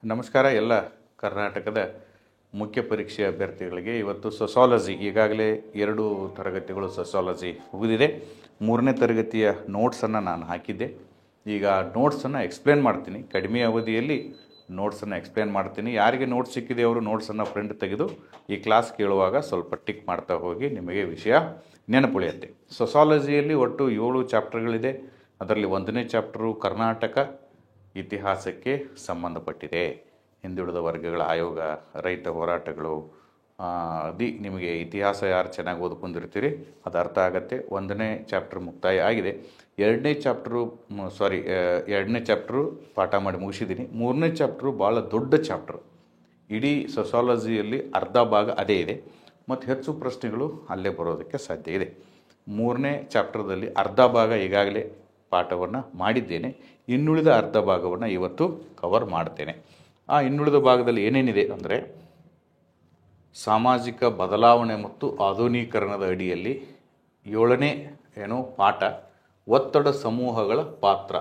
ನಮಸ್ಕಾರ ಎಲ್ಲ ಕರ್ನಾಟಕದ ಮುಖ್ಯ ಪರೀಕ್ಷೆ ಅಭ್ಯರ್ಥಿಗಳಿಗೆ. ಇವತ್ತು ಸೊಸಾಲಜಿ ಈಗಾಗಲೇ 2 ತರಗತಿಗಳು ಸೊಸಾಲಜಿ ಮುಗಿದಿದೆ. 3ನೇ ತರಗತಿಯ ನೋಟ್ಸನ್ನು ನಾನು ಹಾಕಿದ್ದೆ. ಈಗ ನೋಟ್ಸನ್ನು ಎಕ್ಸ್ಪ್ಲೇನ್ ಮಾಡ್ತೀನಿ. ಕಡಿಮೆ ಅವಧಿಯಲ್ಲಿ ನೋಟ್ಸನ್ನು ಎಕ್ಸ್ಪ್ಲೇನ್ ಮಾಡ್ತೀನಿ. ಯಾರಿಗೆ ನೋಟ್ಸ್ ಸಿಕ್ಕಿದೆ ಅವರು ನೋಟ್ಸನ್ನು ಪ್ರಿಂಟ್ ತೆಗೆದು ಈ ಕ್ಲಾಸ್ ಕೇಳುವಾಗ ಸ್ವಲ್ಪ ಟಿಕ್ ಮಾಡ್ತಾ ಹೋಗಿ, ನಿಮಗೆ ವಿಷಯ ನೆನಪುಳಿಯುತ್ತೆ. ಸೊಸಾಲಜಿಯಲ್ಲಿ ಒಟ್ಟು 7 ಚಾಪ್ಟರ್ಗಳಿದೆ. ಅದರಲ್ಲಿ 1ನೇ ಚಾಪ್ಟರು ಕರ್ನಾಟಕ ಇತಿಹಾಸಕ್ಕೆ ಸಂಬಂಧಪಟ್ಟಿದೆ. ಹಿಂದುಳಿದ ವರ್ಗಗಳ ಆಯೋಗ, ರೈತ ಹೋರಾಟಗಳು, ನಿಮಗೆ ಇತಿಹಾಸ ಯಾರು ಚೆನ್ನಾಗಿ ಓದ್ಕೊಂಡಿರ್ತೀರಿ ಅದು ಅರ್ಥ ಆಗುತ್ತೆ. 1ನೇ ಚಾಪ್ಟರ್ ಮುಕ್ತಾಯ ಆಗಿದೆ. 2ನೇ ಚಾಪ್ಟರು ಪಾಠ ಮಾಡಿ ಮುಗಿಸಿದ್ದೀನಿ. 3ನೇ ಚಾಪ್ಟರು ಭಾಳ ದೊಡ್ಡ ಚಾಪ್ಟರ್. ಇಡೀ ಸೊಸಾಲಜಿಯಲ್ಲಿ ಅರ್ಧ ಭಾಗ ಅದೇ ಇದೆ ಮತ್ತು ಹೆಚ್ಚು ಪ್ರಶ್ನೆಗಳು ಅಲ್ಲೇ ಬರೋದಕ್ಕೆ ಸಾಧ್ಯ ಇದೆ. 3ನೇ ಚಾಪ್ಟರ್ದಲ್ಲಿ ಅರ್ಧ ಭಾಗ ಈಗಾಗಲೇ ಪಾಠವನ್ನು ಮಾಡಿದ್ದೇನೆ. ಇನ್ನುಳಿದ ಅರ್ಧ ಭಾಗವನ್ನು ಇವತ್ತು ಕವರ್ ಮಾಡ್ತೇನೆ. ಆ ಇನ್ನುಳಿದ ಭಾಗದಲ್ಲಿ ಏನೇನಿದೆ ಅಂದರೆ, ಸಾಮಾಜಿಕ ಬದಲಾವಣೆ ಮತ್ತು ಆಧುನೀಕರಣದ ಅಡಿಯಲ್ಲಿ 7ನೇ ಪಾಠ, ಒತ್ತಡ ಸಮೂಹಗಳ ಪಾತ್ರ,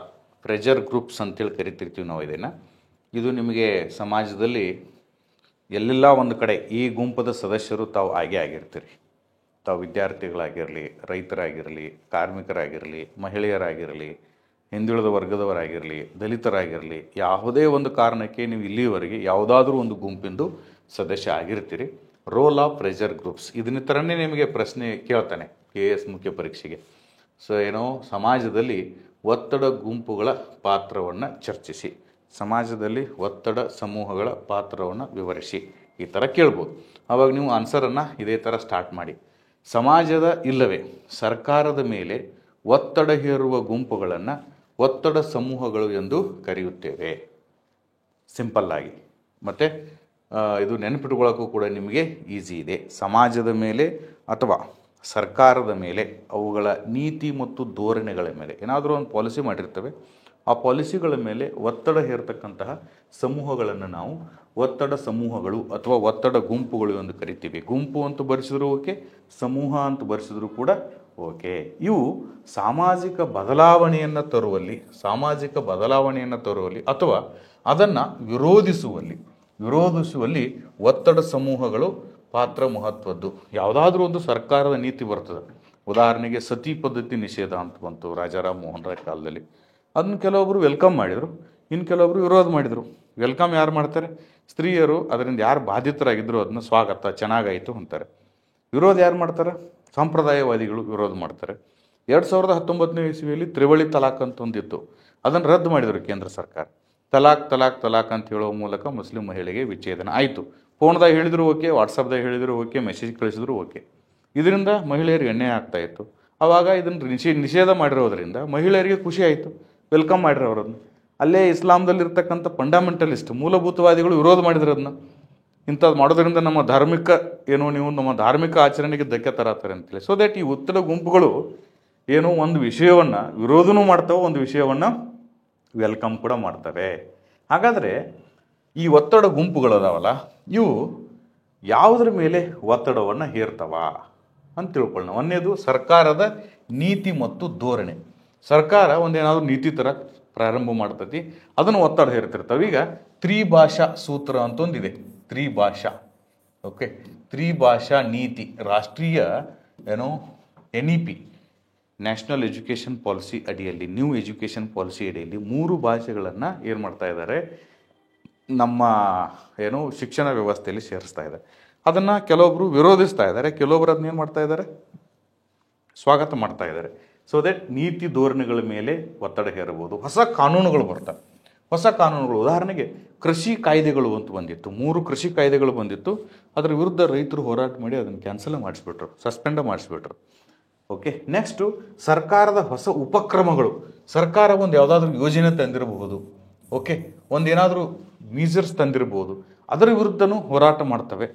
ಪ್ರೆಷರ್ ಗ್ರೂಪ್ಸ್ ಅಂತೇಳಿ ಕರಿತಿರ್ತೀವಿ ನಾವು ಇದನ್ನು. ಇದು ನಿಮಗೆ ಸಮಾಜದಲ್ಲಿ ಎಲ್ಲೆಲ್ಲ ಒಂದು ಕಡೆ ಈ ಗುಂಪದ ಸದಸ್ಯರು ತಾವು ಆಗಿರ್ತೀರಿ. ತಾವು ವಿದ್ಯಾರ್ಥಿಗಳಾಗಿರಲಿ, ರೈತರಾಗಿರಲಿ, ಕಾರ್ಮಿಕರಾಗಿರಲಿ, ಮಹಿಳೆಯರಾಗಿರಲಿ, ಹಿಂದುಳಿದ ವರ್ಗದವರಾಗಿರಲಿ, ದಲಿತರಾಗಿರಲಿ, ಯಾವುದೇ ಒಂದು ಕಾರಣಕ್ಕೆ ನೀವು ಇಲ್ಲಿವರೆಗೆ ಯಾವುದಾದ್ರೂ ಒಂದು ಗುಂಪಿಂದು ಸದಸ್ಯ ಆಗಿರ್ತೀರಿ. ರೋಲ್ ಆಫ್ ಪ್ರೆಷರ್ ಗ್ರೂಪ್ಸ್ ಇದನ್ನ ಥರನೇ ನಿಮಗೆ ಪ್ರಶ್ನೆ ಕೇಳ್ತಾನೆ KS ಮುಖ್ಯ ಪರೀಕ್ಷೆಗೆ. ಸಮಾಜದಲ್ಲಿ ಒತ್ತಡ ಗುಂಪುಗಳ ಪಾತ್ರವನ್ನು ಚರ್ಚಿಸಿ, ಸಮಾಜದಲ್ಲಿ ಒತ್ತಡ ಸಮೂಹಗಳ ಪಾತ್ರವನ್ನು ವಿವರಿಸಿ, ಈ ಥರ ಕೇಳ್ಬೋದು. ಆವಾಗ ನೀವು ಆನ್ಸರನ್ನು ಇದೇ ಥರ ಸ್ಟಾರ್ಟ್ ಮಾಡಿ. ಸಮಾಜದ ಇಲ್ಲವೇ ಸರ್ಕಾರದ ಮೇಲೆ ಒತ್ತಡ ಹೇರುವ ಗುಂಪುಗಳನ್ನು ಒತ್ತಡ ಸಮೂಹಗಳು ಎಂದು ಕರೆಯುತ್ತೇವೆ. ಸಿಂಪಲ್ಲಾಗಿ. ಮತ್ತು ಇದು ನೆನಪಿಟ್ಕೊಳ್ಳೋಕ್ಕೂ ಕೂಡ ನಿಮಗೆ ಈಸಿ ಇದೆ. ಸಮಾಜದ ಮೇಲೆ ಅಥವಾ ಸರ್ಕಾರದ ಮೇಲೆ, ಅವುಗಳ ನೀತಿ ಮತ್ತು ಧೋರಣೆಗಳ ಮೇಲೆ ಏನಾದರೂ ಒಂದು ಪಾಲಿಸಿ ಮಾಡಿರ್ತವೆ. ಆ ಪಾಲಿಸಿಗಳ ಮೇಲೆ ಒತ್ತಡ ಹೇರ್ತಕ್ಕಂತಹ ಸಮೂಹಗಳನ್ನು ನಾವು ಒತ್ತಡ ಸಮೂಹಗಳು ಅಥವಾ ಒತ್ತಡ ಗುಂಪುಗಳು ಎಂದು ಕರಿತೀವಿ. ಗುಂಪು ಅಂತ ಬರೆಸಿದ್ರು ಓಕೆ, ಸಮೂಹ ಅಂತ ಬರೆಸಿದ್ರು ಕೂಡ ಓಕೆ. ಇವು ಸಾಮಾಜಿಕ ಬದಲಾವಣೆಯನ್ನು ತರುವಲ್ಲಿ ಅಥವಾ ಅದನ್ನು ವಿರೋಧಿಸುವಲ್ಲಿ ಒತ್ತಡ ಸಮೂಹಗಳು ಪಾತ್ರ ಮಹತ್ವದ್ದು. ಯಾವುದಾದ್ರೂ ಒಂದು ಸರ್ಕಾರದ ನೀತಿ ಬರ್ತದೆ. ಉದಾಹರಣೆಗೆ ಸತಿ ಪದ್ಧತಿ ನಿಷೇಧ ಅಂತ ಬಂತು ರಾಜಾರಾಮ್ ಮೋಹನ್ ರಾಯ್ ಕಾಲದಲ್ಲಿ. ಅದನ್ನು ಕೆಲವೊಬ್ಬರು ವೆಲ್ಕಮ್ ಮಾಡಿದರು, ಇನ್ನು ಕೆಲವೊಬ್ಬರು ವಿರೋಧ ಮಾಡಿದರು. ವೆಲ್ಕಮ್ ಯಾರು ಮಾಡ್ತಾರೆ? ಸ್ತ್ರೀಯರು ಅದರಿಂದ ಯಾರು ಬಾಧಿತರಾಗಿದ್ದರು ಅದನ್ನು ಸ್ವಾಗತ, ಚೆನ್ನಾಗಾಯಿತು ಅಂತಾರೆ. ವಿರೋಧ ಯಾರು ಮಾಡ್ತಾರೆ? ಸಂಪ್ರದಾಯವಾದಿಗಳು ವಿರೋಧ ಮಾಡ್ತಾರೆ. 2019ನೇ ಇಸ್ವಿಯಲ್ಲಿ ತ್ರಿವಳಿ ತಲಾಕ್ ಅಂತ ಒಂದಿತ್ತು, ಅದನ್ನು ರದ್ದು ಮಾಡಿದರು ಕೇಂದ್ರ ಸರ್ಕಾರ. ತಲಾಕ್ ಅಂತ ಹೇಳೋ ಮೂಲಕ ಮುಸ್ಲಿಂ ಮಹಿಳೆಗೆ ವಿಚ್ಛೇದನ ಆಯಿತು. ಫೋನ್ದಾಗ ಹೇಳಿದ್ರು ಓಕೆ, ವಾಟ್ಸಪ್ದಾಗ ಹೇಳಿದ್ರು ಓಕೆ, ಮೆಸೇಜ್ ಕಳಿಸಿದ್ರು ಓಕೆ. ಇದರಿಂದ ಮಹಿಳೆಯರಿಗೆ ಅನ್ಯಾಯ ಆಗ್ತಾ ಇತ್ತು. ಆವಾಗ ಇದನ್ನು ನಿಷೇಧ ಮಾಡಿರೋದ್ರಿಂದ ಮಹಿಳೆಯರಿಗೆ ಖುಷಿ ಆಯಿತು, ವೆಲ್ಕಮ್ ಮಾಡಿರೋ ಅವರನ್ನು. ಅಲ್ಲೇ ಇಸ್ಲಾಂದಲ್ಲಿರ್ತಕ್ಕಂಥ ಫಂಡಮೆಂಟಲಿಸ್ಟ್ ಮೂಲಭೂತವಾದಿಗಳು ವಿರೋಧ ಮಾಡಿದ್ರು ಅದನ್ನ. ಇಂಥದ್ದು ಮಾಡೋದ್ರಿಂದ ನಮ್ಮ ಧಾರ್ಮಿಕ ಆಚರಣೆಗೆ ಧಕ್ಕೆ ತರತ್ತಾರೆ ಅಂತೇಳಿ. ಸೊ ದ್ಯಾಟ್ ಈ ಒತ್ತಡ ಗುಂಪುಗಳು ಒಂದು ವಿಷಯವನ್ನು ವಿರೋಧನೂ ಮಾಡ್ತವೆ, ಒಂದು ವಿಷಯವನ್ನು ವೆಲ್ಕಮ್ ಕೂಡ ಮಾಡ್ತವೆ. ಹಾಗಾದರೆ ಈ ಒತ್ತಡ ಗುಂಪುಗಳದಾವಲ್ಲ, ಇವು ಯಾವುದ್ರ ಮೇಲೆ ಒತ್ತಡವನ್ನು ಹೇರ್ತವ ಅಂತ ತಿಳ್ಕೊಳ್ಳೋಣ. ಒಂದನೇದು ಸರ್ಕಾರದ ನೀತಿ ಮತ್ತು ಧೋರಣೆ. ಸರ್ಕಾರ ಒಂದೇನಾದರೂ ನೀತಿ ಥರ ಪ್ರಾರಂಭ ಮಾಡ್ತತಿ, ಅದನ್ನು ಒತ್ತಡ ಹೇರ್ತಿರ್ತವೆ. ಈಗ ತ್ರಿಭಾಷಾ ಸೂತ್ರ ಅಂತ ಒಂದಿದೆ, ತ್ರಿಭಾಷಾ ನೀತಿ, ರಾಷ್ಟ್ರೀಯ NEP ನ್ಯಾಷನಲ್ ಎಜುಕೇಷನ್ ಪಾಲಿಸಿ ಅಡಿಯಲ್ಲಿ, ನ್ಯೂ ಎಜುಕೇಷನ್ ಪಾಲಿಸಿ ಅಡಿಯಲ್ಲಿ 3 ಭಾಷೆಗಳನ್ನು ಏನು ಮಾಡ್ತಾ ಇದ್ದಾರೆ, ನಮ್ಮ ಶಿಕ್ಷಣ ವ್ಯವಸ್ಥೆಯಲ್ಲಿ ಸೇರಿಸ್ತಾ ಇದ್ದಾರೆ. ಅದನ್ನು ಕೆಲವೊಬ್ಬರು ವಿರೋಧಿಸ್ತಾ ಇದ್ದಾರೆ, ಕೆಲವೊಬ್ಬರು ಅದನ್ನ ಏನು ಮಾಡ್ತಾ ಇದ್ದಾರೆ, ಸ್ವಾಗತ ಮಾಡ್ತಾ ಇದ್ದಾರೆ. ಸೊ ದಟ್ ನೀತಿ ಧೋರಣೆಗಳ ಮೇಲೆ ಒತ್ತಡ ಹೇರಬಹುದು. ಹೊಸ ಕಾನೂನುಗಳು ಬರ್ತವೆ. ಉದಾಹರಣೆಗೆ ಕೃಷಿ ಕಾಯ್ದೆಗಳು ಅಂತ ಬಂದಿತ್ತು, 3 ಕೃಷಿ ಕಾಯ್ದೆಗಳು ಬಂದಿತ್ತು. ಅದರ ವಿರುದ್ಧ ರೈತರು ಹೋರಾಟ ಮಾಡಿ ಅದನ್ನು ಕ್ಯಾನ್ಸಲ್ ಮಾಡಿಸ್ಬಿಟ್ರು, ಸಸ್ಪೆಂಡ್ ಮಾಡಿಸ್ಬಿಟ್ರು. ಓಕೆ. ನೆಕ್ಸ್ಟು ಸರ್ಕಾರದ ಹೊಸ ಉಪಕ್ರಮಗಳು. ಸರ್ಕಾರ ಒಂದು ಯಾವುದಾದ್ರೂ ಯೋಜನೆ ತಂದಿರಬಹುದು, ಓಕೆ, ಒಂದೇನಾದರೂ ಮೀಸರ್ಸ್ ತಂದಿರಬಹುದು, ಅದರ ವಿರುದ್ಧನೂ ಹೋರಾಟ ಮಾಡ್ತವೆ.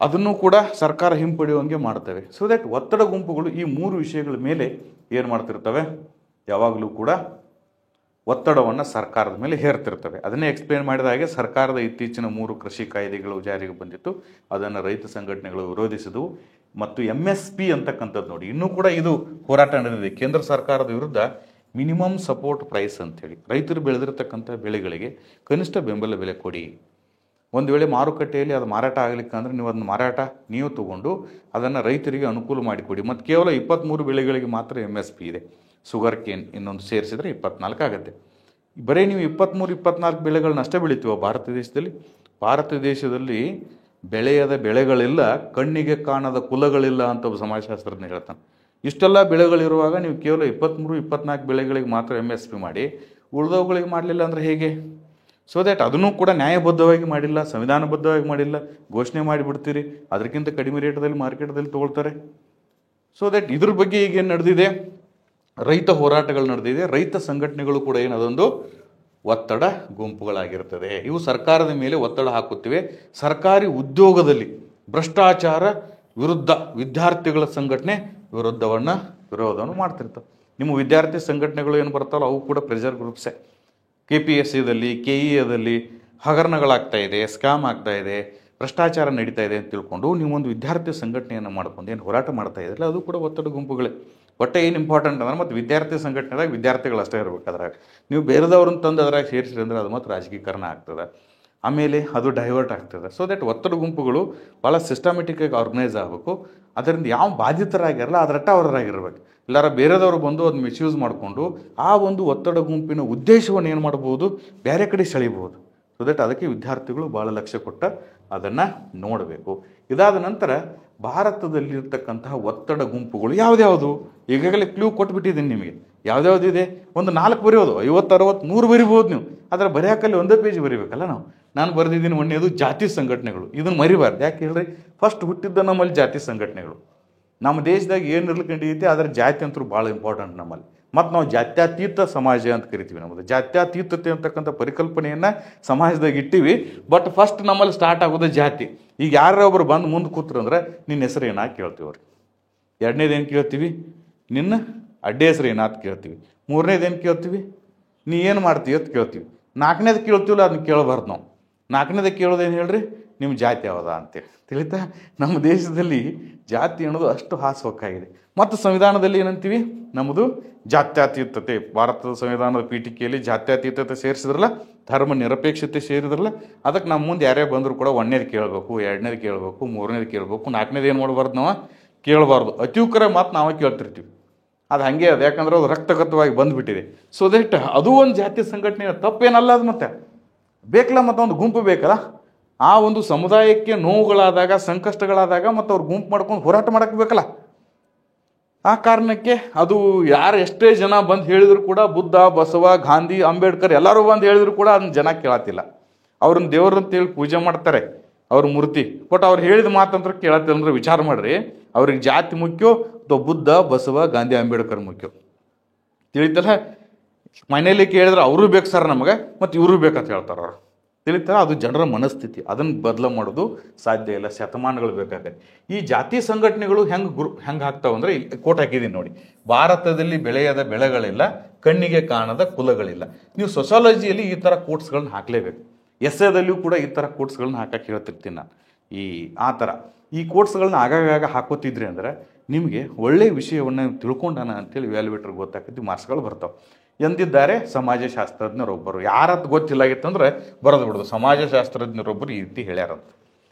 ಅದನ್ನು ಕೂಡ ಸರ್ಕಾರ ಹಿಂಪಡೆಯುವಂಗೆ ಮಾಡ್ತವೆ. ಸೊ ದ್ಯಾಟ್ ಒತ್ತಡ ಗುಂಪುಗಳು ಈ 3 ವಿಷಯಗಳ ಮೇಲೆ ಏನು ಮಾಡ್ತಿರ್ತವೆ, ಯಾವಾಗಲೂ ಕೂಡ ಒತ್ತಡವನ್ನು ಸರ್ಕಾರದ ಮೇಲೆ ಹೇರ್ತಿರ್ತವೆ. ಅದನ್ನೇ ಎಕ್ಸ್ಪ್ಲೇನ್ ಮಾಡಿದ ಹಾಗೆ ಸರ್ಕಾರದ ಇತ್ತೀಚಿನ 3 ಕೃಷಿ ಕಾಯ್ದೆಗಳು ಜಾರಿಗೆ ಬಂದಿತ್ತು, ಅದನ್ನು ರೈತ ಸಂಘಟನೆಗಳು ವಿರೋಧಿಸಿದವು. ಮತ್ತು MSP ಅಂತಕ್ಕಂಥದ್ದು ನೋಡಿ, ಇನ್ನೂ ಕೂಡ ಇದು ಹೋರಾಟ ನಡೆದಿದೆ. ಕೇಂದ್ರ ಸರ್ಕಾರದ ವಿರುದ್ಧ ಮಿನಿಮಮ್ ಸಪೋರ್ಟ್ ಪ್ರೈಸ್ ಅಂತೇಳಿ, ರೈತರು ಬೆಳೆದಿರ್ತಕ್ಕಂಥ ಬೆಳೆಗಳಿಗೆ ಕನಿಷ್ಠ ಬೆಂಬಲ ಬೆಲೆ ಕೊಡಿ. ಒಂದು ವೇಳೆ ಮಾರುಕಟ್ಟೆಯಲ್ಲಿ ಅದು ಮಾರಾಟ ಆಗಲಿಕ್ಕೆ ಅಂದರೆ ನೀವು ಅದನ್ನು ನೀವು ತಗೊಂಡು ಅದನ್ನು ರೈತರಿಗೆ ಅನುಕೂಲ ಮಾಡಿಕೊಡಿ. ಮತ್ತು ಕೇವಲ 23 ಬೆಳೆಗಳಿಗೆ ಮಾತ್ರ MSP ಇದೆ. ಶುಗರ್ ಕೇನ್ ಇನ್ನೊಂದು ಸೇರಿಸಿದರೆ 24 ಆಗುತ್ತೆ. ಬರೀ ನೀವು 23-24 ಬೆಳೆಗಳನ್ನ ಅಷ್ಟೇ ಬೆಳಿತೀವ ಭಾರತ ದೇಶದಲ್ಲಿ? ಭಾರತ ದೇಶದಲ್ಲಿ ಬೆಳೆಯದ ಬೆಳೆಗಳಿಲ್ಲ, ಕಣ್ಣಿಗೆ ಕಾಣದ ಕುಲಗಳಿಲ್ಲ ಅಂತ ಒಬ್ಬ ಸಮಾಜಶಾಸ್ತ್ರಜ್ಞ ಹೇಳ್ತಾನೆ. ಇಷ್ಟೆಲ್ಲ ಬೆಳೆಗಳಿರುವಾಗ ನೀವು ಕೇವಲ 23-24 ಬೆಳೆಗಳಿಗೆ ಮಾತ್ರ MSP ಮಾಡಿ, ಉಳಿದವುಗಳಿಗೆ ಮಾಡಲಿಲ್ಲ ಅಂದರೆ ಹೇಗೆ? ಸೊ ದ್ಯಾಟ್ ಅದನ್ನು ಕೂಡ ನ್ಯಾಯಬದ್ಧವಾಗಿ ಮಾಡಿಲ್ಲ, ಸಂವಿಧಾನಬದ್ಧವಾಗಿ ಮಾಡಿಲ್ಲ, ಘೋಷಣೆ ಮಾಡಿಬಿಡ್ತೀರಿ, ಅದಕ್ಕಿಂತ ಕಡಿಮೆ ರೇಟದಲ್ಲಿ ಮಾರ್ಕೆಟ್ದಲ್ಲಿ ತೊಗೊಳ್ತಾರೆ. ಸೊ ದ್ಯಾಟ್ ಇದ್ರ ಬಗ್ಗೆ ಈಗೇನು ನಡೆದಿದೆ, ರೈತ ಹೋರಾಟಗಳು ನಡೆದಿದೆ. ರೈತ ಸಂಘಟನೆಗಳು ಕೂಡ ಏನದೊಂದು ಒತ್ತಡ ಗುಂಪುಗಳಾಗಿರ್ತದೆ. ಇವು ಸರ್ಕಾರದ ಮೇಲೆ ಒತ್ತಡ ಹಾಕುತ್ತಿವೆ. ಸರ್ಕಾರಿ ಉದ್ಯೋಗದಲ್ಲಿ ಭ್ರಷ್ಟಾಚಾರ ವಿರುದ್ಧ ವಿದ್ಯಾರ್ಥಿಗಳ ಸಂಘಟನೆ ವಿರೋಧವನ್ನು ಮಾಡ್ತಿರ್ತವೆ. ನಿಮ್ಮ ವಿದ್ಯಾರ್ಥಿ ಸಂಘಟನೆಗಳು ಏನು ಬರ್ತಾವಲ್ಲ ಅವು ಕೂಡ ಪ್ರೆಷರ್ ಗ್ರೂಪ್ಸೇ. KPSCದಲ್ಲಿ KEAದಲ್ಲಿ ಹಗರಣಗಳಾಗ್ತಾ ಇದೆ, ಸ್ಕ್ಯಾಮ್ ಆಗ್ತಾ ಇದೆ, ಭ್ರಷ್ಟಾಚಾರ ನಡೀತಾ ಇದೆ ಅಂತ ತಿಳ್ಕೊಂಡು ನೀವೊಂದು ವಿದ್ಯಾರ್ಥಿ ಸಂಘಟನೆಯನ್ನು ಮಾಡ್ಕೊಂಡು ಏನು ಹೋರಾಟ ಮಾಡ್ತಾ ಇದ್ರಲ್ಲ ಅದು ಕೂಡ ಒತ್ತಡ ಗುಂಪುಗಳೇ. ಒಟ್ಟೆ ಏನು ಇಂಪಾರ್ಟೆಂಟ್ ಅಂದ್ರೆ ಮತ್ತು ವಿದ್ಯಾರ್ಥಿ ಸಂಘಟನೆದಾಗ ವಿದ್ಯಾರ್ಥಿಗಳು ಅಷ್ಟೇ ಇರಬೇಕು. ಅದ್ರಾಗ ನೀವು ಬೇರೆದವ್ರನ್ನ ತಂದು ಅದ್ರಾಗ ಸೇರಿಸ್ರಿ ಅಂದ್ರೆ ಅದು ಮಾತ್ರ ರಾಜಕೀಕರಣ ಆಗ್ತದೆ, ಆಮೇಲೆ ಅದು ಡೈವರ್ಟ್ ಆಗ್ತದೆ. ಸೊ ದ್ಯಾಟ್ ಒತ್ತಡ ಗುಂಪುಗಳು ಭಾಳ ಸಿಸ್ಟಮೆಟಿಕ್ಕಾಗಿ ಆರ್ಗನೈಸ್ ಆಗಬೇಕು. ಅದರಿಂದ ಯಾವ ಬಾಧಿತರಾಗಿರಲ್ಲ ಅದರಟ್ಟ ಅವರಾಗಿರ್ಬೇಕು. ಇಲ್ಲಾರ ಬೇರೆದವರು ಬಂದು ಅದನ್ನ ಮಿಸ್ಯೂಸ್ ಮಾಡಿಕೊಂಡು ಆ ಒಂದು ಒತ್ತಡ ಗುಂಪಿನ ಉದ್ದೇಶವನ್ನು ಏನು ಮಾಡ್ಬೋದು, ಬೇರೆ ಕಡೆ ಸೆಳಿಬೋದು. ಸೊ ದ್ಯಾಟ್ ಅದಕ್ಕೆ ವಿದ್ಯಾರ್ಥಿಗಳು ಭಾಳ ಲಕ್ಷ್ಯ ಕೊಟ್ಟ ಅದನ್ನು ನೋಡಬೇಕು. ಇದಾದ ನಂತರ ಭಾರತದಲ್ಲಿರ್ತಕ್ಕಂತಹ ಒತ್ತಡ ಗುಂಪುಗಳು ಯಾವ್ದ್ಯಾವುದು ಈಗಾಗಲೇ ಕ್ಲೂ ಕೊಟ್ಬಿಟ್ಟಿದ್ದೀನಿ ನಿಮಗೆ. ಯಾವ್ದ್ಯಾವ್ದಿದೆ ಒಂದು 4 ಬರೆಯೋದು, 50, 60, 100 ಬರಿಬೋದು ನೀವು. ಅದರ ಬರೆಯೋಕಲ್ಲಿ ಒಂದೇ ಪೇಜ್ ಬರೀಬೇಕಲ್ಲ ನಾವು. ನಾನು ಬರೆದಿದ್ದೀನಿ ಮೊನ್ನೆದು ಜಾತಿ ಸಂಘಟನೆಗಳು. ಇದನ್ನು ಮರಿಬಾರ್ದು. ಯಾಕೆ ಹೇಳ್ರಿ, ಫಸ್ಟ್ ಹುಟ್ಟಿದ್ದ ನಮ್ಮಲ್ಲಿ ಜಾತಿ ಸಂಘಟನೆಗಳು. ನಮ್ಮ ದೇಶದಾಗ ಏನು ಇರ್ಲಿಕ್ಕಂಡೈತಿ ಅದರ ಜಾತಿ ಅಂತೂ ಭಾಳ ಇಂಪಾರ್ಟೆಂಟ್ ನಮ್ಮಲ್ಲಿ. ಮತ್ತು ನಾವು ಜಾತ್ಯತೀತ ಸಮಾಜ ಅಂತ ಕರಿತೀವಿ. ನಮ್ಮದು ಜಾತ್ಯತೀತತೆ ಅಂತಕ್ಕಂಥ ಪರಿಕಲ್ಪನೆಯನ್ನು ಸಮಾಜದಾಗ ಇಟ್ಟಿವಿ. ಬಟ್ ಫಸ್ಟ್ ನಮ್ಮಲ್ಲಿ ಸ್ಟಾರ್ಟ್ ಆಗೋದು ಜಾತಿ. ಈಗ ಯಾರೊಬ್ಬರು ಬಂದು ಮುಂದೆ ಕೂತ್ರಂದ್ರೆ ನಿನ್ನ ಹೆಸರು ಏನಾಗಿ ಕೇಳ್ತೀವಿ ಅವ್ರಿಗೆ. ಎರಡನೇದು ಏನು ಕೇಳ್ತೀವಿ, ನಿನ್ನ ಅಡ್ಡೆ ಹೆಸರು ಏನಾತ್ ಕೇಳ್ತೀವಿ. ಮೂರನೇದು ಏನು ಕೇಳ್ತೀವಿ, ನೀ ಏನು ಮಾಡ್ತೀವಿ ಅಂತ ಕೇಳ್ತೀವಿ. ನಾಲ್ಕನೇದು ಕೇಳ್ತೀವಲ್ಲ ಅದನ್ನ ಕೇಳಬಾರ್ದು ನಾವು. ನಾಲ್ಕನೇದು ಕೇಳೋದೇನು ಹೇಳ್ರಿ, ನಿಮ್ಮ ಜಾತಿ ಯಾವುದಾ ಅಂತೇಳಿ. ತಿಳಿತಾ? ನಮ್ಮ ದೇಶದಲ್ಲಿ ಜಾತಿ ಅನ್ನೋದು ಅಷ್ಟು ಹಾಸುಹೊಕ್ಕಾಗಿದೆ. ಮತ್ತು ಸಂವಿಧಾನದಲ್ಲಿ ಏನಂತೀವಿ, ನಮ್ಮದು ಜಾತ್ಯತೀತತೆ. ಭಾರತದ ಸಂವಿಧಾನದ ಪೀಠಿಕೆಯಲ್ಲಿ ಜಾತ್ಯತೀತತೆ ಸೇರಿಸಿದ್ರಲ್ಲ, ಧರ್ಮ ನಿರಪೇಕ್ಷತೆ ಸೇರಿದ್ರಲ್ಲ, ಅದಕ್ಕೆ ನಮ್ಮ ಮುಂದೆ ಯಾರೇ ಬಂದರೂ ಕೂಡ 1ನೇದು ಕೇಳಬೇಕು, 2ನೇದು ಕೇಳಬೇಕು, 3ನೇದು ಕೇಳಬೇಕು, 4ನೇದು ಏನು ಮಾಡಬಾರ್ದು ನಾವು ಕೇಳಬಾರ್ದು. ಅತಿಯುಕ್ರ ಮಾತು ನಾವೇ ಕೇಳ್ತಿರ್ತೀವಿ. ಅದು ಹಾಗೆ ಅದು, ಯಾಕಂದ್ರೆ ಅದು ರಕ್ತಗತವಾಗಿ ಬಂದುಬಿಟ್ಟಿದೆ. ಸೊ ದಟ್ ಅದು ಒಂದು ಜಾತಿ ಸಂಘಟನೆ ತಪ್ಪೇನಲ್ಲ. ಅದು ಮತ್ತೆ ಬೇಕಲ್ಲ, ಮತ್ತು ಒಂದು ಗುಂಪು ಬೇಕಲ್ಲ. ಆ ಒಂದು ಸಮುದಾಯಕ್ಕೆ ನೋವುಗಳಾದಾಗ, ಸಂಕಷ್ಟಗಳಾದಾಗ ಮತ್ತು ಅವ್ರು ಗುಂಪು ಮಾಡ್ಕೊಂಡು ಹೋರಾಟ ಮಾಡಕ್ಕೆ ಬೇಕಲ್ಲ. ಆ ಕಾರಣಕ್ಕೆ ಅದು ಯಾರು ಎಷ್ಟೇ ಜನ ಬಂದು ಹೇಳಿದ್ರು ಕೂಡ, ಬುದ್ಧ, ಬಸವ, ಗಾಂಧಿ, ಅಂಬೇಡ್ಕರ್ ಎಲ್ಲರೂ ಬಂದು ಹೇಳಿದ್ರು ಕೂಡ ಅದನ್ನ ಜನ ಕೇಳತ್ತಿಲ್ಲ. ಅವ್ರನ್ನ ದೇವ್ರಂತೇಳಿ ಪೂಜೆ ಮಾಡ್ತಾರೆ, ಅವ್ರ ಮೂರ್ತಿ. ಬಟ್ ಅವ್ರು ಹೇಳಿದ ಮಾತಂತ್ರ ಕೇಳತ್ತಿಲ್ಲ. ಅಂದ್ರೆ ವಿಚಾರ ಮಾಡ್ರಿ, ಅವ್ರಿಗೆ ಜಾತಿ ಮುಖ್ಯ ಅಥವಾ ಬುದ್ಧ, ಬಸವ, ಗಾಂಧಿ, ಅಂಬೇಡ್ಕರ್ ಮುಖ್ಯ? ತಿಳಿತಲ್ಲ. ಮನೇಲಿ ಕೇಳಿದ್ರೆ ಅವರು ಬೇಕು ಸರ್ ನಮಗೆ, ಮತ್ತು ಇವರು ಬೇಕಂತ ಹೇಳ್ತಾರೆ ಅವ್ರು. ತಿಳಿತಾರೆ? ಅದು ಜನರ ಮನಸ್ಥಿತಿ. ಅದನ್ನು ಬದಲು ಮಾಡೋದು ಸಾಧ್ಯ ಇಲ್ಲ, ಶತಮಾನಗಳು ಬೇಕಾಗತ್ತೆ. ಈ ಜಾತಿ ಸಂಘಟನೆಗಳು ಹೆಂಗೆ ಆಗ್ತಾವೆ ಅಂದರೆ, ಕೋಟ್ ಹಾಕಿದ್ದೀನಿ ನೋಡಿ. ಭಾರತದಲ್ಲಿ ಬೆಳೆಯದ ಬೆಳೆಗಳಿಲ್ಲ, ಕಣ್ಣಿಗೆ ಕಾಣದ ಕುಲಗಳಿಲ್ಲ. ನೀವು ಸೊಸಾಲಜಿಯಲ್ಲಿ ಈ ಥರ ಕೋಟ್ಸ್ಗಳನ್ನ ಹಾಕಲೇಬೇಕು. ಎಸ್ಸೆದಲ್ಲಿಯೂ ಕೂಡ ಈ ಥರ ಕೋಟ್ಸ್ಗಳನ್ನ ಹಾಕಕ್ಕೆ ಹೇಳ್ತಿರ್ತೀನಿ ನಾನು. ಆ ಥರ ಈ ಕೋಟ್ಸ್ಗಳನ್ನ ಆಗಾಗ ಹಾಕೋತಿದ್ರಿ ಅಂದರೆ ನಿಮಗೆ ಒಳ್ಳೆಯ ವಿಷಯವನ್ನು ತಿಳ್ಕೊಂಡಾನ ಅಂತೇಳಿ ವ್ಯಾಲ್ಯೂಯೇಟರ್ಗೆ ಗೊತ್ತಾಗ್ತೈತಿ, ಮಾರ್ಕ್ಸ್ಗಳು ಬರ್ತಾವೆ. ಎಂದಿದ್ದಾರೆ ಸಮಾಜಶಾಸ್ತ್ರಜ್ಞರೊಬ್ಬರು. ಯಾರದ್ದು ಗೊತ್ತಿಲ್ಲಾಗಿತ್ತಂದ್ರೆ ಬರೆದು ಬಿಡೋದು, ಸಮಾಜಶಾಸ್ತ್ರಜ್ಞರೊಬ್ಬರು ಈ ರೀತಿ ಹೇಳ್ಯಾರಂತ.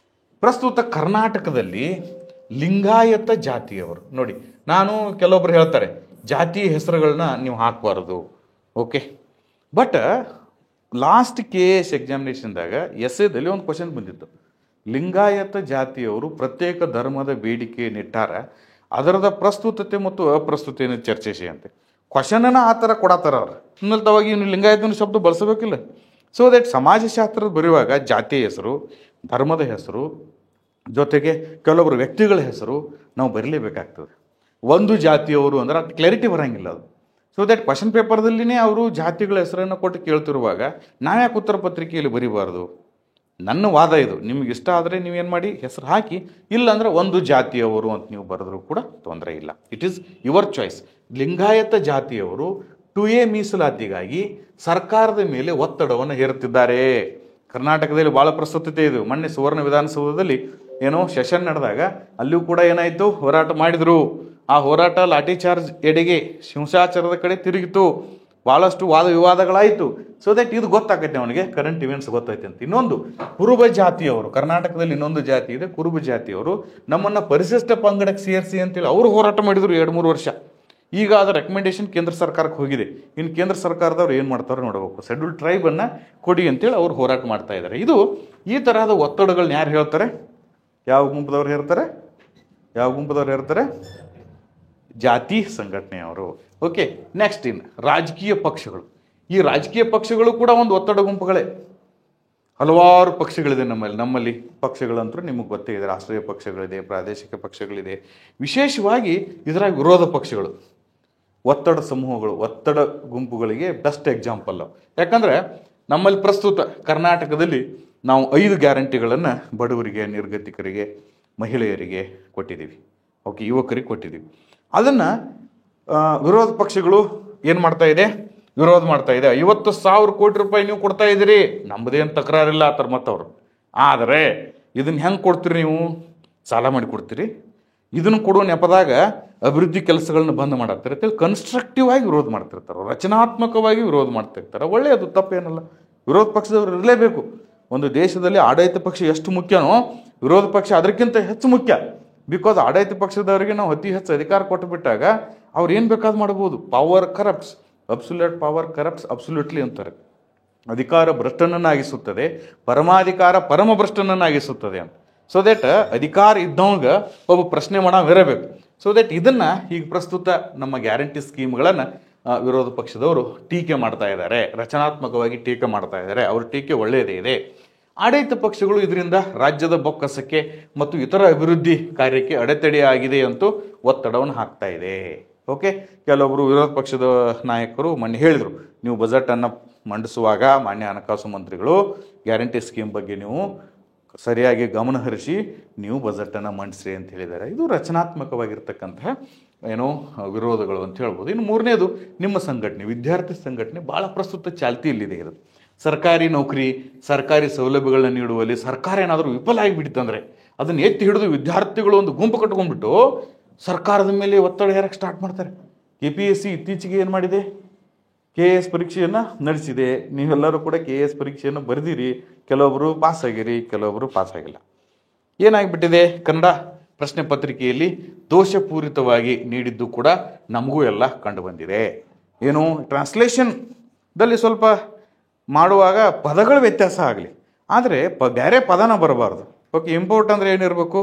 ಪ್ರಸ್ತುತ ಕರ್ನಾಟಕದಲ್ಲಿ ಲಿಂಗಾಯತ ಜಾತಿಯವರು ನೋಡಿ, ನಾನು ಕೆಲವೊಬ್ರು ಹೇಳ್ತಾರೆ ಜಾತಿ ಹೆಸರುಗಳನ್ನ ನೀವು ಹಾಕಬಾರ್ದು, ಓಕೆ. ಬಟ್ ಲಾಸ್ಟ್ KS ಎಕ್ಸಾಮಿನೇಷನ್ದಾಗ ಎಸ್ಸೆದಲ್ಲಿ ಒಂದು ಕ್ವಶನ್ ಬಂದಿತ್ತು. ಲಿಂಗಾಯತ ಜಾತಿಯವರು ಪ್ರತ್ಯೇಕ ಧರ್ಮದ ಬೇಡಿಕೆಯನ್ನಿಟ್ಟಾರ, ಅದರದ ಪ್ರಸ್ತುತತೆ ಮತ್ತು ಅಪ್ರಸ್ತುತೆಯನ್ನು ಚರ್ಚಿಸಿ ಅಂತೆ. ಕ್ವಶನನ್ನ ಆ ಥರ ಕೊಡತ್ತಾರ ಅವ್ರು. ಇನ್ನಲ್ತವಾಗಿ ಇನ್ನು ಲಿಂಗಾಯತನ ಶಬ್ದ ಬಳಸಬೇಕಿಲ್ಲ. ಸೊ ದಟ್ ಸಮಾಜಶಾಸ್ತ್ರದ ಬರೆಯುವಾಗ ಜಾತಿಯ ಹೆಸರು, ಧರ್ಮದ ಹೆಸರು, ಜೊತೆಗೆ ಕೆಲವೊಬ್ಬರು ವ್ಯಕ್ತಿಗಳ ಹೆಸರು ನಾವು ಬರೀಲೇಬೇಕಾಗ್ತದೆ. ಒಂದು ಜಾತಿಯವರು ಅಂದ್ರೆ ಅದು ಕ್ಲಾರಿಟಿ ಬರೋಂಗಿಲ್ಲ ಅದು. ಸೊ ದಟ್ ಕ್ವಶನ್ ಪೇಪರ್ದಲ್ಲಿನೇ ಅವರು ಜಾತಿಗಳ ಹೆಸರನ್ನು ಕೊಟ್ಟು ಕೇಳ್ತಿರುವಾಗ ನಾವ್ಯಾಕೆ ಉತ್ತರ ಪತ್ರಿಕೆಯಲ್ಲಿ ಬರೀಬಾರ್ದು? ನನ್ನ ವಾದ ಇದು. ನಿಮ್ಗೆ ಇಷ್ಟ ಆದರೆ ನೀವೇನು ಮಾಡಿ, ಹೆಸರು ಹಾಕಿ. ಇಲ್ಲಾಂದ್ರೆ ಒಂದು ಜಾತಿಯವರು ಅಂತ ನೀವು ಬರೆದ್ರೂ ಕೂಡ ತೊಂದರೆ ಇಲ್ಲ. It is your choice. Lingayat ಜಾತಿಯವರು 2A ಮೀಸಲಾತಿಗಾಗಿ ಸರ್ಕಾರದ ಮೇಲೆ ಒತ್ತಡವನ್ನು ಹೇರುತ್ತಿದ್ದಾರೆ. ಕರ್ನಾಟಕದಲ್ಲಿ ಭಾಳ ಪ್ರಸ್ತುತತೆ ಇದು. ಮೊನ್ನೆ ಸುವರ್ಣ ವಿಧಾನಸೌಧದಲ್ಲಿ ಏನೋ ಸೆಷನ್ ನಡೆದಾಗ ಅಲ್ಲಿಯೂ ಕೂಡ ಏನಾಯಿತು, ಹೋರಾಟ ಮಾಡಿದರು. ಆ ಹೋರಾಟ ಲಾಠಿ ಚಾರ್ಜ್ ಎಡೆಗೆ ಹಿಂಸಾಚಾರದ ಕಡೆ ತಿರುಗಿತು, ಭಾಳಷ್ಟು ವಾದ ವಿವಾದಗಳಾಯಿತು. ಸೊ ದಟ್ ಇದು ಗೊತ್ತಾಗತ್ತೆ ಅವನಿಗೆ, ಕರೆಂಟ್ ಇವೆಂಟ್ಸ್ ಗೊತ್ತೈತೆ ಅಂತ. ಇನ್ನೊಂದು ಕುರುಬ ಜಾತಿಯವರು, ಕರ್ನಾಟಕದಲ್ಲಿ ಇನ್ನೊಂದು ಜಾತಿ ಇದೆ ಕುರುಬ ಜಾತಿಯವರು, ನಮ್ಮನ್ನು ಪರಿಶಿಷ್ಟ ಪಂಗಡಕ್ಕೆ ಸೇರಿಸಿ ಅಂತೇಳಿ ಅವರು ಹೋರಾಟ ಮಾಡಿದರು 2-3 ವರ್ಷ. ಈಗ ಅದರ ರೆಕಮೆಂಡೇಶನ್ ಕೇಂದ್ರ ಸರ್ಕಾರಕ್ಕೆ ಹೋಗಿದೆ. ಇನ್ನು ಕೇಂದ್ರ ಸರ್ಕಾರದವ್ರು ಏನು ಮಾಡ್ತಾರೋ ನೋಡಬೇಕು. ಶೆಡ್ಯೂಲ್ ಟ್ರೈಬನ್ನು ಕೊಡಿ ಅಂತೇಳಿ ಅವ್ರು ಹೋರಾಟ ಮಾಡ್ತಾ ಇದ್ದಾರೆ. ಇದು ಈ ತರಹದ ಒತ್ತಡಗಳನ್ನ ಯಾರು ಹೇಳ್ತಾರೆ? ಯಾವ ಗುಂಪದವ್ರು ಹೇಳ್ತಾರೆ? ಜಾತಿ ಸಂಘಟನೆಯವರು. ಓಕೆ, ನೆಕ್ಸ್ಟ್ ಇನ್ ರಾಜಕೀಯ ಪಕ್ಷಗಳು. ಈ ರಾಜಕೀಯ ಪಕ್ಷಗಳು ಕೂಡ ಒಂದು ಒತ್ತಡ ಗುಂಪುಗಳೇ. ಹಲವಾರು ಪಕ್ಷಗಳಿದೆ ನಮ್ಮಲ್ಲಿ ಪಕ್ಷಗಳಂತೂ ನಿಮಗೆ ಗೊತ್ತೇ ಇದೆ. ರಾಷ್ಟ್ರೀಯ ಪಕ್ಷಗಳಿದೆ, ಪ್ರಾದೇಶಿಕ ಪಕ್ಷಗಳಿದೆ. ವಿಶೇಷವಾಗಿ ಇದರಾಗ ವಿರೋಧ ಪಕ್ಷಗಳು, ಒತ್ತಡ ಸಮೂಹಗಳು, ಒತ್ತಡ ಗುಂಪುಗಳಿಗೆ ಬೆಸ್ಟ್ ಎಕ್ಸಾಂಪಲ್. ಯಾಕಂದರೆ ನಮ್ಮಲ್ಲಿ ಪ್ರಸ್ತುತ ಕರ್ನಾಟಕದಲ್ಲಿ ನಾವು 5 ಗ್ಯಾರಂಟಿಗಳನ್ನು ಬಡವರಿಗೆ, ನಿರ್ಗತಿಕರಿಗೆ, ಮಹಿಳೆಯರಿಗೆ ಕೊಟ್ಟಿದ್ದೀವಿ. ಓಕೆ, ಯುವಕರಿಗೆ ಕೊಟ್ಟಿದ್ದೀವಿ. ಅದನ್ನು ವಿರೋಧ ಪಕ್ಷಗಳು ಏನು ಮಾಡ್ತಾ ಇದೆ? ವಿರೋಧ ಮಾಡ್ತಾ ಇದೆ. 50,000 ಕೋಟಿ ರೂಪಾಯಿ ನೀವು ಕೊಡ್ತಾ ಇದ್ದೀರಿ, ನಮ್ಮದೇನು ತಕರಾರಿಲ್ಲ ಅಂತಾರೆ ಮತ್ತವರು. ಆದರೆ ಇದನ್ನು ಹೆಂಗೆ ಕೊಡ್ತೀರಿ? ನೀವು ಸಾಲ ಮಾಡಿ ಕೊಡ್ತೀರಿ. ಇದನ್ನು ಕೊಡುವ ನೆಪದಾಗ ಅಭಿವೃದ್ಧಿ ಕೆಲಸಗಳನ್ನ ಬಂದ್ ಮಾಡತ್ತಿರ್ತಾರೆ. ಕನ್ಸ್ಟ್ರಕ್ಟಿವ್ ಆಗಿ ವಿರೋಧ ಮಾಡ್ತಿರ್ತಾರೆ, ರಚನಾತ್ಮಕವಾಗಿ ವಿರೋಧ ಮಾಡ್ತಿರ್ತಾರೆ. ಒಳ್ಳೆಯದು, ತಪ್ಪೇನಲ್ಲ. ವಿರೋಧ ಪಕ್ಷದವರು ಇರಲೇಬೇಕು. ಒಂದು ದೇಶದಲ್ಲಿ ಆಡಳಿತ ಪಕ್ಷ ಎಷ್ಟು ಮುಖ್ಯನೋ ವಿರೋಧ ಪಕ್ಷ ಅದಕ್ಕಿಂತ ಹೆಚ್ಚು ಮುಖ್ಯ. ಬಿಕಾಸ್ ಆಡಳಿತ ಪಕ್ಷದವರಿಗೆ ನಾವು ಅತಿ ಹೆಚ್ಚು ಅಧಿಕಾರ ಕೊಟ್ಟು ಬಿಟ್ಟಾಗ ಅವ್ರು ಏನು ಬೇಕಾದ್ ಮಾಡ್ಬೋದು. Power corrupts, absolute power corrupts absolutely ಅಂತಾರೆ. ಅಧಿಕಾರ ಭ್ರಷ್ಟನನ್ನಾಗಿಸುತ್ತದೆ, ಪರಮಾಧಿಕಾರ ಪರಮ ಭ್ರಷ್ಟನನ್ನಾಗಿಸುತ್ತದೆ ಅಂತ. ಸೊ ದಟ್ ಅಧಿಕಾರ ಇದ್ದವಂಗ ಒಬ್ಬ ಪ್ರಶ್ನೆ ಮಾಡೋವಿರಬೇಕು. ಸೊ ದಟ್ ಇದನ್ನ ಈಗ ಪ್ರಸ್ತುತ ನಮ್ಮ ಗ್ಯಾರಂಟಿ ಸ್ಕೀಮ್ಗಳನ್ನು ವಿರೋಧ ಪಕ್ಷದವರು ಟೀಕೆ ಮಾಡ್ತಾ ಇದ್ದಾರೆ, ರಚನಾತ್ಮಕವಾಗಿ ಟೀಕೆ ಮಾಡ್ತಾ ಇದ್ದಾರೆ. ಅವ್ರ ಟೀಕೆ ಒಳ್ಳೆಯದೇ ಇದೆ. ಆಡಳಿತ ಪಕ್ಷಗಳು ಇದರಿಂದ ರಾಜ್ಯದ ಬೊಕ್ಕಸಕ್ಕೆ ಮತ್ತು ಇತರ ಅಭಿವೃದ್ಧಿ ಕಾರ್ಯಕ್ಕೆ ಅಡೆತಡೆಯಾಗಿದೆ ಅಂತೂ ಒತ್ತಡವನ್ನು ಹಾಕ್ತಾ ಇದೆ. ಓಕೆ, ಕೆಲವೊಬ್ಬರು ವಿರೋಧ ಪಕ್ಷದ ನಾಯಕರು ಮೊನ್ನೆ ಹೇಳಿದರು, ನೀವು ಬಜೆಟನ್ನು ಮಂಡಿಸುವಾಗ ಮಾನ್ಯ ಹಣಕಾಸು ಮಂತ್ರಿಗಳು ಗ್ಯಾರಂಟಿ ಸ್ಕೀಮ್ ಬಗ್ಗೆ ನೀವು ಸರಿಯಾಗಿ ಗಮನ ಹರಿಸಿ ನೀವು ಬಜೆಟನ್ನು ಮಂಡಿಸ್ರಿ ಅಂತ ಹೇಳಿದ್ದಾರೆ. ಇದು ರಚನಾತ್ಮಕವಾಗಿರ್ತಕ್ಕಂತಹ ಏನೋ ವಿರೋಧಗಳು ಅಂತ ಹೇಳ್ಬೋದು. ಇನ್ನು ಮೂರನೇದು ನಿಮ್ಮ ಸಂಘಟನೆ, ವಿದ್ಯಾರ್ಥಿ ಸಂಘಟನೆ ಭಾಳ ಪ್ರಸ್ತುತ ಚಾಲ್ತಿಯಲ್ಲಿದೆ. ಇದು ಸರ್ಕಾರಿ ನೌಕರಿ, ಸರ್ಕಾರಿ ಸೌಲಭ್ಯಗಳನ್ನ ನೀಡುವಲ್ಲಿ ಸರ್ಕಾರ ಏನಾದರೂ ವಿಫಲ ಆಗಿಬಿಡ್ತಂದ್ರೆ ಅದನ್ನು ಎತ್ತಿ ಹಿಡಿದು ವಿದ್ಯಾರ್ಥಿಗಳು ಒಂದು ಗುಂಪು ಕಟ್ಕೊಂಡ್ಬಿಟ್ಟು ಸರ್ಕಾರದ ಮೇಲೆ ಒತ್ತಡ ಹೇರಕ್ಕೆ ಸ್ಟಾರ್ಟ್ ಮಾಡ್ತಾರೆ. KPSC ಇತ್ತೀಚೆಗೆ ಏನು ಮಾಡಿದೆ? KS ಪರೀಕ್ಷೆಯನ್ನು ನಡೆಸಿದೆ. ನೀವೆಲ್ಲರೂ ಕೂಡ KS ಪರೀಕ್ಷೆಯನ್ನು ಬರೆದಿರಿ. ಕೆಲವೊಬ್ಬರು ಪಾಸ್ ಆಗಿರಿ, ಕೆಲವೊಬ್ಬರು ಪಾಸ್ ಆಗಿಲ್ಲ. ಏನಾಗಿಬಿಟ್ಟಿದೆ? ಕನ್ನಡ ಪ್ರಶ್ನೆ ಪತ್ರಿಕೆಯಲ್ಲಿ ದೋಷಪೂರಿತವಾಗಿ ನೀಡಿದ್ದು ಕೂಡ ನಮಗೂ ಎಲ್ಲ ಕಂಡು ಬಂದಿದೆ. ಏನು ಟ್ರಾನ್ಸ್ಲೇಷನ್ದಲ್ಲಿ ಸ್ವಲ್ಪ ಮಾಡುವಾಗ ಪದಗಳ ವ್ಯತ್ಯಾಸ ಆಗಲಿ, ಆದರೆ ಬೇರೆ ಪದನ ಬರಬಾರ್ದು. ಓಕೆ, ಇಂಪೋರ್ಟ್ ಅಂದರೆ ಏನಿರಬೇಕು?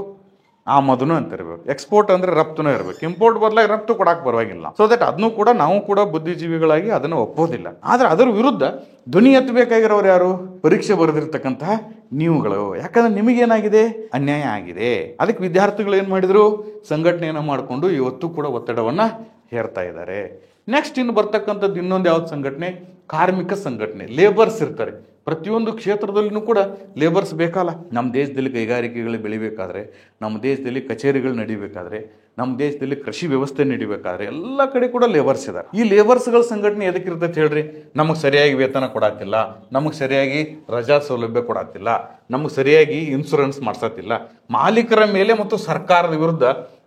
ಆಮದನು ಅಂತ ಇರಬೇಕು. ಎಕ್ಸ್ಪೋರ್ಟ್ ಅಂದರೆ ರಫ್ತುನೂ ಇರಬೇಕು. ಇಂಪೋರ್ಟ್ ಬದಲಾಗಿ ರಫ್ತು ಕೊಡಕ್ಕೆ ಬರವಾಗಿಲ್ಲ. ಸೊ ದಟ್ ಅದನ್ನು ಕೂಡ ನಾವು ಕೂಡ ಬುದ್ಧಿಜೀವಿಗಳಾಗಿ ಅದನ್ನು ಒಪ್ಪೋದಿಲ್ಲ. ಆದರೆ ಅದರ ವಿರುದ್ಧ ಧ್ವನಿ ಎತ್ತಬೇಕಾಗಿರೋರು ಯಾರು? ಪರೀಕ್ಷೆ ಬರೆದಿರ್ತಕ್ಕಂತಹ ನೀವುಗಳು. ಯಾಕಂದ್ರೆ ನಿಮಗೇನಾಗಿದೆ? ಅನ್ಯಾಯ ಆಗಿದೆ. ಅದಕ್ಕೆ ವಿದ್ಯಾರ್ಥಿಗಳು ಏನು ಮಾಡಿದ್ರು? ಸಂಘಟನೆಯನ್ನು ಮಾಡಿಕೊಂಡು ಇವತ್ತು ಕೂಡ ಒತ್ತಡವನ್ನು ಹೇರ್ತಾ ಇದ್ದಾರೆ. ನೆಕ್ಸ್ಟ್ ಇನ್ನು ಬರ್ತಕ್ಕಂಥದ್ದು ಇನ್ನೊಂದು ಯಾವ್ದು ಸಂಘಟನೆ? ಕಾರ್ಮಿಕ ಸಂಘಟನೆ. ಲೇಬರ್ಸ್ ಇರ್ತಾರೆ. ಪ್ರತಿಯೊಂದು ಕ್ಷೇತ್ರದಲ್ಲಿನೂ ಕೂಡ ಲೇಬರ್ಸ್ ಬೇಕಲ್ಲ. ನಮ್ಮ ದೇಶದಲ್ಲಿ ಕೈಗಾರಿಕೆಗಳು ಬೆಳಿಬೇಕಾದ್ರೆ, ನಮ್ಮ ದೇಶದಲ್ಲಿ ಕಚೇರಿಗಳು ನಡಿಬೇಕಾದ್ರೆ, ನಮ್ಮ ದೇಶದಲ್ಲಿ ಕೃಷಿ ವ್ಯವಸ್ಥೆ ನಡಿಬೇಕಾದ್ರೆ ಎಲ್ಲ ಕಡೆ ಕೂಡ ಲೇಬರ್ಸ್ ಇದ್ದಾರೆ. ಈ ಲೇಬರ್ಸ್ಗಳ ಸಂಘಟನೆ ಎದಕ್ಕಿರ್ತೈತೆ ಹೇಳ್ರಿ? ನಮಗೆ ಸರಿಯಾಗಿ ವೇತನ ಕೊಡಾತಿಲ್ಲ, ನಮಗೆ ಸರಿಯಾಗಿ ರಜಾ ಸೌಲಭ್ಯ ಕೊಡಾತಿಲ್ಲ, ನಮಗೆ ಸರಿಯಾಗಿ ಇನ್ಶೂರೆನ್ಸ್ ಮಾಡ್ಸತ್ತಿಲ್ಲ. ಮಾಲೀಕರ ಮೇಲೆ ಮತ್ತು ಸರ್ಕಾರದ ವಿರುದ್ಧ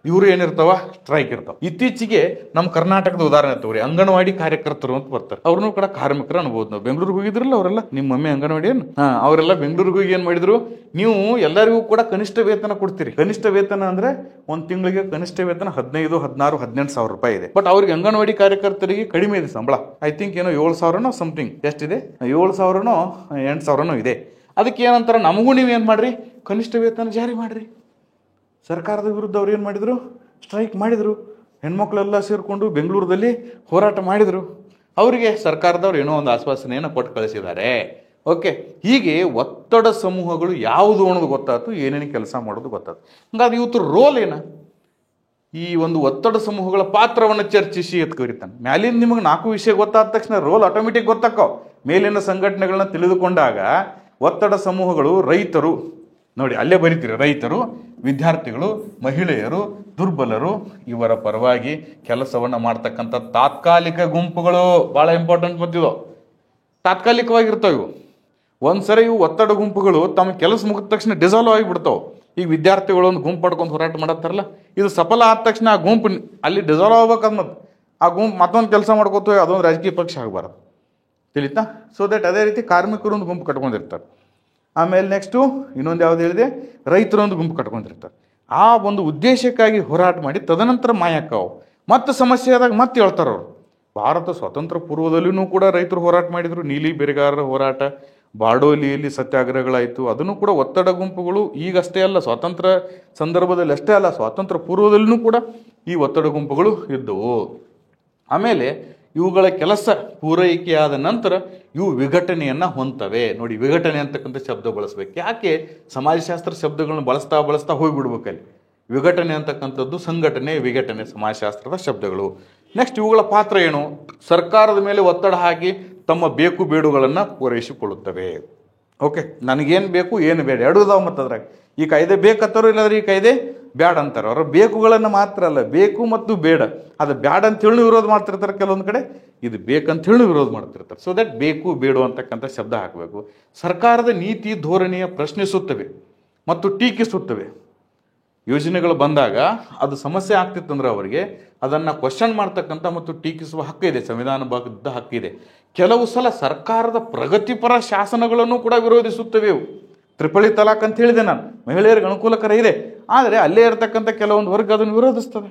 ಇವರು ಏನಿರ್ತಾವ? ಸ್ಟ್ರೈಕ್ ಇರ್ತಾವ. ಇತ್ತೀಚೆಗೆ ನಮ್ಮ ಕರ್ನಾಟಕದ ಉದಾಹರಣೆ ತಗೋರಿ, ಅಂಗನವಾಡಿ ಕಾರ್ಯಕರ್ತರು ಅಂತ ಬರ್ತಾರೆ. ಅವ್ರನ್ನೂ ಕೂಡ ಕಾರ್ಮಿಕರು ಅನ್ಬೋದು. ನಾವು ಬೆಂಗಳೂರಿಗೆ ಹೋಗಿದ್ರಲ್ಲ ಅವರೆಲ್ಲ, ನಿಮ್ಮ ಮಮ್ಮಿ ಅಂಗನವಾಡಿ ಏನು ಅವರೆಲ್ಲ ಬೆಂಗಳೂರಿಗೆ ಹೋಗಿ ಏನು ಮಾಡಿದ್ರು? ನೀವು ಎಲ್ಲರಿಗೂ ಕೂಡ ಕನಿಷ್ಠ ವೇತನ ಕೊಡ್ತೀರಿ. ಕನಿಷ್ಠ ವೇತನ ಅಂದ್ರೆ ಒಂದು ತಿಂಗಳಿಗೆ ಕನಿಷ್ಠ ವೇತನ 15, 16, 18 ಸಾವಿರ ರೂಪಾಯಿ ಇದೆ. ಬಟ್ ಅವ್ರಿಗೆ ಅಂಗನವಾಡಿ ಕಾರ್ಯಕರ್ತರಿಗೆ ಕಡಿಮೆ ಇದೆ ಸಂಬಳ. ಐ ಥಿಂಕ್ ಏನೋ 7,000ನೋ ಸಮಥಿಂಗ್ ಎಷ್ಟಿದೆ, 7,000ನೋ 8,000ನೋ ಇದೆ. ಅದಕ್ಕೆ ಏನಂತಾರೆ? ನಮಗೂ ನೀವು ಏನು ಮಾಡ್ರಿ? ಕನಿಷ್ಠ ವೇತನ ಜಾರಿ ಮಾಡ್ರಿ. ಸರ್ಕಾರದ ವಿರುದ್ಧ ಅವ್ರು ಏನು ಮಾಡಿದರು? ಸ್ಟ್ರೈಕ್ ಮಾಡಿದರು. ಹೆಣ್ಮಕ್ಳೆಲ್ಲ ಸೇರಿಕೊಂಡು ಬೆಂಗಳೂರಲ್ಲಿ ಹೋರಾಟ ಮಾಡಿದರು. ಅವರಿಗೆ ಸರ್ಕಾರದವ್ರು ಏನೋ ಒಂದು ಆಶ್ವಾಸನೆಯನ್ನು ಕೊಟ್ಟು ಕಳಿಸಿದ್ದಾರೆ. ಓಕೆ, ಹೀಗೆ ಒತ್ತಡ ಸಮೂಹಗಳು ಯಾವುದು ಅನ್ನೋದು ಗೊತ್ತಾಯ್ತು, ಏನೇನು ಕೆಲಸ ಮಾಡೋದು ಗೊತ್ತಾಯ್ತು. ಹಂಗಾದ್ರೆ ಇವತ್ತು ರೋಲ್ ಏನ? ಈ ಒಂದು ಒತ್ತಡ ಸಮೂಹಗಳ ಪಾತ್ರವನ್ನು ಚರ್ಚಿಸಿ ಎತ್ಕರಿತಾನೆ. ಮ್ಯಾಲಿನ ನಿಮಗೆ 4 ವಿಷಯ ಗೊತ್ತಾದ ತಕ್ಷಣ ರೋಲ್ ಆಟೋಮೆಟಿಕ್ ಗೊತ್ತಾಕೋ. ಮೇಲಿನ ಸಂಘಟನೆಗಳನ್ನ ತಿಳಿದುಕೊಂಡಾಗ ಒತ್ತಡ ಸಮೂಹಗಳು ರೈತರು, ನೋಡಿ ಅಲ್ಲೇ ಬರೀತೀರಿ, ರೈತರು, ವಿದ್ಯಾರ್ಥಿಗಳು, ಮಹಿಳೆಯರು, ದುರ್ಬಲರು, ಇವರ ಪರವಾಗಿ ಕೆಲಸವನ್ನು ಮಾಡ್ತಕ್ಕಂಥ ತಾತ್ಕಾಲಿಕ ಗುಂಪುಗಳು ಭಾಳ ಇಂಪಾರ್ಟೆಂಟ್. ಬಂದಿದ್ದು ತಾತ್ಕಾಲಿಕವಾಗಿರ್ತಾವೆ ಇವು. ಒಂದ್ಸರಿ ಇವು ಒತ್ತಡ ಗುಂಪುಗಳು ತಮ್ಮ ಕೆಲಸ ಮುಗಿದ ತಕ್ಷಣ ಡಿಸಾಲ್ವ್ ಆಗಿಬಿಡ್ತಾವೆ. ಈಗ ವಿದ್ಯಾರ್ಥಿಗಳು ಒಂದು ಗುಂಪು ಪಡ್ಕೊಂಡು ಹೋರಾಟ ಮಾಡತ್ತಾರಲ್ಲ, ಇದು ಸಫಲ ಆದ ತಕ್ಷಣ ಆ ಗುಂಪು ಅಲ್ಲಿ ಡಿಸಾಲ್ವ್ ಆಗ್ಬೇಕಂದ್ ಮತ್ತು ಆ ಗುಂಪು ಮತ್ತೊಂದು ಕೆಲಸ ಮಾಡ್ಕೋತೀವಿ, ಅದೊಂದು ರಾಜಕೀಯ ಪಕ್ಷ ಆಗಬಾರ್ದು, ತಿಳಿತಾ? ಸೊ ದಟ್ ಅದೇ ರೀತಿ ಕಾರ್ಮಿಕರು ಒಂದು ಗುಂಪು ಕಟ್ಕೊಂಡಿರ್ತಾರೆ. ಆಮೇಲೆ ನೆಕ್ಸ್ಟು ಇನ್ನೊಂದು ಯಾವ್ದು ಹೇಳಿದೆ, ರೈತರು ಒಂದು ಗುಂಪು ಕಟ್ಕೊಂಡಿರ್ತಾರೆ. ಆ ಒಂದು ಉದ್ದೇಶಕ್ಕಾಗಿ ಹೋರಾಟ ಮಾಡಿ ತದನಂತರ ಮಾಯಕ್ಕವು ಮತ್ತೆ ಸಮಸ್ಯೆ ಆದಾಗ ಮತ್ತೆ ಹೇಳ್ತಾರೆ ಅವರು. ಭಾರತ ಸ್ವಾತಂತ್ರ್ಯ ಪೂರ್ವದಲ್ಲಿಯೂ ಕೂಡ ರೈತರು ಹೋರಾಟ ಮಾಡಿದರು. ನೀಲಿ ಬೆರೆಗಾರರ ಹೋರಾಟ, ಬಾರ್ಡೋಲಿಯಲ್ಲಿ ಸತ್ಯಾಗ್ರಹಗಳಾಯಿತು. ಅದನ್ನು ಕೂಡ ಒತ್ತಡ ಗುಂಪುಗಳು ಈಗಷ್ಟೇ ಅಲ್ಲ, ಸ್ವಾತಂತ್ರ್ಯ ಸಂದರ್ಭದಲ್ಲಿ ಅಷ್ಟೇ ಅಲ್ಲ, ಸ್ವಾತಂತ್ರ್ಯ ಪೂರ್ವದಲ್ಲಿಯೂ ಕೂಡ ಈ ಒತ್ತಡ ಗುಂಪುಗಳು ಇದ್ದವು. ಆಮೇಲೆ ಇವುಗಳ ಕೆಲಸ ಪೂರೈಕೆಯಾದ ನಂತರ ಇವು ವಿಘಟನೆಯನ್ನು ಹೊಂತವೆ. ನೋಡಿ, ವಿಘಟನೆ ಅಂತಕ್ಕಂಥ ಶಬ್ದ ಬಳಸ್ಬೇಕು. ಯಾಕೆ ಸಮಾಜಶಾಸ್ತ್ರ ಶಬ್ದಗಳನ್ನ ಬಳಸ್ತಾ ಹೋಗಿಬಿಡ್ಬೇಕಲ್ಲಿ. ವಿಘಟನೆ ಅಂತಕ್ಕಂಥದ್ದು ಸಂಘಟನೆ, ವಿಘಟನೆ ಸಮಾಜಶಾಸ್ತ್ರದ ಶಬ್ದಗಳು. ನೆಕ್ಸ್ಟ್ ಇವುಗಳ ಪಾತ್ರ ಏನು? ಸರ್ಕಾರದ ಮೇಲೆ ಒತ್ತಡ ಹಾಕಿ ತಮ್ಮ ಬೇಕು ಬೇಡುಗಳನ್ನು ಪೂರೈಸಿಕೊಳ್ಳುತ್ತವೆ. ಓಕೆ, ನನಗೇನು ಬೇಕು ಏನು ಬೇಡ ಎರಡು ಅದಾವ. ಮತ್ತು ಅದ್ರಾಗ ಈ ಕಾಯ್ದೆ ಬೇಕತ್ತಾರೋ ಇಲ್ಲಾಂದ್ರೆ ಈ ಕಾಯ್ದೆ ಬ್ಯಾಡ ಅಂತಾರೆ. ಅವರ ಬೇಕುಗಳನ್ನು ಮಾತ್ರ ಅಲ್ಲ, ಬೇಕು ಮತ್ತು ಬೇಡ, ಅದು ಬ್ಯಾಡ ಅಂತೇಳಿ ವಿರೋಧ ಮಾಡ್ತಿರ್ತಾರೆ ಕೆಲವೊಂದು ಕಡೆ, ಇದು ಬೇಕಂತೇಳಿ ವಿರೋಧ ಮಾಡ್ತಿರ್ತಾರೆ. ಸೊ ದಟ್ ಬೇಕು ಬೇಡು ಅಂತಕ್ಕಂಥ ಶಬ್ದ ಹಾಕಬೇಕು. ಸರ್ಕಾರದ ನೀತಿ ಧೋರಣೆಯ ಪ್ರಶ್ನಿಸುತ್ತವೆ ಮತ್ತು ಟೀಕಿಸುತ್ತವೆ. ಯೋಜನೆಗಳು ಬಂದಾಗ ಅದು ಸಮಸ್ಯೆ ಆಗ್ತಿತ್ತಂದ್ರೆ ಅವರಿಗೆ ಅದನ್ನು ಕ್ವಶನ್ ಮಾಡ್ತಕ್ಕಂಥ ಮತ್ತು ಟೀಕಿಸುವ ಹಕ್ಕಿದೆ, ಸಂವಿಧಾನಬದ್ಧ ಹಕ್ಕಿದೆ. ಕೆಲವು ಸಲ ಸರ್ಕಾರದ ಪ್ರಗತಿಪರ ಶಾಸನಗಳನ್ನು ಕೂಡ ವಿರೋಧಿಸುತ್ತವೆ ಇವು. ತ್ರಿಪಳಿ ತಲಾಕ್ ಅಂತ ಹೇಳಿದೆ ನಾನು, ಮಹಿಳೆಯರಿಗೆ ಅನುಕೂಲಕರ ಇದೆ, ಆದರೆ ಅಲ್ಲೇ ಇರತಕ್ಕಂಥ ಕೆಲವೊಂದು ವರ್ಗ ಅದನ್ನು ವಿರೋಧಿಸ್ತದೆ.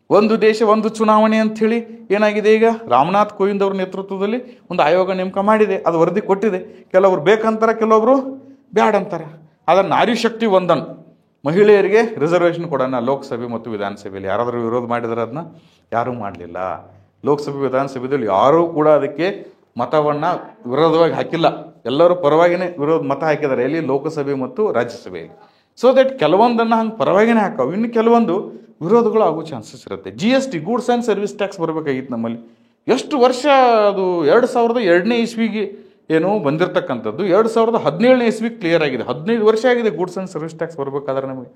ಒಂದು ದೇಶ ಒಂದು ಚುನಾವಣೆ ಅಂಥೇಳಿ ಏನಾಗಿದೆ, ಈಗ ರಾಮನಾಥ್ ಕೋವಿಂದ್ ಅವ್ರ ನೇತೃತ್ವದಲ್ಲಿ ಒಂದು ಆಯೋಗ ನೇಮಕ ಮಾಡಿದೆ, ಅದು ವರದಿ ಕೊಟ್ಟಿದೆ. ಕೆಲವರು ಬೇಕಂತಾರೆ, ಕೆಲವೊಬ್ರು ಬ್ಯಾಡ ಅಂತಾರೆ. ಅದನ್ನು ನಾರಿ ಶಕ್ತಿ ವಂದನ್, ಮಹಿಳೆಯರಿಗೆ ರಿಸರ್ವೇಷನ್ ಕೊಡೋಣ ಲೋಕಸಭೆ ಮತ್ತು ವಿಧಾನಸಭೆಯಲ್ಲಿ. ಯಾರಾದರೂ ವಿರೋಧ ಮಾಡಿದರೆ ಅದನ್ನ ಯಾರೂ ಮಾಡಲಿಲ್ಲ. ಲೋಕಸಭೆ ವಿಧಾನಸಭೆಯಲ್ಲಿ ಯಾರೂ ಕೂಡ ಅದಕ್ಕೆ ಮತವನ್ನು ವಿರೋಧವಾಗಿ ಹಾಕಿಲ್ಲ, ಎಲ್ಲರೂ ಪರವಾಗಿನೇ ಮತ ಹಾಕಿದ್ದಾರೆ, ಎಲ್ಲಿ ಲೋಕಸಭೆ ಮತ್ತು ರಾಜ್ಯಸಭೆಯಲ್ಲಿ. ಸೊ ದಟ್ ಕೆಲವೊಂದನ್ನು ಹಂಗೆ ಪರವಾಗಿನೇ ಹಾಕಾವು, ಇನ್ನು ಕೆಲವೊಂದು ವಿರೋಧಗಳು ಆಗೋ ಚಾನ್ಸಸ್ ಇರುತ್ತೆ. GST goods and service tax ಬರಬೇಕಾಗಿತ್ತು ನಮ್ಮಲ್ಲಿ. ಎಷ್ಟು ವರ್ಷ ಅದು 2002ನೇ ಇಸ್ವಿಗೆ ಏನು ಬಂದಿರತಕ್ಕಂಥದ್ದು 2017ನೇ ಇಸ್ವಿಗೆ ಕ್ಲಿಯರ್ ಆಗಿದೆ. 15 ವರ್ಷ ಆಗಿದೆ ಗೂಡ್ಸ್ ಆ್ಯಂಡ್ ಸರ್ವಿಸ್ ಟ್ಯಾಕ್ಸ್ ಬರಬೇಕಾದ್ರೆ ನಮಗೆ.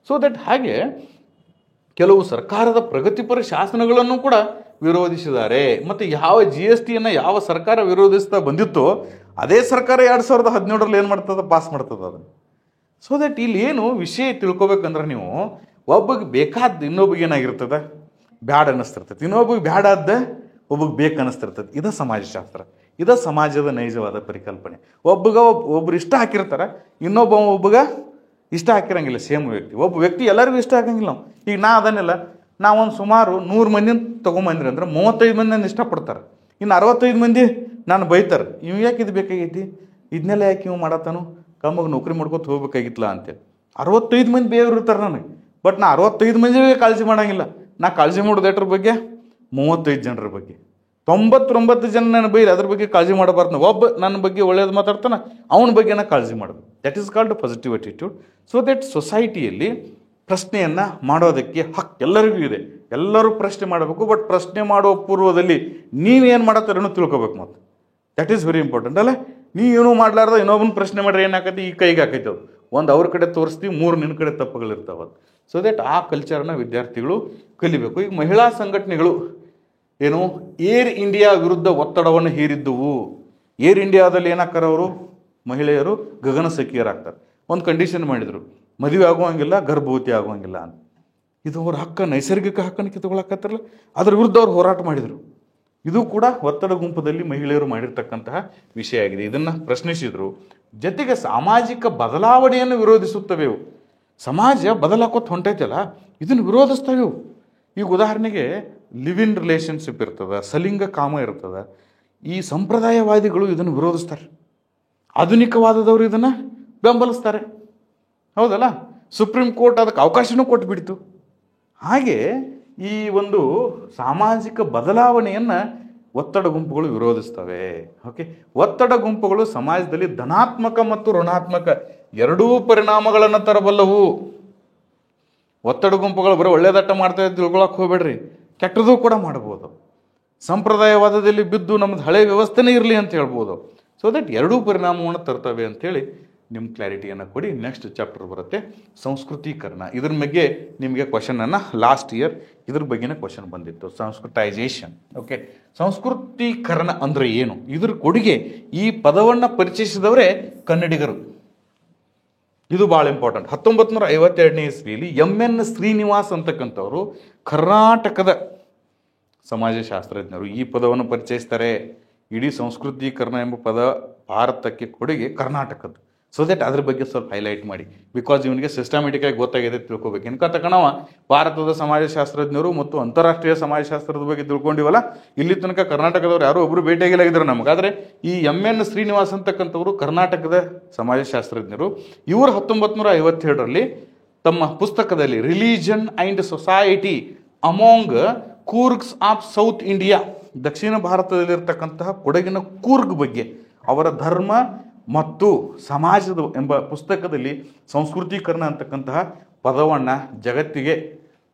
ಸೊ ದಟ್ ಹಾಗೆ ಕೆಲವು ಸರ್ಕಾರದ ಪ್ರಗತಿಪರ ಶಾಸನಗಳನ್ನು ಕೂಡ ವಿರೋಧಿಸಿದ್ದಾರೆ. ಮತ್ತು ಯಾವ GSTಯನ್ನು ಯಾವ ಸರ್ಕಾರ ವಿರೋಧಿಸ್ತಾ ಬಂದಿತ್ತೋ ಅದೇ ಸರ್ಕಾರ 2017ರಲ್ಲಿ ಏನು ಮಾಡ್ತದೆ, ಪಾಸ್ ಮಾಡ್ತದೆ ಅದನ್ನು. ಸೊ ದಟ್ ಇಲ್ಲಿ ಏನು ವಿಷಯ ತಿಳ್ಕೊಬೇಕಂದ್ರೆ, ನೀವು ಒಬ್ಬಗೆ ಬೇಕಾದ ಇನ್ನೊಬ್ಬಗೆ ಏನಾಗಿರ್ತದೆ, ಬ್ಯಾಡ್ ಅನ್ನಿಸ್ತಿರ್ತದೆ, ಇನ್ನೊಬ್ಬಗೆ ಬ್ಯಾಡಾದ ಒಬ್ಬಗೆ ಬೇಕು ಅನ್ನಿಸ್ತಿರ್ತದೆ. ಇದು ಸಮಾಜಶಾಸ್ತ್ರ, ಇದು ಸಮಾಜದ ನೈಜವಾದ ಪರಿಕಲ್ಪನೆ. ಒಬ್ಬರು ಇಷ್ಟ ಹಾಕಿರ್ತಾರೆ, ಒಬ್ಬಗ ಇಷ್ಟ ಹಾಕಿರಂಗಿಲ್ಲ. ಸೇಮ್ ಒಬ್ಬ ವ್ಯಕ್ತಿ ಎಲ್ಲರಿಗೂ ಇಷ್ಟ ಹಾಕಂಗಿಲ್ಲ. ಈಗ ನಾ ಅದನ್ನೆಲ್ಲ ನಾವೊಂದು ಸುಮಾರು 100 ಮಂದಿನ ತೊಗೊಂಬಂದ್ರಿ ಅಂದ್ರೆ 35 ಮಂದಿ ನನ್ನ ಇಷ್ಟಪಡ್ತಾರೆ, ಇನ್ನು 65 ಮಂದಿ ನಾನು ಬೈತಾರೆ, ಇವ್ ಯಾಕೆ ಇದು ಬೇಕಾಗೈತಿ, ಇದನ್ನೆಲ್ಲ ಯಾಕೆ ಇವು ಮಾಡತ್ತಾನು, ಕಮ್ಮಗೆ ನೌಕರಿ ಮಾಡ್ಕೊತ ಹೋಗ್ಬೇಕಾಗಿತ್ತಲ್ಲ ಅಂತೇಳಿ. 65 ಮಂದಿ ಬೇವ್ರು ಇರ್ತಾರೆ ನನಗೆ, ಬಟ್ ನಾ 65 ಮಂದಿಗೆ ಕಾಳಜಿ ಮಾಡೋಂಗಿಲ್ಲ. ನಾ ಕಾಳಜಿ ಮಾಡೋದು ಎಟ್ರ ಬಗ್ಗೆ, 35 ಜನರ ಬಗ್ಗೆ. 99 ಜನ ನನ್ನ ಬೈರಿ, ಅದ್ರ ಬಗ್ಗೆ ಕಾಳಜಿ ಮಾಡಬಾರ್ದು. ಒಬ್ಬ ನನ್ನ ಬಗ್ಗೆ ಒಳ್ಳೇದು ಮಾತಾಡ್ತಾನೆ, ಅವನ ಬಗ್ಗೆ ನಾ ಕಾಳಜಿ ಮಾಡೋದು. That is called positive attitude. So that ಸೊಸೈಟಿಯಲ್ಲಿ ಪ್ರಶ್ನೆಯನ್ನು ಮಾಡೋದಕ್ಕೆ ಹಕ್ಕು ಎಲ್ಲರಿಗೂ ಇದೆ, ಎಲ್ಲರೂ ಪ್ರಶ್ನೆ ಮಾಡಬೇಕು. ಬಟ್ ಪ್ರಶ್ನೆ ಮಾಡೋ ಪೂರ್ವದಲ್ಲಿ ನೀವೇನು ಮಾಡತ್ತಾರೇನೋ ತಿಳ್ಕೊಬೇಕು. ಮತ್ತು ದಟ್ ಈಸ್ ವೆರಿ ಇಂಪಾರ್ಟೆಂಟ್ ಅಲ್ಲ. ನೀವೇನೂ ಮಾಡ್ಲಾರ್ದ ಇನ್ನೊಬ್ಬನ ಪ್ರಶ್ನೆ ಮಾಡ್ರೆ ಏನಾಕೈತಿ, ಈ ಕೈಗೆ ಹಾಕೈತೆ ಅದು. ಒಂದು ಅವ್ರ ಕಡೆ ತೋರಿಸ್ತೀವಿ, 3 ನಿನ್ನ ಕಡೆ ತಪ್ಪುಗಳಿರ್ತಾವೆ. ಸೊ ದಟ್ ಆ ಕಲ್ಚರ್ನ ವಿದ್ಯಾರ್ಥಿಗಳು ಕಲಿಬೇಕು. ಈಗ ಮಹಿಳಾ ಸಂಘಟನೆಗಳು ಏನು ಏರ್ ಇಂಡಿಯಾ ವಿರುದ್ಧ ಒತ್ತಡವನ್ನು ಹೇರಿದ್ದವು. ಏರ್ ಇಂಡಿಯಾದಲ್ಲಿ ಏನಾಕ್ಕಾರ ಅವರು ಮಹಿಳೆಯರು ಗಗನಸಖಿಯರಾಗ್ತಾರೆ. ಒಂದು ಕಂಡೀಷನ್ ಮಾಡಿದರು, ಮದುವೆ ಆಗುವಂಗಿಲ್ಲ, ಗರ್ಭವತಿ ಆಗುವಂಗಿಲ್ಲ ಅಂತ. ಇದು ಅವ್ರ ಹಕ್ಕ, ನೈಸರ್ಗಿಕ ಹಕ್ಕನ್ನು ಕಿತ್ತುಕೊಳ್ಳಾಕತ್ತಾರಲ್ಲ, ಅದ್ರ ವಿರುದ್ಧ ಅವ್ರು ಹೋರಾಟ ಮಾಡಿದರು. ಇದು ಕೂಡ ಒತ್ತಡ ಗುಂಪದಲ್ಲಿ ಮಹಿಳೆಯರು ಮಾಡಿರ್ತಕ್ಕಂತಹ ವಿಷಯ ಆಗಿದೆ. ಇದನ್ನು ಪ್ರಶ್ನಿಸಿದರು. ಜೊತೆಗೆ ಸಾಮಾಜಿಕ ಬದಲಾವಣೆಯನ್ನು ವಿರೋಧಿಸುತ್ತವೆ ಇವು. ಸಮಾಜ ಬದಲಾಕೋತ ಹೊಂಟೈತಲ್ಲ, ಇದನ್ನು ವಿರೋಧಿಸ್ತವೆ ಇವು. ಈಗ ಉದಾಹರಣೆಗೆ ಲಿವ್ ಇನ್ ರಿಲೇಷನ್ಶಿಪ್ ಇರ್ತದೆ, ಸಲಿಂಗ ಕಾಮ ಇರ್ತದೆ. ಈ ಸಂಪ್ರದಾಯವಾದಿಗಳು ಇದನ್ನು ವಿರೋಧಿಸ್ತಾರೆ, ಆಧುನಿಕವಾದದವರು ಇದನ್ನು ಬೆಂಬಲಿಸ್ತಾರೆ. ಹೌದಲ್ಲ, ಸುಪ್ರೀಂ ಕೋರ್ಟ್ ಅದಕ್ಕೆ ಅವಕಾಶನೂ ಕೊಟ್ಟುಬಿಡ್ತು. ಹಾಗೆ ಈ ಒಂದು ಸಾಮಾಜಿಕ ಬದಲಾವಣೆಯನ್ನು ಒತ್ತಡ ಗುಂಪುಗಳು ವಿರೋಧಿಸ್ತವೆ. ಓಕೆ, ಒತ್ತಡ ಗುಂಪುಗಳು ಸಮಾಜದಲ್ಲಿ ಧನಾತ್ಮಕ ಮತ್ತು ಋಣಾತ್ಮಕ ಎರಡೂ ಪರಿಣಾಮಗಳನ್ನು ತರಬಲ್ಲವು. ಒತ್ತಡ ಗುಂಪುಗಳು ಬರೀ ಒಳ್ಳೆದಟ್ಟ ಮಾಡ್ತಾ ತಿಳ್ಕೊಳಕ್ಕೆ ಹೋಗ್ಬೇಡ್ರಿ, ಕೆಟ್ಟದ್ದು ಕೂಡ ಮಾಡ್ಬೋದು. ಸಂಪ್ರದಾಯವಾದದಲ್ಲಿ ಬಿದ್ದು ನಮ್ಮದು ಹಳೆ ವ್ಯವಸ್ಥೆನೇ ಇರಲಿ ಅಂತ ಹೇಳ್ಬೋದು. ಸೊ ದಟ್ ಎರಡೂ ಪರಿಣಾಮವನ್ನು ತರ್ತವೆ ಅಂಥೇಳಿ ನಿಮ್ಮ ಕ್ಲಾರಿಟಿಯನ್ನು ಕೊಡಿ. ನೆಕ್ಸ್ಟ್ ಚಾಪ್ಟರ್ ಬರುತ್ತೆ ಸಂಸ್ಕೃತೀಕರಣ. ಇದ್ರ ಬಗ್ಗೆ ನಿಮಗೆ ಕ್ವಶನನ್ನು ಲಾಸ್ಟ್ ಇಯರ್ ಇದ್ರ ಬಗ್ಗೆನೇ ಕ್ವಶನ್ ಬಂದಿತ್ತು, ಸಂಸ್ಕೃತೈಸೇಷನ್. ಓಕೆ, ಸಂಸ್ಕೃತೀಕರಣ ಅಂದರೆ ಏನು, ಇದ್ರ ಕೊಡುಗೆ ಈ ಪದವನ್ನು ಪರಿಚಯಿಸಿದವರೇ ಕನ್ನಡಿಗರು. ಇದು ಭಾಳ ಇಂಪಾರ್ಟೆಂಟ್. 1952ನೇ ಇಸ್ವಿಯಲ್ಲಿ ಎನ್ ಶ್ರೀನಿವಾಸ್ ಅಂತಕ್ಕಂಥವ್ರು ಕರ್ನಾಟಕದ ಸಮಾಜಶಾಸ್ತ್ರಜ್ಞರು ಈ ಪದವನ್ನು ಪರಿಚಯಿಸ್ತಾರೆ. ಇಡೀ ಸಂಸ್ಕೃತೀಕರಣ ಎಂಬ ಪದ ಭಾರತಕ್ಕೆ ಕೊಡುಗೆ ಕರ್ನಾಟಕದ್ದು. ಸೊ ದಟ್ ಅದ್ರ ಬಗ್ಗೆ ಸ್ವಲ್ಪ ಹೈಲೈಟ್ ಮಾಡಿ, ಬಿಕಾಸ್ ಇವನಿಗೆ ಸಿಸ್ಟಮೆಟಿಕ್ ಆಗಿ ಗೊತ್ತಾಗಿದೆ ತಿಳ್ಕೊಬೇಕು. ಇನ್ಕ ತಕ್ಕಣವ ಭಾರತದ ಸಮಾಜಶಾಸ್ತ್ರಜ್ಞರು ಮತ್ತು ಅಂತಾರಾಷ್ಟ್ರೀಯ ಸಮಾಜಶಾಸ್ತ್ರದ ಬಗ್ಗೆ ತಿಳ್ಕೊಂಡಿವಲ್ಲ, ಇಲ್ಲಿ ತನಕ ಕರ್ನಾಟಕದವ್ರು ಯಾರು ಒಬ್ಬರು ಭೇಟಿಯಾಗಿಲ್ಲ ನಮಗಾದ್ರೆ ಈ ಎನ್ ಶ್ರೀನಿವಾಸ್ ಅಂತಕ್ಕಂಥವ್ರು ಕರ್ನಾಟಕದ ಸಮಾಜಶಾಸ್ತ್ರಜ್ಞರು. ಇವರು 1957ರಲ್ಲಿ ತಮ್ಮ ಪುಸ್ತಕದಲ್ಲಿ religion and society among Coorgs of South India, ದಕ್ಷಿಣ ಭಾರತದಲ್ಲಿರ್ತಕ್ಕಂತಹ ಕೊಡಗಿನ ಕೂರ್ಗ್ ಬಗ್ಗೆ, ಅವರ ಧರ್ಮ ಮತ್ತು ಸಮಾಜದ ಎಂಬ ಪುಸ್ತಕದಲ್ಲಿ ಸಂಸ್ಕೃತೀಕರಣ ಅಂತಕ್ಕಂತಹ ಪದವನ್ನು ಜಗತ್ತಿಗೆ,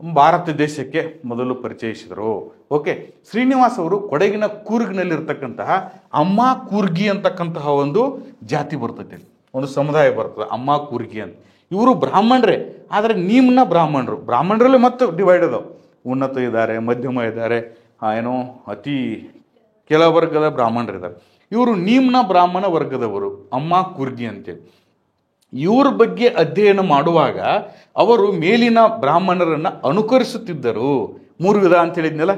ಭಾರತ ದೇಶಕ್ಕೆ ಮೊದಲು ಪರಿಚಯಿಸಿದರು. ಓಕೆ, ಶ್ರೀನಿವಾಸ್ ಅವರು ಕೊಡಗಿನ ಕೂರ್ಗ್ನಲ್ಲಿರ್ತಕ್ಕಂತಹ ಅಮ್ಮ ಕೂರ್ಗಿ ಅಂತಕ್ಕಂತಹ ಒಂದು ಜಾತಿ ಬರ್ತೈತೆ, ಒಂದು ಸಮುದಾಯ ಬರ್ತದೆ ಅಮ್ಮ ಕೂರ್ಗಿ ಅಂತ. ಇವರು ಬ್ರಾಹ್ಮಣರೇ, ಆದರೆ ನಿಮ್ನ ಬ್ರಾಹ್ಮಣರಲ್ಲಿ ಮತ್ತೆ ಡಿವೈಡ್ ಅದಾವೆ. ಉನ್ನತ ಇದ್ದಾರೆ, ಮಧ್ಯಮ ಇದ್ದಾರೆ, ಏನೋ ಅತಿ ಕೆಳ ವರ್ಗದ ಬ್ರಾಹ್ಮಣರಿದ್ದಾರೆ. ಇವರು ನಿಮ್ನ ಬ್ರಾಹ್ಮಣ ವರ್ಗದವರು ಅಮ್ಮ ಕೂರ್ಗಿ ಅಂತೇಳಿ. ಇವ್ರ ಬಗ್ಗೆ ಅಧ್ಯಯನ ಮಾಡುವಾಗ ಅವರು ಮೇಲಿನ ಬ್ರಾಹ್ಮಣರನ್ನು ಅನುಕರಿಸುತ್ತಿದ್ದರು. 3 ವಿಧ ಅಂತ ಹೇಳಿದ್ನಲ್ಲ,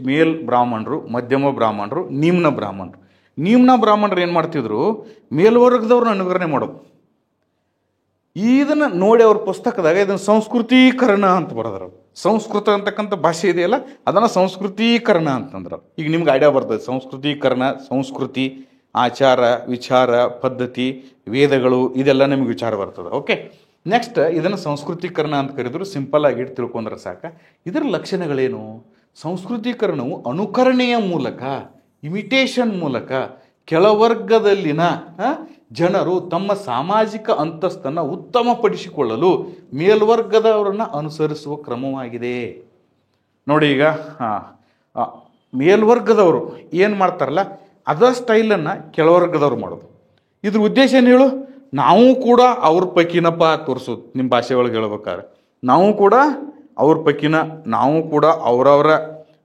ಮೇಲ್ ಬ್ರಾಹ್ಮಣರು, ಮಧ್ಯಮ ಬ್ರಾಹ್ಮಣರು, ನಿಮ್ನ ಬ್ರಾಹ್ಮಣರು. ನಿಮ್ನ ಬ್ರಾಹ್ಮಣರು ಏನು ಮಾಡ್ತಿದ್ರು, ಮೇಲ್ವರ್ಗದವ್ರನ್ನ ಅನುಕರಣೆ ಮಾಡೋದು. ಇದನ್ನು ನೋಡಿ ಅವ್ರ ಪುಸ್ತಕದಾಗ ಇದನ್ನು ಸಂಸ್ಕೃತೀಕರಣ ಅಂತ ಬರೋದ್ರ. ಸಂಸ್ಕೃತ ಅಂತಕ್ಕಂಥ ಭಾಷೆ ಇದೆಯಲ್ಲ, ಅದನ್ನು ಸಂಸ್ಕೃತೀಕರಣ ಅಂತಂದ್ರೆ ಈಗ ನಿಮ್ಗೆ ಐಡಿಯಾ ಬರ್ತದೆ. ಸಂಸ್ಕೃತೀಕರಣ, ಸಂಸ್ಕೃತಿ, ಆಚಾರ, ವಿಚಾರ, ಪದ್ಧತಿ, ವೇದಗಳು, ಇದೆಲ್ಲ ನಿಮ್ಗೆ ವಿಚಾರ ಬರ್ತದೆ. ಓಕೆ, ನೆಕ್ಸ್ಟ್ ಇದನ್ನು ಸಂಸ್ಕೃತೀಕರಣ ಅಂತ ಕರೆದ್ರು. ಸಿಂಪಲ್ ಆಗಿ ತಿಳ್ಕೊಂಡ್ರೆ ಸಾಕ. ಇದರ ಲಕ್ಷಣಗಳೇನು? ಸಂಸ್ಕೃತೀಕರಣವು ಅನುಕರಣೆಯ ಮೂಲಕ, ಇಮಿಟೇಷನ್ ಮೂಲಕ ಕೆಳವರ್ಗದಲ್ಲಿನ ಜನರು ತಮ್ಮ ಸಾಮಾಜಿಕ ಅಂತಸ್ತನ್ನು ಉತ್ತಮಪಡಿಸಿಕೊಳ್ಳಲು ಮೇಲ್ವರ್ಗದವರನ್ನು ಅನುಸರಿಸುವ ಕ್ರಮವಾಗಿದೆ. ನೋಡಿ, ಈಗ ಮೇಲ್ವರ್ಗದವರು ಏನು ಮಾಡ್ತಾರಲ್ಲ ಅದ ಸ್ಟೈಲನ್ನು ಕೆಳವರ್ಗದವ್ರು ಮಾಡೋದು. ಇದ್ರ ಉದ್ದೇಶ ಏನು ಹೇಳು? ನಾವು ಕೂಡ ಅವ್ರ ಪೈಕಿನಪ್ಪ ತೋರಿಸೋದು. ನಿಮ್ಮ ಭಾಷೆ ಒಳಗೆ ಹೇಳ್ಬೇಕಾದ್ರೆ ನಾವು ಕೂಡ ಅವ್ರ ಪೈಕಿನ, ನಾವು ಕೂಡ ಅವರವರ,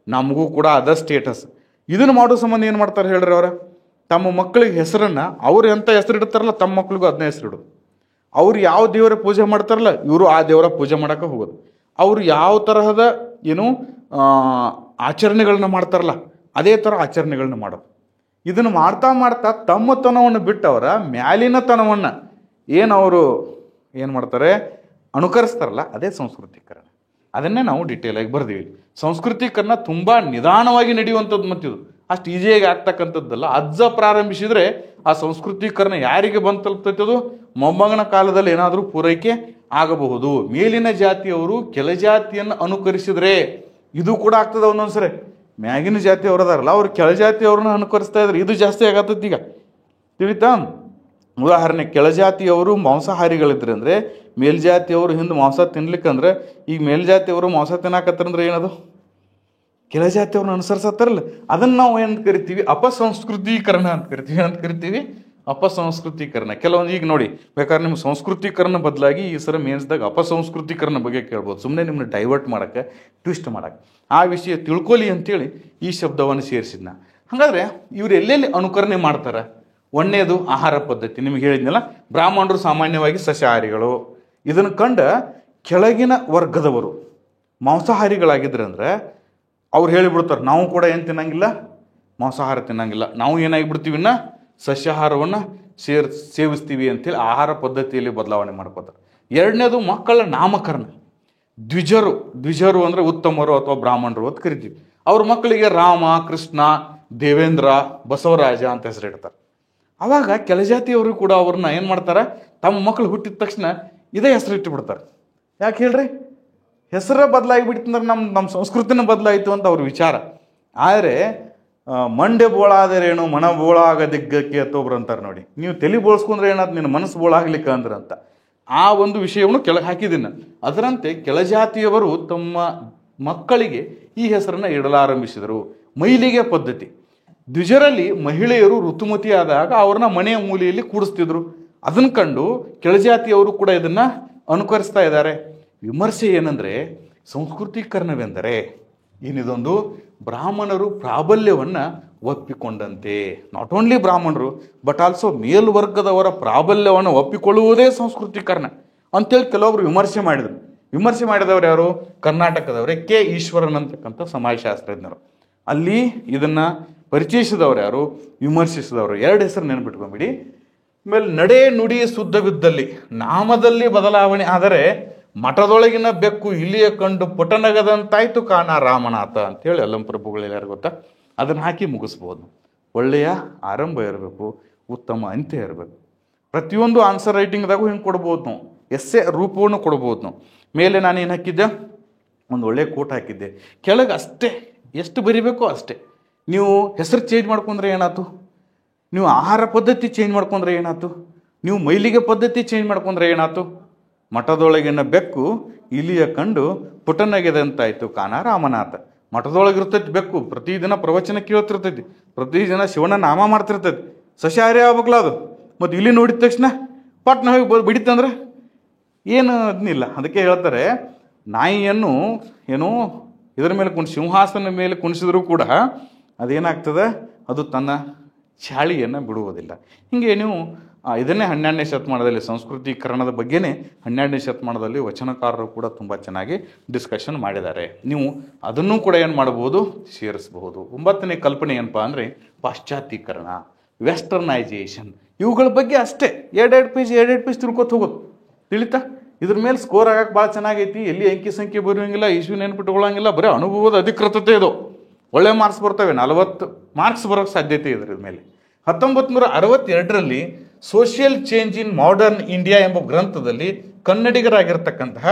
ನಮಗೂ ಕೂಡ ಅದ ಸ್ಟೇಟಸ್. ಇದನ್ನು ಮಾಡೋ ಸಂಬಂಧ ಏನು ಮಾಡ್ತಾರೆ ಹೇಳ್ರಿ? ಅವರ ತಮ್ಮ ಮಕ್ಕಳಿಗೆ ಹೆಸರನ್ನು ಅವ್ರು ಎಂಥ ಹೆಸರು ಇಡ್ತಾರಲ್ಲ, ತಮ್ಮ ಮಕ್ಳಿಗೂ ಅದನ್ನೇ ಹೆಸರು ಇಡೋದು. ಅವ್ರು ಯಾವ ದೇವರ ಪೂಜೆ ಮಾಡ್ತಾರಲ್ಲ, ಇವರು ಆ ದೇವರ ಪೂಜೆ ಮಾಡೋಕೆ ಹೋಗೋದು. ಅವರು ಯಾವ ತರಹದ ಆಚರಣೆಗಳನ್ನ ಮಾಡ್ತಾರಲ್ಲ, ಅದೇ ಥರ ಆಚರಣೆಗಳನ್ನ ಮಾಡೋದು. ಇದನ್ನು ಮಾಡ್ತಾ ಮಾಡ್ತಾ ತಮ್ಮತನವನ್ನು ಬಿಟ್ಟವರ ಮ್ಯಾಲಿನ ತನವನ್ನು ಅವರು ಏನು ಮಾಡ್ತಾರೆ, ಅನುಕರಿಸ್ತಾರಲ್ಲ, ಅದೇ ಸಂಸ್ಕೃತೀಕರಣ. ಅದನ್ನೇ ನಾವು ಡೀಟೇಲ್ ಆಗಿ ಬರ್ದೀವಿ. ಸಂಸ್ಕೃತೀಕರಣ ತುಂಬ ನಿಧಾನವಾಗಿ ನಡೆಯುವಂಥದ್ದು, ಮತ್ತಿದು ಅಷ್ಟು ಈಸಿಯಾಗಿ ಆಗ್ತಕ್ಕಂಥದ್ದಲ್ಲ. ಅಜ್ಜ ಪ್ರಾರಂಭಿಸಿದರೆ ಆ ಸಂಸ್ಕೃತೀಕರಣ ಯಾರಿಗೆ ಬಂದು ತಲುಪ್ತೈತದು? ಮೊಮ್ಮಗನ ಕಾಲದಲ್ಲಿ ಏನಾದರೂ ಪೂರೈಕೆ ಆಗಬಹುದು. ಮೇಲಿನ ಜಾತಿಯವರು ಕೆಲ ಜಾತಿಯನ್ನು ಅನುಕರಿಸಿದರೆ ಇದು ಕೂಡ ಆಗ್ತದೆ ಒಂದೊಂದ್ಸರಿ. ಮ್ಯಾಗಿನ ಜಾತಿ ಅವರದಾರಲ್ಲ, ಅವ್ರು ಕೆಳ ಜಾತಿಯವ್ರನ್ನ ಅನುಕರಿಸ್ತಾ ಇದ್ರೆ ಇದು ಜಾಸ್ತಿ ಆಗತ್ತೈತಿ. ಈಗ ತಿಳಿತಾ? ಉದಾಹರಣೆ, ಕೆಳಜಾತಿಯವರು ಮಾಂಸಾಹಾರಿಗಳಿದ್ರೆ ಅಂದರೆ ಮೇಲ್ಜಾತಿಯವರು ಹಿಂದೆ ಮಾಂಸ ತಿನ್ಲಿಕ್ಕಂದ್ರೆ ಈಗ ಮೇಲ್ಜಾತಿಯವರು ಮಾಂಸ ತಿನ್ನಾಕತ್ತಂದ್ರೆ ಏನದು? ಕೆಳಜಾತಿಯವ್ರನ್ನ ಅನುಸರಿಸತ್ತಾರಲ್ಲ, ಅದನ್ನು ನಾವು ಏನು ಕರಿತೀವಿ? ಅಪಸಂಸ್ಕೃತೀಕರಣ ಅಂತ ಕರಿತೀವಿ. ಅಪಸಂಸ್ಕೃತೀಕರಣ. ಕೆಲವೊಂದು ಈಗ ನೋಡಿ, ಬೇಕಾದ್ರೆ ನಿಮ್ಮ ಸಂಸ್ಕೃತೀಕರಣ ಬದಲಾಗಿ ಈ ಸರ ಮೇನ್ಸ್ದಾಗ ಅಪಸಂಸ್ಕೃತೀಕರಣ ಬಗ್ಗೆ ಕೇಳ್ಬೋದು. ಸುಮ್ಮನೆ ನಿಮ್ಮನ್ನ ಡೈವರ್ಟ್ ಮಾಡೋಕ್ಕೆ, ಟ್ವಿಸ್ಟ್ ಮಾಡೋಕ್ಕೆ, ಆ ವಿಷಯ ತಿಳ್ಕೊಲಿ ಅಂತೇಳಿ ಈ ಶಬ್ದವನ್ನು ಸೇರಿಸಿದ್ನ. ಹಾಗಾದರೆ ಇವ್ರು ಎಲ್ಲೆಲ್ಲಿ ಅನುಕರಣೆ ಮಾಡ್ತಾರೆ? ಒಂದನೇದು ಆಹಾರ ಪದ್ಧತಿ. ನಿಮಗೆ ಹೇಳಿದ್ನಲ್ಲ, ಬ್ರಾಹ್ಮಣರು ಸಾಮಾನ್ಯವಾಗಿ ಸಸ್ಯಾಹಾರಿಗಳು. ಇದನ್ನು ಕಂಡ ಕೆಳಗಿನ ವರ್ಗದವರು ಮಾಂಸಾಹಾರಿಗಳಾಗಿದ್ರೆ ಅಂದರೆ ಅವ್ರು ಹೇಳಿಬಿಡ್ತಾರೆ, ನಾವು ಕೂಡ ಏನು ತಿನ್ನಂಗಿಲ್ಲ, ಮಾಂಸಾಹಾರ ತಿನ್ನಂಗಿಲ್ಲ, ನಾವು ಏನಾಗಿಬಿಡ್ತೀವಿ, ಸಸ್ಯಾಹಾರವನ್ನು ಸೇವಿಸ್ತೀವಿ ಅಂತೇಳಿ ಆಹಾರ ಪದ್ಧತಿಯಲ್ಲಿ ಬದಲಾವಣೆ ಮಾಡ್ಕೋತಾರೆ. ಎರಡನೇದು ಮಕ್ಕಳ ನಾಮಕರಣ. ದ್ವಿಜರು ಅಂದರೆ ಉತ್ತಮರು ಅಥವಾ ಬ್ರಾಹ್ಮಣರು ಅಂತ ಕರಿತೀವಿ. ಅವ್ರ ಮಕ್ಕಳಿಗೆ ರಾಮ, ಕೃಷ್ಣ, ದೇವೇಂದ್ರ, ಬಸವರಾಜ ಅಂತ ಹೆಸರಿಡ್ತಾರೆ. ಆವಾಗ ಕೆಳಜಾತಿಯವರು ಕೂಡ ಅವ್ರನ್ನ ಏನು ಮಾಡ್ತಾರೆ, ತಮ್ಮ ಮಕ್ಕಳು ಹುಟ್ಟಿದ ತಕ್ಷಣ ಇದೇ ಹೆಸರಿಟ್ಟು ಬಿಡ್ತಾರೆ. ಯಾಕೆ ಹೇಳ್ರಿ? ಹೆಸರ ಬದಲಾಗಿಬಿಡ್ತಂದ್ರೆ ನಮ್ಮ ಸಂಸ್ಕೃತಿನ ಬದಲಾಯಿತು ಅಂತ ಅವ್ರ ವಿಚಾರ. ಆದರೆ ಮಂಡೆ ಬೋಳಾದರೇನು ಮನ ಬೋಳಾಗ ದಿಗ್ಗಕ್ಕೆ ಒಬ್ರು ಅಂತಾರೆ ನೋಡಿ. ನೀವು ತಲೆ ಬೋಳ್ಸ್ಕೊಂಡ್ರೆ ಏನಾದ್ರು ನಿನ್ನ ಮನಸ್ಸು ಬೋಳಾಗ್ಲಿಕ್ಕೆ ಅಂದ್ರೆ ಅಂತ ಆ ಒಂದು ವಿಷಯವನ್ನು ಕೆಳಗೆ ಹಾಕಿದ್ದೀನಿ. ಅದರಂತೆ ಕೆಳಜಾತಿಯವರು ತಮ್ಮ ಮಕ್ಕಳಿಗೆ ಈ ಹೆಸರನ್ನು ಇಡಲಾರಂಭಿಸಿದರು. ಮೈಲಿಗೆ ಪದ್ಧತಿ. ದ್ವಿಜರಲ್ಲಿ ಮಹಿಳೆಯರು ಋತುಮತಿ ಆದಾಗ ಅವ್ರನ್ನ ಮನೆಯ ಮೂಲೆಯಲ್ಲಿ ಕೂಡಿಸ್ತಿದ್ರು. ಅದನ್ನು ಕಂಡು ಕೆಳಜಾತಿಯವರು ಕೂಡ ಇದನ್ನು ಅನುಕರಿಸ್ತಾ ಇದ್ದಾರೆ. ವಿಮರ್ಶೆ ಏನಂದರೆ, ಸಂಸ್ಕೃತೀಕರಣವೆಂದರೆ ಏನಿದೊಂದು ಬ್ರಾಹ್ಮಣರು ಪ್ರಾಬಲ್ಯವನ್ನು ಒಪ್ಪಿಕೊಂಡಂತೆ. ನಾಟ್ ಓನ್ಲಿ ಬ್ರಾಹ್ಮಣರು ಬಟ್ ಆಲ್ಸೋ ಮೇಲ್ವರ್ಗದವರ ಪ್ರಾಬಲ್ಯವನ್ನು ಒಪ್ಪಿಕೊಳ್ಳುವುದೇ ಸಂಸ್ಕೃತೀಕರಣ ಅಂತೇಳಿ ಕೆಲವೊಬ್ರು ವಿಮರ್ಶೆ ಮಾಡಿದವರು ಯಾರು? ಕರ್ನಾಟಕದವರೇ ಕೆ ಈಶ್ವರನ್ ಅಂತಕ್ಕಂಥ ಸಮಾಜಶಾಸ್ತ್ರಜ್ಞರು. ಅಲ್ಲಿ ಇದನ್ನ ಪರಿಚಯಿಸಿದವರು ಯಾರು? ವಿಮರ್ಶಿಸಿದವರು. ಎರಡು ಹೆಸರು ನೆನ್ಪಿಟ್ಕೊಂಬಿಡಿ. ಆಮೇಲೆ ನಡೆ ನುಡಿ ಶುದ್ಧವಿದ್ದಲ್ಲಿ ನಾಮದಲ್ಲಿ ಬದಲಾವಣೆ ಆದರೆ ಮಠದೊಳಗಿನ ಬೆಕ್ಕು ಇಲ್ಲಿಯ ಕಂಡು ಪುಟನಗದಂತಾಯ್ತು ಕಾಣ ರಾಮನಾಥ ಅಂತೇಳಿ ಅಲ್ಲಂ ಪ್ರಭುಗಳು ಯಾರು ಗೊತ್ತಾ? ಅದನ್ನು ಹಾಕಿ ಮುಗಿಸ್ಬೋದು. ಒಳ್ಳೆಯ ಆರಂಭ ಇರಬೇಕು, ಉತ್ತಮ ಅಂತ್ಯ ಇರಬೇಕು. ಪ್ರತಿಯೊಂದು ಆನ್ಸರ್ ರೈಟಿಂಗ್ದಾಗೂ ಹಿಂಗೆ ಕೊಡ್ಬೋದು ನಾವು, ಎಸ್ಸೆ ರೂಪವನ್ನು ಕೊಡ್ಬೋದು ನಾವು. ಮೇಲೆ ನಾನು ಏನು ಹಾಕಿದ್ದೆ? ಒಂದು ಒಳ್ಳೆಯ ಕೋಟ್ ಹಾಕಿದ್ದೆ. ಕೆಳಗೆ ಅಷ್ಟೇ ಎಷ್ಟು ಬರಿಬೇಕೋ ಅಷ್ಟೇ. ನೀವು ಹೆಸರು ಚೇಂಜ್ ಮಾಡ್ಕೊಂಡ್ರೆ ಏನಾಯ್ತು? ನೀವು ಆಹಾರ ಪದ್ಧತಿ ಚೇಂಜ್ ಮಾಡ್ಕೊಂಡ್ರೆ ಏನಾಯ್ತು? ನೀವು ಮೈಲಿಗೆ ಪದ್ಧತಿ ಚೇಂಜ್ ಮಾಡ್ಕೊಂಡ್ರೆ ಏನಾಯ್ತು? ಮಠದೊಳಗಿನ ಬೆಕ್ಕು ಇಲಿಯ ಕಂಡು ಪುಟನಗೆದಂತಾಯ್ತು ಕಾಣ ರಾಮನಾಥ. ಮಠದೊಳಗಿರ್ತೈತಿ ಬೆಕ್ಕು, ಪ್ರತಿದಿನ ಪ್ರವಚನ ಕೇಳ್ತಿರ್ತೈತಿ, ಪ್ರತಿದಿನ ಶಿವನ ನಾಮ ಮಾಡ್ತಿರ್ತೈತಿ, ಸಸ್ಯಾಹಾರಿ ಆಗ್ಬೇಕಲ್ಲ ಅದು. ಮತ್ತು ಇಲ್ಲಿ ನೋಡಿದ ತಕ್ಷಣ ಪಟ್ ನಾವು ಬಿಡಿತಂದ್ರೆ ಏನು ಅದನ್ನಿಲ್ಲ. ಅದಕ್ಕೆ ಹೇಳ್ತಾರೆ, ನಾಯಿಯನ್ನು ಏನು ಇದರ ಮೇಲೆ ಸಿಂಹಾಸನ ಮೇಲೆ ಕುಣಿಸಿದ್ರು ಕೂಡ ಅದೇನಾಗ್ತದೆ? ಅದು ತನ್ನ ಚಾಳಿಯನ್ನು ಬಿಡುವುದಿಲ್ಲ. ಹೀಗೆ ನೀವು ಇದನ್ನೇ 12ನೇ ಶತಮಾನದಲ್ಲಿ ಸಂಸ್ಕೃತೀಕರಣದ ಬಗ್ಗೆನೇ 12ನೇ ಶತಮಾನದಲ್ಲಿ ವಚನಕಾರರು ಕೂಡ ತುಂಬ ಚೆನ್ನಾಗಿ ಡಿಸ್ಕಷನ್ ಮಾಡಿದ್ದಾರೆ. ನೀವು ಅದನ್ನು ಕೂಡ ಏನು ಮಾಡ್ಬೋದು? ಸೇರಿಸಬಹುದು. 9ನೇ ಕಲ್ಪನೆ ಏನಪ್ಪ ಅಂದರೆ ಪಾಶ್ಚಾತ್ಯೀಕರಣ, ವೆಸ್ಟರ್ನೈಜೇಷನ್. ಇವುಗಳ ಬಗ್ಗೆ ಅಷ್ಟೇ ಎರಡೆರಡು ಪೇಜ್ ತಿಳ್ಕೊತ ಹೋಗೋದು. ತಿಳಿತಾ? ಇದ್ರ ಮೇಲೆ ಸ್ಕೋರ್ ಆಗಕ್ಕೆ ಭಾಳ ಚೆನ್ನಾಗೈತಿ. ಎಲ್ಲಿ ಅಂಕಿ ಸಂಖ್ಯೆ ಬರೆಯೋಂಗಿಲ್ಲ, ಇಶ್ಯೂ ನೆನ್ಪಿಟ್ಕೊಳ್ಳೋಂಗಿಲ್ಲ, ಬರೀ ಅನುಭವದ ಅಧಿಕೃತತೆ ಇದು. ಒಳ್ಳೆ ಮಾರ್ಕ್ಸ್ ಬರ್ತವೆ, 40 ಮಾರ್ಕ್ಸ್ ಬರೋಕ್ಕೆ ಸಾಧ್ಯತೆ ಇದ್ರ ಮೇಲೆ. 1962ರಲ್ಲಿ social change in modern India ಎಂಬ ಗ್ರಂಥದಲ್ಲಿ ಕನ್ನಡಿಗರಾಗಿರ್ತಕ್ಕಂತಹ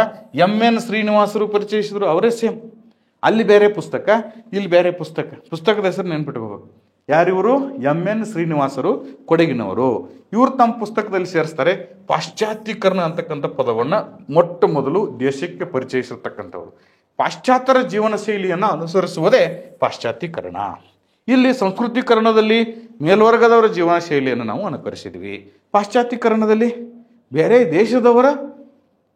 MN ಶ್ರೀನಿವಾಸರು ಪರಿಚಯಿಸಿದ್ರು. ಅವರೇ ಸೇಮ್. ಅಲ್ಲಿ ಬೇರೆ ಪುಸ್ತಕ, ಇಲ್ಲಿ ಬೇರೆ ಪುಸ್ತಕ. ಪುಸ್ತಕದ ಹೆಸರು ನೆನ್ಪಿಟ್ಕೋಬೇಕು. ಯಾರಿವರು? MN ಶ್ರೀನಿವಾಸರು, ಕೊಡಗಿನವರು. ಇವರು ತಮ್ಮ ಪುಸ್ತಕದಲ್ಲಿ ಸೇರಿಸ್ತಾರೆ ಪಾಶ್ಚಾತ್ಯೀಕರಣ ಅಂತಕ್ಕಂಥ ಪದವನ್ನು ಮೊಟ್ಟ ಮೊದಲು ದೇಶಕ್ಕೆ ಪರಿಚಯಿಸಿರ್ತಕ್ಕಂಥವ್ರು. ಪಾಶ್ಚಾತ್ಯರ ಜೀವನ ಶೈಲಿಯನ್ನು ಅನುಸರಿಸುವುದೇ ಪಾಶ್ಚಾತ್ಯೀಕರಣ. ಇಲ್ಲಿ ಸಂಸ್ಕೃತೀಕರಣದಲ್ಲಿ ಮೇಲ್ವರ್ಗದವರ ಜೀವನ ಶೈಲಿಯನ್ನು ನಾವು ಅನುಕರಿಸಿದ್ವಿ. ಪಾಶ್ಚಾತ್ಯೀಕರಣದಲ್ಲಿ ಬೇರೆ ದೇಶದವರ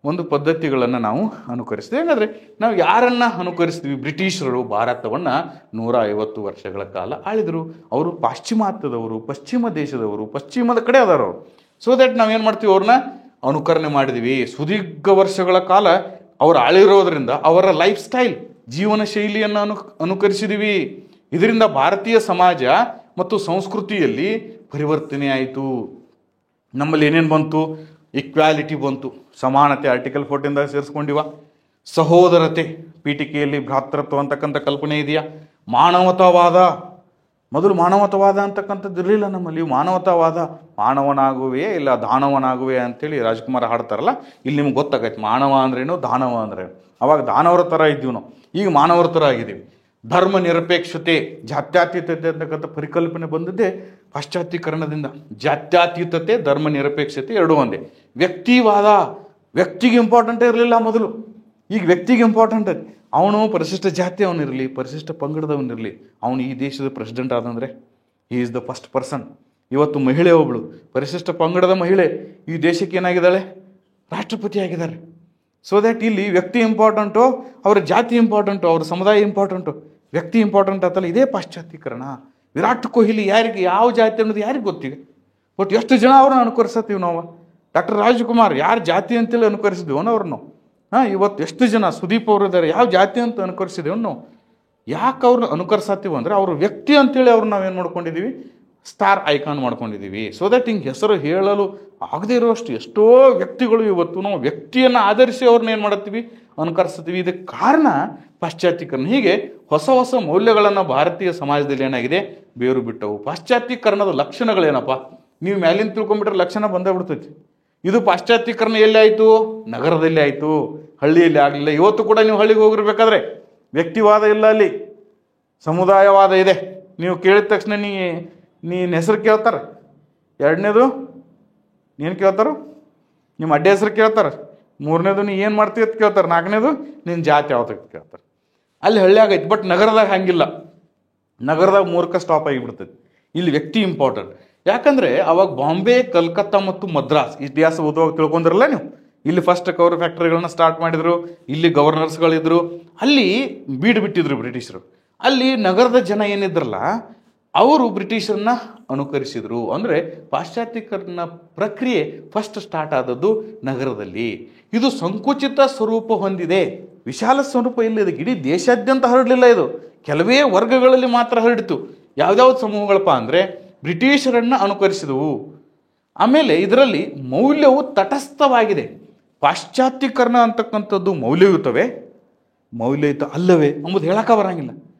ಒಂದು ಪದ್ಧತಿಗಳನ್ನು ನಾವು ಅನುಕರಿಸ್ತೀವಿ. ಹಾಗಾದರೆ ನಾವು ಯಾರನ್ನ ಅನುಕರಿಸ್ತೀವಿ? ಬ್ರಿಟಿಷರು ಭಾರತವನ್ನು 150 ವರ್ಷಗಳ ಕಾಲ ಆಳಿದರು. ಅವರು ಪಾಶ್ಚಿಮಾತ್ಯದವರು, ಪಶ್ಚಿಮ ದೇಶದವರು, ಪಶ್ಚಿಮದ ಕಡೆ ಅದಾರವರು. ಸೊ ದಟ್ ನಾವೇನು ಮಾಡ್ತೀವಿ? ಅವ್ರನ್ನ ಅನುಕರಣೆ ಮಾಡಿದ್ವಿ. ಸುದೀರ್ಘ ವರ್ಷಗಳ ಕಾಲ ಅವರು ಆಳಿರೋದ್ರಿಂದ ಅವರ ಲೈಫ್ ಸ್ಟೈಲ್, ಜೀವನ ಶೈಲಿಯನ್ನು ಅನುಕರಿಸಿದ್ವಿ. ಇದರಿಂದ ಭಾರತೀಯ ಸಮಾಜ ಮತ್ತು ಸಂಸ್ಕೃತಿಯಲ್ಲಿ ಪರಿವರ್ತನೆ ಆಯಿತು. ನಮ್ಮಲ್ಲಿ ಏನೇನು ಬಂತು? ಈಕ್ವಾಲಿಟಿ ಬಂತು, ಸಮಾನತೆ ಆರ್ಟಿಕಲ್ 14ದಾಗ ಸೇರಿಸ್ಕೊಂಡಿವ. ಸಹೋದರತೆ, ಪೀಠಿಕೆಯಲ್ಲಿ ಭ್ರಾತೃತ್ವ ಅಂತಕ್ಕಂಥ ಕಲ್ಪನೆ ಇದೆಯಾ? ಮಾನವತಾವಾದ, ಮೊದಲು ಮಾನವತಾವಾದ ಅಂತಕ್ಕಂಥದ್ದು ಇರಲಿಲ್ಲ ನಮ್ಮಲ್ಲಿ. ಮಾನವತಾವಾದ, ಮಾನವನಾಗುವೆ ಇಲ್ಲ ದಾನವನಾಗುವೆ ಅಂತೇಳಿ ರಾಜ್ಕುಮಾರ್ ಹಾಡ್ತಾರಲ್ಲ, ಇಲ್ಲಿ ನಿಮ್ಗೆ ಗೊತ್ತಾಗೈತೆ ಮಾನವ ಅಂದ್ರೇನು, ದಾನವ ಅಂದ್ರೇನು. ಅವಾಗ ದಾನವರ ಥರ ಇದ್ದೀವಿ ನಾವು, ಈಗ ಮಾನವರ ಥರ ಆಗಿದ್ದೀವಿ. ಧರ್ಮ ನಿರಪೇಕ್ಷತೆ, ಜಾತ್ಯತೀತತೆ ಅಂತಕ್ಕಂಥ ಪರಿಕಲ್ಪನೆ ಬಂದಿದ್ದೆ ಪಾಶ್ಚಾತ್ಯೀಕರಣದಿಂದ. ಜಾತ್ಯತೀತತೆ, ಧರ್ಮ ನಿರಪೇಕ್ಷತೆ ಎರಡೂ ಒಂದೇ. ವ್ಯಕ್ತಿವಾದ, ವ್ಯಕ್ತಿಗೆ ಇಂಪಾರ್ಟೆಂಟೇ ಇರಲಿಲ್ಲ ಮೊದಲು, ಈಗ ವ್ಯಕ್ತಿಗೆ ಇಂಪಾರ್ಟೆಂಟ್ ಐತಿ. ಅವನು ಪರಿಶಿಷ್ಟ ಜಾತಿ ಅವನಿರಲಿ, ಪರಿಶಿಷ್ಟ ಪಂಗಡದವನಿರಲಿ, ಅವನು ಈ ದೇಶದ ಪ್ರೆಸಿಡೆಂಟ್ ಆದಂದರೆ he is the first person. ಇವತ್ತು ಮಹಿಳೆ ಒಬ್ಬಳು ಪರಿಶಿಷ್ಟ ಪಂಗಡದ ಮಹಿಳೆ ಈ ದೇಶಕ್ಕೆ ಏನಾಗಿದ್ದಾಳೆ? ರಾಷ್ಟ್ರಪತಿ ಆಗಿದ್ದಾರೆ. ಸೊ ದ್ಯಾಟ್ ಇಲ್ಲಿ ವ್ಯಕ್ತಿ ಇಂಪಾರ್ಟೆಂಟು, ಅವರ ಜಾತಿ ಇಂಪಾರ್ಟೆಂಟು, ಅವ್ರ ಸಮುದಾಯ ಇಂಪಾರ್ಟೆಂಟು, ವ್ಯಕ್ತಿ ಇಂಪಾರ್ಟೆಂಟ್ ಆತಲ್ಲ. ಇದೇ ಪಾಶ್ಚಾತ್ಯೀಕರಣ. ವಿರಾಟ್ ಕೊಹ್ಲಿ ಯಾರಿಗೆ ಯಾವ ಜಾತಿ ಅನ್ನೋದು ಯಾರಿಗೆ ಗೊತ್ತಿದೆ? ಬಟ್ ಎಷ್ಟು ಜನ ಅವ್ರನ್ನ ಅನುಕರಿಸ್ತೀವಿ ನಾವು. ಡಾಕ್ಟರ್ ರಾಜ್ಕುಮಾರ್ ಯಾರು ಜಾತಿ ಅಂತೇಳಿ ಅನುಕರಿಸಿದ್ವಿ ಅವ್ರನ್ನು. ಇವತ್ತು ಎಷ್ಟು ಜನ ಸುದೀಪ್ ಅವರು ಇದ್ದಾರೆ, ಯಾವ ಜಾತಿ ಅಂತ ಅನುಕರಿಸಿದೇವ್ ನಾವು. ಯಾಕೆ ಅವ್ರನ್ನ ಅನುಕರಿಸತ್ತೀವಿ ಅಂದರೆ ಅವ್ರ ವ್ಯಕ್ತಿ ಅಂತೇಳಿ ಅವ್ರನ್ನ ನಾವೇನು ಮಾಡ್ಕೊಂಡಿದ್ದೀವಿ? ಸ್ಟಾರ್ ಐಕಾನ್ ಮಾಡ್ಕೊಂಡಿದ್ದೀವಿ. ಸೊ ದಟ್ ಹಿಂಗೆ ಹೆಸರು ಹೇಳಲು ಆಗದೇ ಇರೋಷ್ಟು ಎಷ್ಟೋ ವ್ಯಕ್ತಿಗಳು ಇವತ್ತು ನಾವು ವ್ಯಕ್ತಿಯನ್ನು ಆಧರಿಸಿ ಅವ್ರನ್ನ ಏನು ಮಾಡ್ತೀವಿ? ಅನುಕರಿಸ್ತೀವಿ. ಇದಕ್ಕೆ ಕಾರಣ ಪಾಶ್ಚಾತ್ಯೀಕರಣ. ಹೀಗೆ ಹೊಸ ಹೊಸ ಮೌಲ್ಯಗಳನ್ನು ಭಾರತೀಯ ಸಮಾಜದಲ್ಲಿ ಏನಾಗಿದೆ? ಬೇರು ಬಿಟ್ಟವು. ಪಾಶ್ಚಾತ್ಯೀಕರಣದ ಲಕ್ಷಣಗಳೇನಪ್ಪ? ನೀವು ಮೇಲಿಂದ ತಿಳ್ಕೊಂಡ್ಬಿಟ್ರೆ ಲಕ್ಷಣ ಬಂದೇ ಬಿಡ್ತೈತಿ. ಇದು ಪಾಶ್ಚಾತ್ಯೀಕರಣ ಎಲ್ಲಿ ಆಯಿತು? ನಗರದಲ್ಲಿ ಆಯಿತು, ಹಳ್ಳಿಯಲ್ಲಿ ಆಗಲಿಲ್ಲ. ಇವತ್ತು ಕೂಡ ನೀವು ಹಳ್ಳಿಗೆ ಹೋಗಿರ್ಬೇಕಾದ್ರೆ ವ್ಯಕ್ತಿವಾದ ಇಲ್ಲ, ಅಲ್ಲಿ ಸಮುದಾಯವಾದ ಇದೆ. ನೀವು ಕೇಳಿದ ತಕ್ಷಣ ನೀನು ಹೆಸರು ಕೇಳ್ತಾರೆ, ಎರಡನೇದು ನೀನು ಕೇಳ್ತಾರೋ, ನಿಮ್ಮ ಅಡ್ಡೆ ಹೆಸರು ಕೇಳ್ತಾರೆ, ಮೂರನೇದು ನೀ ಏನು ಮಾಡ್ತೀವಿ ಅಂತ ಕೇಳ್ತಾರೆ, ನಾಲ್ಕನೇದು ನಿನ್ನ ಜಾತಿ ಯಾವ್ದಕ್ಕೆ ಕೇಳ್ತಾರೆ. ಅಲ್ಲಿ ಹಳ್ಳಿ ಆಗೈತಿ. ಬಟ್ ನಗರದಾಗ ಹಂಗಿಲ್ಲ. ನಗರದಾಗ ಮೂರ್ಖ ಸ್ಟಾಪ್ ಆಗಿಬಿಡ್ತೈತಿ. ಇಲ್ಲಿ ವ್ಯಕ್ತಿ ಇಂಪಾರ್ಟೆಂಟ್. ಯಾಕಂದರೆ ಅವಾಗ ಬಾಂಬೆ, ಕಲ್ಕತ್ತಾ ಮತ್ತು ಮದ್ರಾಸ್ ಇತಿಹಾಸ ಓದುವಾಗ ತಿಳ್ಕೊಂಡಿರಲ್ಲ ನೀವು. ಇಲ್ಲಿ ಫಸ್ಟ್ ಕವರ್ ಫ್ಯಾಕ್ಟರಿಗಳನ್ನ ಸ್ಟಾರ್ಟ್ ಮಾಡಿದರು, ಇಲ್ಲಿ ಗವರ್ನರ್ಸ್ಗಳಿದ್ರು, ಅಲ್ಲಿ ಬೀಡು ಬಿಟ್ಟಿದ್ರು ಬ್ರಿಟಿಷರು. ಅಲ್ಲಿ ನಗರದ ಜನ ಏನಿದ್ರಲ್ಲ ಅವರು ಬ್ರಿಟಿಷರನ್ನ ಅನುಕರಿಸಿದರು. ಅಂದರೆ ಪಾಶ್ಚಾತ್ಯೀಕರಣ ಪ್ರಕ್ರಿಯೆ ಫಸ್ಟ್ ಸ್ಟಾರ್ಟ್ ಆದದ್ದು ನಗರದಲ್ಲಿ. ಇದು ಸಂಕುಚಿತ ಸ್ವರೂಪ ಹೊಂದಿದೆ, ವಿಶಾಲ ಸ್ವರೂಪ ಇಲ್ಲಿದೆ. ಇಡೀ ದೇಶಾದ್ಯಂತ ಹರಡಲಿಲ್ಲ, ಇದು ಕೆಲವೇ ವರ್ಗಗಳಲ್ಲಿ ಮಾತ್ರ ಹರಡಿತು. ಯಾವ್ದಾವ್ದು ಸಮೂಹಗಳಪ್ಪ ಅಂದರೆ ಬ್ರಿಟಿಷರನ್ನು ಅನುಕರಿಸಿದವು. ಆಮೇಲೆ ಇದರಲ್ಲಿ ಮೌಲ್ಯವು ತಟಸ್ಥವಾಗಿದೆ. ಪಾಶ್ಚಾತ್ಯೀಕರಣ ಅಂತಕ್ಕಂಥದ್ದು ಮೌಲ್ಯಯುತವೇ ಮೌಲ್ಯಯುತ ಅಲ್ಲವೇ ಎಂಬುದು ಹೇಳಕ್ಕೆ ಬರಂಗಿಲ್ಲ.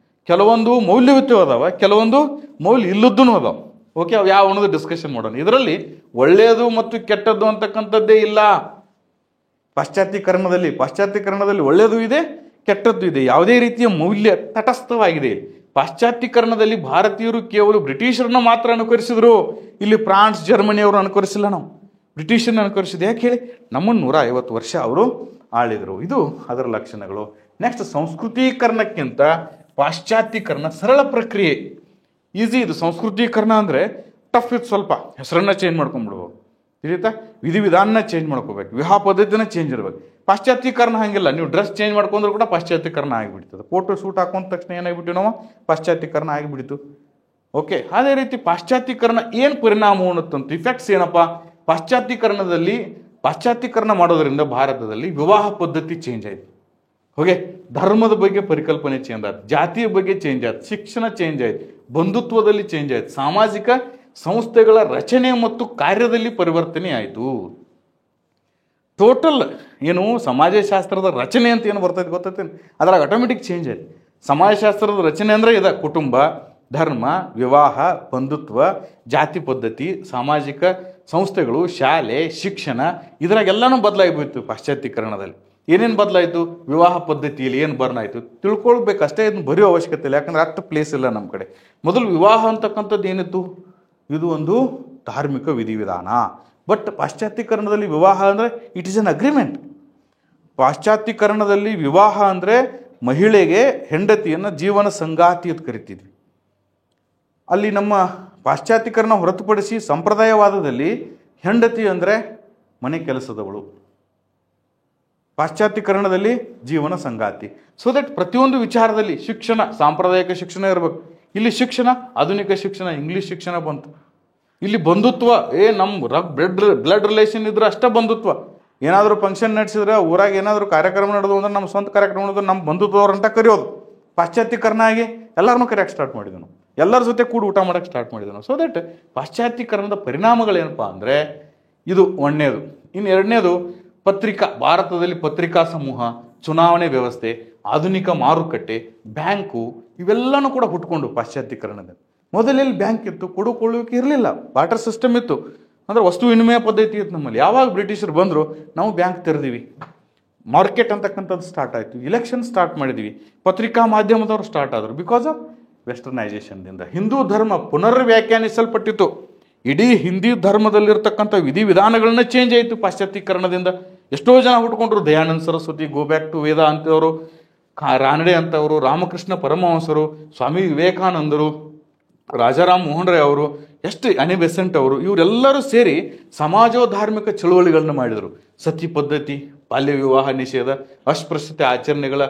ಕೆಲವೊಂದು ಮೌಲ್ಯಯುತ ಅದಾವ, ಕೆಲವೊಂದು ಮೌಲ್ಯ ಇಲ್ಲದ್ದೂ ಅದಾವ. ಓಕೆ, ಅವು ಯಾವ ಅನ್ನೋದು ಡಿಸ್ಕಷನ್ ಮಾಡೋಣ. ಇದರಲ್ಲಿ ಒಳ್ಳೆಯದು ಮತ್ತು ಕೆಟ್ಟದ್ದು ಅಂತಕ್ಕಂಥದ್ದೇ ಇಲ್ಲ. ಪಾಶ್ಚಾತ್ಯೀಕರಣದಲ್ಲಿ ಒಳ್ಳೆಯದು ಇದೆ, ಕೆಟ್ಟದ್ದು ಇದೆ. ಯಾವುದೇ ರೀತಿಯ ಮೌಲ್ಯ ತಟಸ್ಥವಾಗಿದೆ. ಪಾಶ್ಚಾತ್ಯೀಕರಣದಲ್ಲಿ ಭಾರತೀಯರು ಕೇವಲ ಬ್ರಿಟಿಷರನ್ನ ಮಾತ್ರ ಅನುಕರಿಸಿದ್ರು. ಇಲ್ಲಿ ಫ್ರಾನ್ಸ್, ಜರ್ಮನಿಯವರು ಅನುಕರಿಸಿಲ್ಲ, ನಾವು ಬ್ರಿಟಿಷರನ್ನ ಅನುಕರಿಸಿದೆ. ಯಾಕೆ ಹೇಳಿ? ನಮ್ಮನ್ನು 150 ವರ್ಷ ಅವರು ಆಳಿದರು. ಇದು ಅದರ ಲಕ್ಷಣಗಳು. ನೆಕ್ಸ್ಟ್, ಸಂಸ್ಕೃತೀಕರಣಕ್ಕಿಂತ ಪಾಶ್ಚಾತ್ಯೀಕರಣ ಸರಳ ಪ್ರಕ್ರಿಯೆ, ಈಸಿ. ಇದು ಸಂಸ್ಕೃತೀಕರಣ ಅಂದರೆ ಟಫ್ ಇತ್ತು, ಸ್ವಲ್ಪ ಹೆಸರನ್ನ ಚೇಂಜ್ ಮಾಡ್ಕೊಂಡ್ಬಿಡ್ಬೋದು, ತಿಳಿತಾ? ವಿಧಿವಿಧಾನ ಚೇಂಜ್ ಮಾಡ್ಕೋಬೇಕು, ವಿವಾಹ ಪದ್ಧತಿನ ಚೇಂಜ್ ಇರಬೇಕು. ಪಾಶ್ಚಾತ್ಯೀಕರಣ ಹಂಗಿಲ್ಲ, ನೀವು ಡ್ರೆಸ್ ಚೇಂಜ್ ಮಾಡ್ಕೊಂಡ್ರು ಕೂಡ ಪಾಶ್ಚಾತ್ಯೀಕರಣ ಆಗಿಬಿಡ್ತದೆ. ಫೋಟೋ ಶೂಟ್ ಹಾಕೊಂಡ ತಕ್ಷಣ ಏನಾಗ್ಬಿಟ್ಟು ನಾವು ಪಾಶ್ಚಾತ್ಯೀಕರಣ ಆಗಿಬಿಡ್ತು. ಓಕೆ, ಅದೇ ರೀತಿ ಪಾಶ್ಚಾತ್ಯೀಕರಣ ಏನು ಪರಿಣಾಮ ಅನ್ನುತ್ತಂತ ಇಫೆಕ್ಟ್ಸ್ ಏನಪ್ಪ? ಪಾಶ್ಚಾತ್ಯೀಕರಣ ಮಾಡೋದ್ರಿಂದ ಭಾರತದಲ್ಲಿ ವಿವಾಹ ಪದ್ಧತಿ ಚೇಂಜ್ ಆಯಿತು. ಓಕೆ, ಧರ್ಮದ ಬಗ್ಗೆ ಪರಿಕಲ್ಪನೆ ಚೇಂಜ್ ಆಯ್ತು, ಜಾತಿಯ ಬಗ್ಗೆ ಚೇಂಜ್ ಆಯ್ತು, ಶಿಕ್ಷಣ ಚೇಂಜ್ ಆಯ್ತು, ಬಂಧುತ್ವದಲ್ಲಿ ಚೇಂಜ್ ಆಯ್ತು, ಸಾಮಾಜಿಕ ಸಂಸ್ಥೆಗಳ ರಚನೆ ಮತ್ತು ಕಾರ್ಯದಲ್ಲಿ ಪರಿವರ್ತನೆ ಆಯಿತು. ಟೋಟಲ್ ಏನು ಸಮಾಜಶಾಸ್ತ್ರದ ರಚನೆ ಅಂತ ಏನು ಬರ್ತೈತೆ ಗೊತ್ತೈತೇನು? ಅದ್ರಾಗ ಆಟೋಮೆಟಿಕ್ ಚೇಂಜ್ ಆಯ್ತು. ಸಮಾಜಶಾಸ್ತ್ರದ ರಚನೆ ಅಂದರೆ ಇದೆ, ಕುಟುಂಬ, ಧರ್ಮ, ವಿವಾಹ, ಬಂಧುತ್ವ, ಜಾತಿ ಪದ್ಧತಿ, ಸಾಮಾಜಿಕ ಸಂಸ್ಥೆಗಳು, ಶಾಲೆ, ಶಿಕ್ಷಣ, ಇದ್ರಾಗೆಲ್ಲನೂ ಬದಲಾಗಿಬಿಡ್ತು ಪಾಶ್ಚಾತ್ಯೀಕರಣದಲ್ಲಿ. ಏನೇನು ಬದಲಾಯಿತು? ವಿವಾಹ ಪದ್ಧತಿಯಲ್ಲಿ ಏನು ಬರ್ನಾಯಿತು ತಿಳ್ಕೊಳ್ಬೇಕು ಅಷ್ಟೇ, ಇದನ್ನು ಬರೆಯೋ ಅವಶ್ಯಕತೆ ಇಲ್ಲ, ಯಾಕಂದ್ರೆ ಅಷ್ಟು ಪ್ಲೇಸ್ ಇಲ್ಲ ನಮ್ಮ ಕಡೆ. ಮೊದಲು ವಿವಾಹ ಅಂತಕ್ಕಂಥದ್ದು ಏನಿತ್ತು? ಇದು ಒಂದು ಧಾರ್ಮಿಕ ವಿಧಿವಿಧಾನ. ಬಟ್ ಪಾಶ್ಚಾತ್ಯೀಕರಣದಲ್ಲಿ ವಿವಾಹ ಅಂದರೆ ಇಟ್ ಈಸ್ ಅನ್ ಅಗ್ರಿಮೆಂಟ್. ಪಾಶ್ಚಾತ್ಯೀಕರಣದಲ್ಲಿ ವಿವಾಹ ಅಂದರೆ ಮಹಿಳೆಗೆ ಹೆಂಡತಿಯನ್ನು ಜೀವನ ಸಂಗಾತಿ ಅಂತ ಕರಿತಿದ್ವಿ. ಅಲ್ಲಿ ನಮ್ಮ ಪಾಶ್ಚಾತ್ಯೀಕರಣ ಹೊರತುಪಡಿಸಿ ಸಂಪ್ರದಾಯವಾದದಲ್ಲಿ ಹೆಂಡತಿ ಅಂದರೆ ಮನೆ ಕೆಲಸದವಳು, ಪಾಶ್ಚಾತ್ಯೀಕರಣದಲ್ಲಿ ಜೀವನ ಸಂಗಾತಿ. ಸೊ ದಟ್ ಪ್ರತಿಯೊಂದು ವಿಚಾರದಲ್ಲಿ ಶಿಕ್ಷಣ, ಸಾಂಪ್ರದಾಯಿಕ ಶಿಕ್ಷಣ ಇರಬೇಕು. ಇಲ್ಲಿ ಶಿಕ್ಷಣ, ಆಧುನಿಕ ಶಿಕ್ಷಣ, ಇಂಗ್ಲೀಷ್ ಶಿಕ್ಷಣ ಬಂತು. ಇಲ್ಲಿ ಬಂಧುತ್ವ, ನಮ್ಮ ಬ್ಲಡ್ ರಿಲೇಷನ್ ಇದ್ರೆ ಅಷ್ಟೇ ಬಂಧುತ್ವ. ಏನಾದರೂ ಫಂಕ್ಷನ್ ನಡೆಸಿದ್ರೆ, ಊರಾಗ ಏನಾದರೂ ಕಾರ್ಯಕ್ರಮ ನಡೆದು ಅಂದ್ರೆ ನಮ್ಮ ಸ್ವಂತ ಕಾರ್ಯಕ್ರಮ ನಡೆದು ನಮ್ಮ ಬಂಧುತ್ವರಂತ ಕರೆಯೋದು. ಪಾಶ್ಚಾತ್ಯೀಕರಣ ಆಗಿ ಎಲ್ಲರನ್ನೂ ಕರೆಯೋಕ್ಕೆ ಸ್ಟಾರ್ಟ್ ಮಾಡಿದ್ವಿ ನಾವು, ಎಲ್ಲರ ಜೊತೆ ಕೂಡ ಊಟ ಮಾಡೋಕ್ಕೆ ಸ್ಟಾರ್ಟ್ ಮಾಡಿದ್ವಿ ನಾವು. ಸೊ ದಟ್ ಪಾಶ್ಚಾತ್ಯೀಕರಣದ ಪರಿಣಾಮಗಳೇನಪ್ಪ ಅಂದರೆ ಇದು ಒಂದನೇದು. ಇನ್ನು ಎರಡನೇದು ಭಾರತದಲ್ಲಿ ಪತ್ರಿಕಾ ಸಮೂಹ, ಚುನಾವಣೆ ವ್ಯವಸ್ಥೆ, ಆಧುನಿಕ ಮಾರುಕಟ್ಟೆ, ಬ್ಯಾಂಕು, ಇವೆಲ್ಲನೂ ಕೂಡ ಹುಟ್ಕೊಂಡು ಪಾಶ್ಚಾತ್ಯೀಕರಣದಲ್ಲಿ. ಮೊದಲೆಲ್ಲಿ ಬ್ಯಾಂಕ್ ಇತ್ತು, ಕೊಡುಕೊಳ್ಳೋಕೆ ಇರಲಿಲ್ಲ, ಬಾರ್ಟರ್ ಸಿಸ್ಟಮ್ ಇತ್ತು, ಅಂದರೆ ವಸ್ತು ವಿನಿಮಯ ಪದ್ಧತಿ ಇತ್ತು ನಮ್ಮಲ್ಲಿ. ಯಾವಾಗ ಬ್ರಿಟಿಷರು ಬಂದರು ನಾವು ಬ್ಯಾಂಕ್ ತೆರೆದಿವಿ, ಮಾರ್ಕೆಟ್ ಅಂತಕ್ಕಂಥದ್ದು ಸ್ಟಾರ್ಟ್ ಆಯಿತು, ಇಲೆಕ್ಷನ್ ಸ್ಟಾರ್ಟ್ ಮಾಡಿದ್ವಿ, ಪತ್ರಿಕಾ ಮಾಧ್ಯಮದವರು ಸ್ಟಾರ್ಟ್ ಆದರು. ಬಿಕಾಸ್ ಆಫ್ ವೆಸ್ಟರ್ನೈಸೇಷನ್ದಿಂದ ಹಿಂದೂ ಧರ್ಮ ಪುನರ್ವ್ಯಾಖ್ಯಾನಿಸಲ್ಪಟ್ಟಿತು. ಇಡೀ ಹಿಂದೂ ಧರ್ಮದಲ್ಲಿರ್ತಕ್ಕಂಥ ವಿಧಿವಿಧಾನಗಳನ್ನ ಚೇಂಜ್ ಆಯಿತು ಪಾಶ್ಚಾತ್ಯೀಕರಣದಿಂದ. ಎಷ್ಟೋ ಜನ ಹುಟ್ಕೊಂಡ್ರು, Dayananda Saraswati, go back to Veda ಅಂತವರು, ರಾನಡೆ ಅಂತವರು, ರಾಮಕೃಷ್ಣ ಪರಮಹಂಸರು, ಸ್ವಾಮಿ ವಿವೇಕಾನಂದರು, ರಾಜಾರಾಮ್ ಮೋಹನ್ ರಾಯ್ ಅವರು, ಎಷ್ಟು ಅನಿ ಬೆಸೆಂಟ್ ಅವರು, ಇವರೆಲ್ಲರೂ ಸೇರಿ ಸಮಾಜೋಧಾರ್ಮಿಕ ಚಳುವಳಿಗಳನ್ನ ಮಾಡಿದರು. ಸತಿ ಪದ್ಧತಿ, ಬಾಲ್ಯ ವಿವಾಹ ನಿಷೇಧ, ಅಸ್ಪೃಶ್ಯತೆ ಆಚರಣೆಗಳ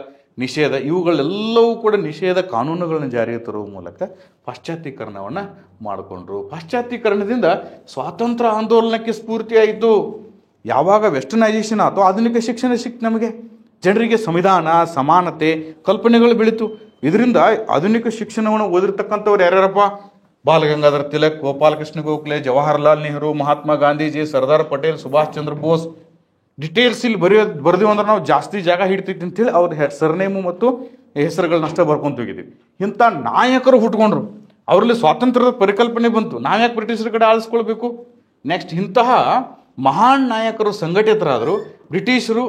ನಿಷೇಧ, ಇವುಗಳೆಲ್ಲವೂ ಕೂಡ ನಿಷೇಧ ಕಾನೂನುಗಳನ್ನು ಜಾರಿಗೆ ತರುವ ಮೂಲಕ ಪಾಶ್ಚಾತ್ಯೀಕರಣವನ್ನು ಮಾಡಿಕೊಂಡ್ರು. ಪಾಶ್ಚಾತ್ಯೀಕರಣದಿಂದ ಸ್ವಾತಂತ್ರ್ಯ ಆಂದೋಲನಕ್ಕೆ ಸ್ಫೂರ್ತಿಯಾಯಿತು. ಯಾವಾಗ ವೆಸ್ಟರ್ನೈಸೇಷನ್ ಆಯಿತು, ಆಧುನಿಕ ಶಿಕ್ಷಣ ಸಿಕ್ತು ನಮಗೆ, ಜನರಿಗೆ ಸಂವಿಧಾನ, ಸಮಾನತೆ ಕಲ್ಪನೆಗಳು ಬೆಳೀತು. ಇದರಿಂದ ಆಧುನಿಕ ಶಿಕ್ಷಣವನ್ನು ಓದಿರ್ತಕ್ಕಂಥವ್ರು ಯಾರ್ಯಾರಪ್ಪ? ಬಾಲಗಂಗಾಧರ ತಿಲಕ್, ಗೋಪಾಲಕೃಷ್ಣ ಗೋಖಲೆ, ಜವಾಹರ್ಲಾಲ್ ನೆಹರು, ಮಹಾತ್ಮ ಗಾಂಧೀಜಿ, ಸರ್ದಾರ್ ಪಟೇಲ್, ಸುಭಾಷ್ ಚಂದ್ರ ಬೋಸ್. ಡಿಟೇಲ್ಸ್ ಇಲ್ಲಿ ಬರ್ದೀವಿ ಅಂದ್ರೆ ನಾವು ಜಾಸ್ತಿ ಜಾಗ ಹಿಡ್ತೈತಿ ಅಂತೇಳಿ ಅವ್ರ ಸರ್ನೇಮು ಮತ್ತು ಹೆಸರುಗಳನ್ನಷ್ಟೇ ಬರ್ಕೊಂತ ಹೋಗಿದ್ದೀವಿ. ಇಂಥ ನಾಯಕರು ಹುಟ್ಕೊಂಡ್ರು, ಅವರಲ್ಲಿ ಸ್ವಾತಂತ್ರ್ಯದ ಪರಿಕಲ್ಪನೆ ಬಂತು. ನಾವ್ಯಾಕೆ ಬ್ರಿಟಿಷರ ಕಡೆ ಆಳಿಸ್ಕೊಳ್ಬೇಕು? ನೆಕ್ಸ್ಟ್ ಇಂತಹ ಮಹಾನ್ ನಾಯಕರು ಸಂಘಟಿತರಾದರು. ಬ್ರಿಟಿಷರು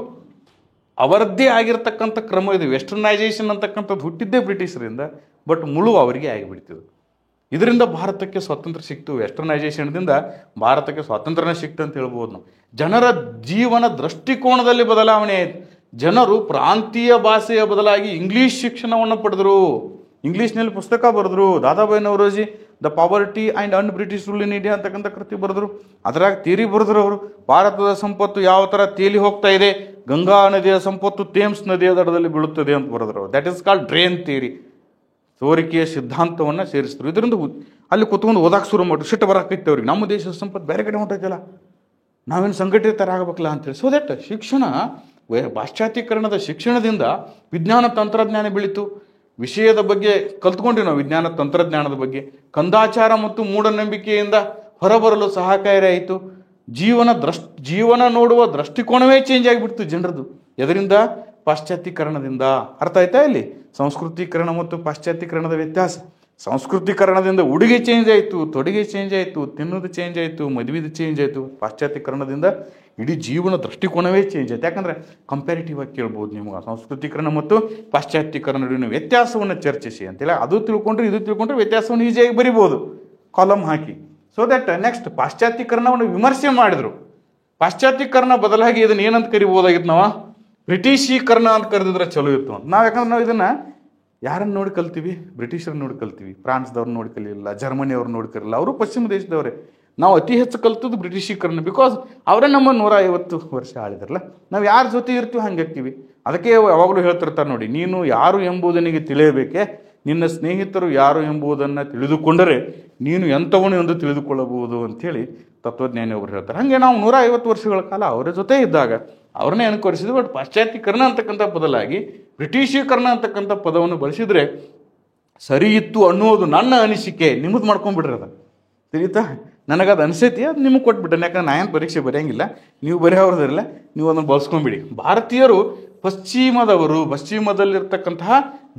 ಅವರದ್ದೇ ಆಗಿರ್ತಕ್ಕಂಥ ಕ್ರಮ ಇದೆ. ವೆಸ್ಟರ್ನೈಸೇಷನ್ ಅಂತಕ್ಕಂಥದ್ದು ಹುಟ್ಟಿದ್ದೇ ಬ್ರಿಟಿಷರಿಂದ, ಬಟ್ ಮುಳು ಅವರಿಗೆ ಆಗಿಬಿಡ್ತಿದ್ರು. ಇದರಿಂದ ಭಾರತಕ್ಕೆ ಸ್ವಾತಂತ್ರ್ಯ ಸಿಕ್ತು. ವೆಸ್ಟರ್ನೈಸೇಷನ್ದಿಂದ ಭಾರತಕ್ಕೆ ಸ್ವಾತಂತ್ರ್ಯನೇ ಸಿಕ್ತು ಅಂತ ಹೇಳ್ಬೋದು ನಾವು. ಜನರ ಜೀವನ ದೃಷ್ಟಿಕೋನದಲ್ಲಿ ಬದಲಾವಣೆ ಆಯಿತು. ಜನರು ಪ್ರಾಂತೀಯ ಭಾಷೆಯ ಬದಲಾಗಿ ಇಂಗ್ಲೀಷ್ ಶಿಕ್ಷಣವನ್ನು ಪಡೆದರು, ಇಂಗ್ಲೀಷ್ನಲ್ಲಿ ಪುಸ್ತಕ ಬರೆದ್ರು. Dadabhai Naoroji the poverty and an British rule in India ಅಂತಕ್ಕಂಥ ಕೃತಿ ಬರೆದ್ರು. ಅದರಾಗ ಥಿಯರಿ ಬರೆದ್ರು ಅವರು. ಭಾರತದ ಸಂಪತ್ತು ಯಾವ ಥರ ತೇಲಿ ಹೋಗ್ತಾ ಇದೆ, ಗಂಗಾ ನದಿಯ ಸಂಪತ್ತು ಥೇಮ್ಸ್ ನದಿಯ ದಡದಲ್ಲಿ ಬೀಳುತ್ತದೆ ಅಂತ ಬರೆದ್ರು. That is called drain theory. ಸೋರಿಕೆಯ ಸಿದ್ಧಾಂತವನ್ನು ಸೇರಿಸಿದ್ರು. ಇದರಿಂದ ಅಲ್ಲಿ ಕುತ್ಕೊಂಡು ಓದಾಕ್ ಶುರು ಮಾಡಿ ಸಿಟ್ಟು ಬರಾಕೈತೆ ಅವ್ರಿಗೆ, ನಮ್ಮ ದೇಶದ ಸಂಪತ್ತು ಬೇರೆ ಕಡೆ ಹೊಂಟೈತಲ್ಲ, ನಾವೇನು ಸಂಘಟಿತರಾಗಬೇಕಲ್ಲ ಅಂತೇಳಿ. ಸೊ ದಟ್ ಶಿಕ್ಷಣ, ಪಾಶ್ಚಾತ್ಯೀಕರಣದ ಶಿಕ್ಷಣದಿಂದ ವಿಜ್ಞಾನ ತಂತ್ರಜ್ಞಾನ ಬೆಳೀತು. ವಿಷಯದ ಬಗ್ಗೆ ಕಲ್ತ್ಕೊಂಡ್ವಿ ನಾವು, ವಿಜ್ಞಾನ ತಂತ್ರಜ್ಞಾನದ ಬಗ್ಗೆ. ಕಂದಾಚಾರ ಮತ್ತು ಮೂಢನಂಬಿಕೆಯಿಂದ ಹೊರಬರಲು ಸಹಕಾರಿ ಆಯಿತು. ಜೀವನ ನೋಡುವ ದೃಷ್ಟಿಕೋನವೇ ಚೇಂಜ್ ಆಗಿಬಿಡ್ತು ಜನರದು. ಎದರಿಂದ? ಪಾಶ್ಚಾತ್ಯೀಕರಣದಿಂದ. ಅರ್ಥ ಆಯ್ತಾ ಇಲ್ಲಿ? ಸಂಸ್ಕೃತೀಕರಣ ಮತ್ತು ಪಾಶ್ಚಾತ್ಯೀಕರಣದ ವ್ಯತ್ಯಾಸ. ಸಂಸ್ಕೃತೀಕರಣದಿಂದ ಉಡುಗೆ ಚೇಂಜ್ ಆಯಿತು, ತೊಡುಗೆ ಚೇಂಜ್ ಆಯಿತು, ತಿನ್ನೋದು ಚೇಂಜ್ ಆಯಿತು, ಮದುವೆದು ಚೇಂಜ್ ಆಯಿತು. ಪಾಶ್ಚಾತ್ಯೀಕರಣದಿಂದ ಇಡೀ ಜೀವನ ದೃಷ್ಟಿಕೋನವೇ ಚೇಂಜ್ ಆಯ್ತು. ಯಾಕಂದರೆ ಕಂಪ್ಯಾರಿಟಿವ್ ಆಗಿ ಕೇಳ್ಬೋದು ನಿಮ್ಗೆ, ಸಂಸ್ಕೃತೀಕರಣ ಮತ್ತು ಪಾಶ್ಚಾತ್ಯೀಕರಣ ನಡುವಿನ ವ್ಯತ್ಯಾಸವನ್ನು ಚರ್ಚಿಸಿ ಅಂತೇಳಿ. ಅದು ತಿಳ್ಕೊಂಡ್ರೆ ಇದು ತಿಳ್ಕೊಂಡ್ರೆ ವ್ಯತ್ಯಾಸವನ್ನು ಈಸಿಯಾಗಿ ಬರಿಬೋದು ಕಾಲಮ್ ಹಾಕಿ. ಸೊ ದಟ್ ನೆಕ್ಸ್ಟ್ ಪಾಶ್ಚಾತ್ಯೀಕರಣವನ್ನು ವಿಮರ್ಶೆ ಮಾಡಿದರು. ಪಾಶ್ಚಾತ್ಯೀಕರಣ ಬದಲಾಗಿ ಇದನ್ನು ಏನಂತ ಕರಿಬೋದಾಗಿತ್ತು ನಾವು? ಬ್ರಿಟಿಷೀಕರಣ ಅಂತ ಕರೆದಿದ್ರೆ ಚಲೋ ಇತ್ತು ಅಂತ. ನಾವು ಯಾಕಂದ್ರೆ ನಾವು ಇದನ್ನು ಯಾರನ್ನು ನೋಡಿ ಕಲ್ತೀವಿ? ಬ್ರಿಟಿಷರನ್ನ ನೋಡಿ ಕಲ್ತೀವಿ. ಫ್ರಾನ್ಸ್ದವ್ರು ನೋಡಿ ಕಲಿಯಲ್ಲ, ಜರ್ಮನಿಯವ್ರು ನೋಡಿ ಕಲಿಯಲ್ಲ, ಅವರು ಪಶ್ಚಿಮ ದೇಶದವರೇ. ನಾವು ಅತಿ ಹೆಚ್ಚು ಕಲ್ತದ್ದು ಬ್ರಿಟಿಷೀಕರಣ, ಬಿಕಾಸ್ ಅವರೇ ನಮ್ಮ 150 ವರ್ಷ ಆಳಿದ್ರಲ್ಲ. ನಾವು ಯಾರ ಜೊತೆ ಇರ್ತೀವಿ ಹಂಗೆ ಆಗ್ತೀವಿ. ಅದಕ್ಕೆ ಯಾವಾಗಲೂ ಹೇಳ್ತಿರ್ತಾರೆ ನೋಡಿ, ನೀನು ಯಾರು ಎಂಬುದನಿಗೆ ತಿಳಿಯಬೇಕೆ, ನಿನ್ನ ಸ್ನೇಹಿತರು ಯಾರು ಎಂಬುದನ್ನು ತಿಳಿದುಕೊಂಡರೆ ನೀನು ಎಂಥವನು ಎಂದು ತಿಳಿದುಕೊಳ್ಳಬಹುದು ಅಂಥೇಳಿ ತತ್ವಜ್ಞಾನಿ ಒಬ್ರು ಹೇಳ್ತಾರೆ. ಹಾಗೆ ನಾವು 150 ವರ್ಷಗಳ ಕಾಲ ಅವರ ಜೊತೆ ಇದ್ದಾಗ ಅವ್ರನ್ನೇ ಅನುಕರಿಸಿದ್ವಿ. ಬಟ್ ಪಾಶ್ಚಾತ್ಯೀಕರಣ ಅಂತಕ್ಕಂಥ ಬದಲಾಗಿ ಬ್ರಿಟಿಷೀಕರಣ ಅಂತಕ್ಕಂಥ ಪದವನ್ನು ಬಳಸಿದರೆ ಸರಿ ಇತ್ತು ಅನ್ನೋದು ನನ್ನ ಅನಿಸಿಕೆ. ನಿಮ್ಮದು ಮಾಡ್ಕೊಂಡ್ಬಿಡ್ರಿ, ಅದು ತಿಳಿತಾ? ನನಗದು ಅನಿಸೈತಿ, ಅದು ನಿಮಗೆ ಕೊಟ್ಬಿಟ್ಟೆ. ಯಾಕಂದ್ರೆ ನಾನು ಏನು ಪರೀಕ್ಷೆ ಬರೆಯಂಗಿಲ್ಲ, ನೀವು ಬರೆಯೋದ್ರಲ್ಲ, ನೀವು ಅದನ್ನು ಬಳಸ್ಕೊಂಬಿಡಿ. ಭಾರತೀಯರು ಪಶ್ಚಿಮದಲ್ಲಿರ್ತಕ್ಕಂತಹ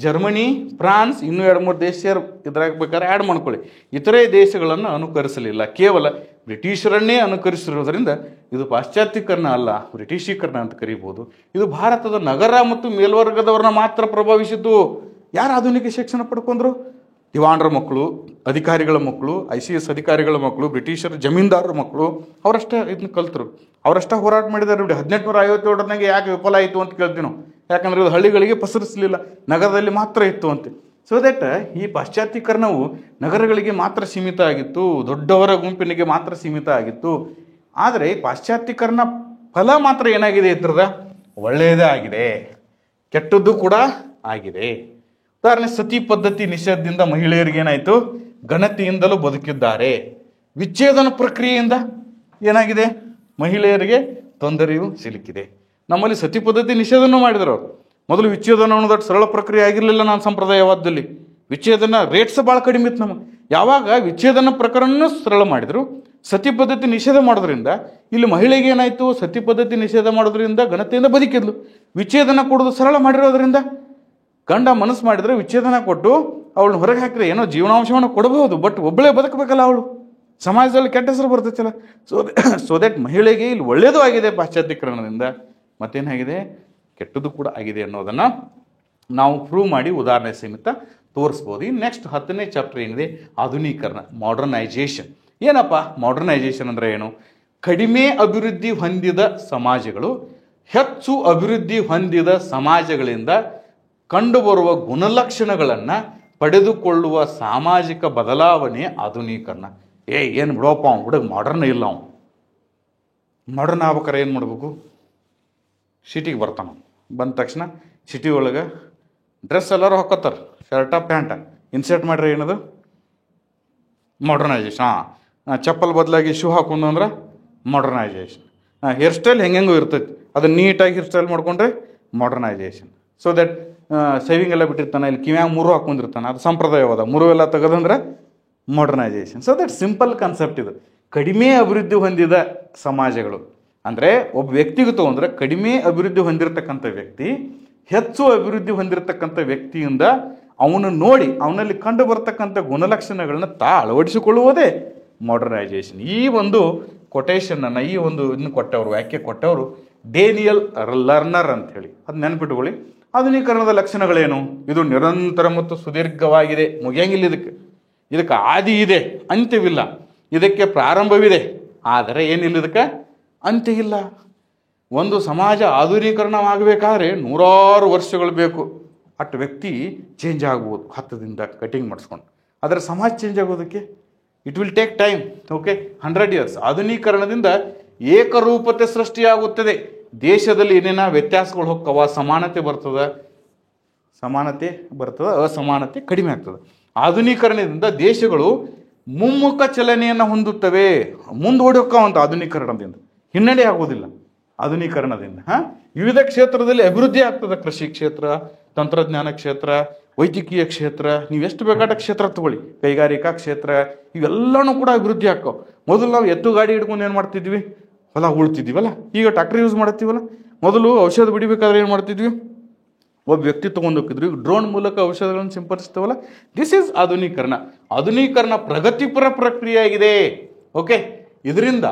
ಜರ್ಮನಿ, ಫ್ರಾನ್ಸ್, ಇನ್ನೂ 2-3 ದೇಶೀಯರು ಇದ್ರಾಗ ಬೇಕಾದ್ರೆ ಆ್ಯಡ್ ಮಾಡ್ಕೊಳ್ಳಿ, ಇತರೆ ದೇಶಗಳನ್ನು ಅನುಕರಿಸಲಿಲ್ಲ, ಕೇವಲ ಬ್ರಿಟಿಷರನ್ನೇ ಅನುಕರಿಸಿರೋದ್ರಿಂದ ಇದು ಪಾಶ್ಚಾತ್ಯೀಕರಣ ಅಲ್ಲ, ಬ್ರಿಟಿಷೀಕರಣ ಅಂತ ಕರೀಬೋದು. ಇದು ಭಾರತದ ನಗರ ಮತ್ತು ಮೇಲ್ವರ್ಗದವ್ರನ್ನ ಮಾತ್ರ ಪ್ರಭಾವಿಸಿದ್ದು. ಯಾರು ಆಧುನಿಕ ಶಿಕ್ಷಣ ಪಡ್ಕೊಂಡ್ರು? ದಿವಾಣರ ಮಕ್ಕಳು, ಅಧಿಕಾರಿಗಳ ಮಕ್ಕಳು, ICS ಅಧಿಕಾರಿಗಳ ಮಕ್ಕಳು, ಬ್ರಿಟಿಷರ ಜಮೀನ್ದಾರರ ಮಕ್ಕಳು, ಅವರಷ್ಟೇ ಇದನ್ನ ಕಲ್ತರು, ಅವರಷ್ಟೇ ಹೋರಾಟ ಮಾಡಿದ್ದಾರೆ. ನೋಡಿ, 1857 ಯಾಕೆ ವಿಫಲ ಆಯಿತು ಅಂತ ಕೇಳ್ತೀವಿ ನಾವು. ಯಾಕಂದ್ರೆ ಇದು ಹಳ್ಳಿಗಳಿಗೆ ಪಸರಿಸಲಿಲ್ಲ, ನಗರದಲ್ಲಿ ಮಾತ್ರ ಇತ್ತು ಅಂತ. ಸೊ ದಟ್ ಈ ಪಾಶ್ಚಾತ್ಯೀಕರಣವು ನಗರಗಳಿಗೆ ಮಾತ್ರ ಸೀಮಿತ ಆಗಿತ್ತು, ದೊಡ್ಡವರ ಗುಂಪಿನಿಗೆ ಮಾತ್ರ ಸೀಮಿತ ಆಗಿತ್ತು. ಆದರೆ ಪಾಶ್ಚಾತ್ಯೀಕರಣ ಫಲ ಮಾತ್ರ ಏನಾಗಿದೆ ಇದ್ರದ? ಒಳ್ಳೆಯದೇ ಆಗಿದೆ, ಕೆಟ್ಟದ್ದು ಕೂಡ ಆಗಿದೆ. ಉದಾಹರಣೆ, ಸತಿ ಪದ್ಧತಿ ನಿಷೇಧದಿಂದ ಮಹಿಳೆಯರಿಗೆ ಏನಾಯಿತು? ಘನತೆಯಿಂದಲೂ ಬದುಕಿದ್ದಾರೆ. ವಿಚ್ಛೇದನ ಪ್ರಕ್ರಿಯೆಯಿಂದ ಏನಾಗಿದೆ? ಮಹಿಳೆಯರಿಗೆ ತೊಂದರೆಯೂ ಸಿಲುಕಿದೆ. ನಮ್ಮಲ್ಲಿ ಸತಿ ಪದ್ಧತಿ ನಿಷೇಧನೂ ಮಾಡಿದ್ರು ಅವರು. ಮೊದಲು ವಿಚ್ಛೇದನ ಅನ್ನೋದಷ್ಟು ಸರಳ ಪ್ರಕ್ರಿಯೆ ಆಗಿರಲಿಲ್ಲ ನಮ್ಮ ಸಂಪ್ರದಾಯವಾದದಲ್ಲಿ. ವಿಚ್ಛೇದನ ರೇಟ್ಸ್ ಭಾಳ ಕಡಿಮೆ ಇತ್ತು ನಮಗೆ. ಯಾವಾಗ ವಿಚ್ಛೇದನ ಪ್ರಕರಣನೂ ಸರಳ ಮಾಡಿದರು, ಸತಿ ಪದ್ಧತಿ ನಿಷೇಧ ಮಾಡೋದ್ರಿಂದ ಇಲ್ಲಿ ಮಹಿಳೆಗೆ ಏನಾಯಿತು? ಸತಿ ಪದ್ಧತಿ ನಿಷೇಧ ಮಾಡೋದ್ರಿಂದ ಘನತೆಯಿಂದ ಬದುಕಿದ್ಲು. ವಿಚ್ಛೇದನ ಕೊಡೋದು ಸರಳ ಮಾಡಿರೋದ್ರಿಂದ ಗಂಡ ಮನಸ್ಸು ಮಾಡಿದರೆ ವಿಚ್ಛೇದನ ಕೊಟ್ಟು ಅವಳನ್ನ ಹೊರಗೆ ಹಾಕಿದ್ರೆ ಏನೋ ಜೀವನಾಂಶವನ್ನು ಕೊಡಬಹುದು, ಬಟ್ ಒಬ್ಬಳೇ ಬದುಕಬೇಕಲ್ಲ, ಅವಳು ಸಮಾಜದಲ್ಲಿ ಕೆಟ್ಟ ಹೆಸರು ಬರ್ತೈತಲ್ಲ. ಸೊ ದಟ್ ಮಹಿಳೆಗೆ ಇಲ್ಲಿ ಒಳ್ಳೆಯದು ಆಗಿದೆ ಪಾಶ್ಚಾತ್ಯೀಕರಣದಿಂದ, ಮತ್ತೇನಾಗಿದೆ? ಕೆಟ್ಟದ್ದು ಕೂಡ ಆಗಿದೆ ಅನ್ನೋದನ್ನು ನಾವು ಪ್ರೂವ್ ಮಾಡಿ ಉದಾಹರಣೆ ಸಮೇತ ತೋರಿಸ್ಬೋದು. ಈ ನೆಕ್ಸ್ಟ್ 10ನೇ ಚಾಪ್ಟರ್ ಏನಿದೆ? ಆಧುನೀಕರಣ, ಮಾಡರ್ನೈಜೇಷನ್. ಏನಪ್ಪ ಮಾಡರ್ನೈಜೇಷನ್ ಅಂದರೆ ಏನು? ಕಡಿಮೆ ಅಭಿವೃದ್ಧಿ ಹೊಂದಿದ ಸಮಾಜಗಳು ಹೆಚ್ಚು ಅಭಿವೃದ್ಧಿ ಹೊಂದಿದ ಸಮಾಜಗಳಿಂದ ಕಂಡುಬರುವ ಗುಣಲಕ್ಷಣಗಳನ್ನು ಪಡೆದುಕೊಳ್ಳುವ ಸಾಮಾಜಿಕ ಬದಲಾವಣೆ ಆಧುನೀಕರಣ. ಏನು ಬಿಡೋಪ್ಪ, ಅವ್ನು ಹುಡುಗ ಮಾಡರ್ನ್ ಇಲ್ಲ, ಅವನು ಮಾಡರ್ನ್ ಆಗ್ಬೇಕಾರೆ ಏನು ಮಾಡಬೇಕು? ಸಿಟಿಗೆ ಬರ್ತಾನೆ, ಬಂದ ತಕ್ಷಣ ಸಿಟಿ ಒಳಗೆ ಡ್ರೆಸ್ ಎಲ್ಲರೂ ಹಾಕೋತಾರೆ, ಶರ್ಟ ಪ್ಯಾಂಟ ಇನ್ಸರ್ಟ್ ಮಾಡ್ರೆ ಏನದು? ಮಾಡರ್ನೈಜೇಷನ್. ಚಪ್ಪಲ್ ಬದಲಾಗಿ ಶೂ ಹಾಕೊಂಡು ಅಂದ್ರೆ ಮಾಡರ್ನೈಜೇಷನ್. ಹೇರ್ ಸ್ಟೈಲ್ ಹೆಂಗೆಂಗೂ ಇರ್ತೈತಿ, ಅದನ್ನು ನೀಟಾಗಿ ಹೇರ್ ಸ್ಟೈಲ್ ಮಾಡ್ಕೊಂಡ್ರೆ ಮಾಡರ್ನೈಜೇಷನ್. ಸೊ ದಟ್ ಸೇವಿಂಗ್ ಎಲ್ಲ ಬಿಟ್ಟಿರ್ತಾನೆ, ಇಲ್ಲಿ ಕಿವ್ಯಾಗ 3 ಹಾಕೊಂಡಿರ್ತಾನೆ, ಅದು ಸಂಪ್ರದಾಯವಾದ 3 ಎಲ್ಲ ತೆಗೆದಂದ್ರೆ ಮಾಡರ್ನೈಜೇಷನ್. ಸೊ ದಟ್ ಸಿಂಪಲ್ ಕಾನ್ಸೆಪ್ಟ್ ಇದು. ಕಡಿಮೆ ಅಭಿವೃದ್ಧಿ ಹೊಂದಿದ ಸಮಾಜಗಳು ಅಂದರೆ ಒಬ್ಬ ವ್ಯಕ್ತಿಗೆ ತೊಗೊಂಡ್ರೆ ಕಡಿಮೆ ಅಭಿವೃದ್ಧಿ ಹೊಂದಿರತಕ್ಕಂಥ ವ್ಯಕ್ತಿ ಹೆಚ್ಚು ಅಭಿವೃದ್ಧಿ ಹೊಂದಿರತಕ್ಕಂಥ ವ್ಯಕ್ತಿಯಿಂದ ಅವನು ನೋಡಿ ಅವನಲ್ಲಿ ಕಂಡು ಬರ್ತಕ್ಕಂಥ ಗುಣಲಕ್ಷಣಗಳನ್ನ ಅಳವಡಿಸಿಕೊಳ್ಳುವುದೇ ಮಾಡರ್ನೈಜೇಷನ್. ಈ ಒಂದು ಕೊಟೇಶನನ್ನು, ಈ ಒಂದು ಇದನ್ನು ಕೊಟ್ಟವರು, ವ್ಯಾಖ್ಯೆ ಕೊಟ್ಟವರು ಡೇನಿಯಲ್ ಲರ್ನರ್ ಅಂತ ಹೇಳಿ. ಅದು ನೆನ್ಪಿಟ್ಕೊಳ್ಳಿ. ಆಧುನೀಕರಣದ ಲಕ್ಷಣಗಳೇನು? ಇದು ನಿರಂತರ ಮತ್ತು ಸುದೀರ್ಘವಾಗಿದೆ, ಮುಗಿಯಂಗಿಲ್ಲ. ಇದಕ್ಕೆ ಆದಿ ಇದೆ, ಅಂತ್ಯವಿಲ್ಲ. ಇದಕ್ಕೆ ಪ್ರಾರಂಭವಿದೆ, ಆದರೆ ಏನಿಲ್ಲ, ಇದಕ್ಕೆ ಅಂತ್ಯ ಇಲ್ಲ. ಒಂದು ಸಮಾಜ ಆಧುನೀಕರಣವಾಗಬೇಕಾದ್ರೆ 100 ವರ್ಷಗಳು ಬೇಕು. ಅಷ್ಟು ವ್ಯಕ್ತಿ ಚೇಂಜ್ ಆಗ್ಬೋದು, 10 ದಿನದಾಗ ಕಟಿಂಗ್ ಮಾಡಿಸ್ಕೊಂಡು. ಅದರ ಸಮಾಜ ಚೇಂಜ್ ಆಗೋದಕ್ಕೆ it will take time. Okay, 100 years. ಆಧುನೀಕರಣದಿಂದ ಏಕರೂಪತೆ ಸೃಷ್ಟಿಯಾಗುತ್ತದೆ. ದೇಶದಲ್ಲಿ ಏನೇನ ವ್ಯತ್ಯಾಸಗಳು ಹೋಗ್ತವ, ಸಮಾನತೆ ಬರ್ತದೆ, ಅಸಮಾನತೆ ಕಡಿಮೆ ಆಗ್ತದೆ. ಆಧುನೀಕರಣದಿಂದ ದೇಶಗಳು ಮುಮ್ಮುಖ ಚಲನೆಯನ್ನು ಹೊಂದುತ್ತವೆ, ಮುಂದೋಡಿ ಹೋಗ್ತಾವಂತ. ಆಧುನೀಕರಣದಿಂದ ಹಿನ್ನಡೆ ಆಗೋದಿಲ್ಲ. ಆಧುನೀಕರಣದಿಂದ ವಿವಿಧ ಕ್ಷೇತ್ರದಲ್ಲಿ ಅಭಿವೃದ್ಧಿ ಆಗ್ತದೆ. ಕೃಷಿ ಕ್ಷೇತ್ರ, ತಂತ್ರಜ್ಞಾನ ಕ್ಷೇತ್ರ, ವೈದ್ಯಕೀಯ ಕ್ಷೇತ್ರ, ನೀವು ಎಷ್ಟು ಬೇಕಾದ ಕ್ಷೇತ್ರ ತಗೊಳ್ಳಿ, ಕೈಗಾರಿಕಾ ಕ್ಷೇತ್ರ, ಇವೆಲ್ಲನೂ ಕೂಡ ಅಭಿವೃದ್ಧಿ ಆಗ್ತಾವೆ. ಮೊದಲು ನಾವು ಎತ್ತು ಗಾಡಿ ಹಿಡ್ಕೊಂಡು ಏನು ಮಾಡ್ತಿದ್ವಿ, ಹೊಲ ಉಳ್ತಿದ್ವಲ್ಲ. ಈಗ ಟ್ರ್ಯಾಕ್ಟರ್ ಯೂಸ್ ಮಾಡ್ತೀವಲ್ಲ. ಮೊದಲು ಔಷಧ ಬಿಡಿಬೇಕಾದ್ರೆ ಏನು ಮಾಡ್ತಿದ್ವಿ, ಒಬ್ಬ ವ್ಯಕ್ತಿ ತೊಗೊಂಡು ಹೋಗಿದ್ರು. ಈಗ ಡ್ರೋನ್ ಮೂಲಕ ಔಷಧಗಳನ್ನು ಸಿಂಪಡಿಸ್ತೇವಲ್ಲ. ದಿಸ್ ಈಸ್ ಆಧುನೀಕರಣ. ಆಧುನೀಕರಣ ಪ್ರಗತಿಪರ ಪ್ರಕ್ರಿಯೆ ಆಗಿದೆ. ಓಕೆ, ಇದರಿಂದ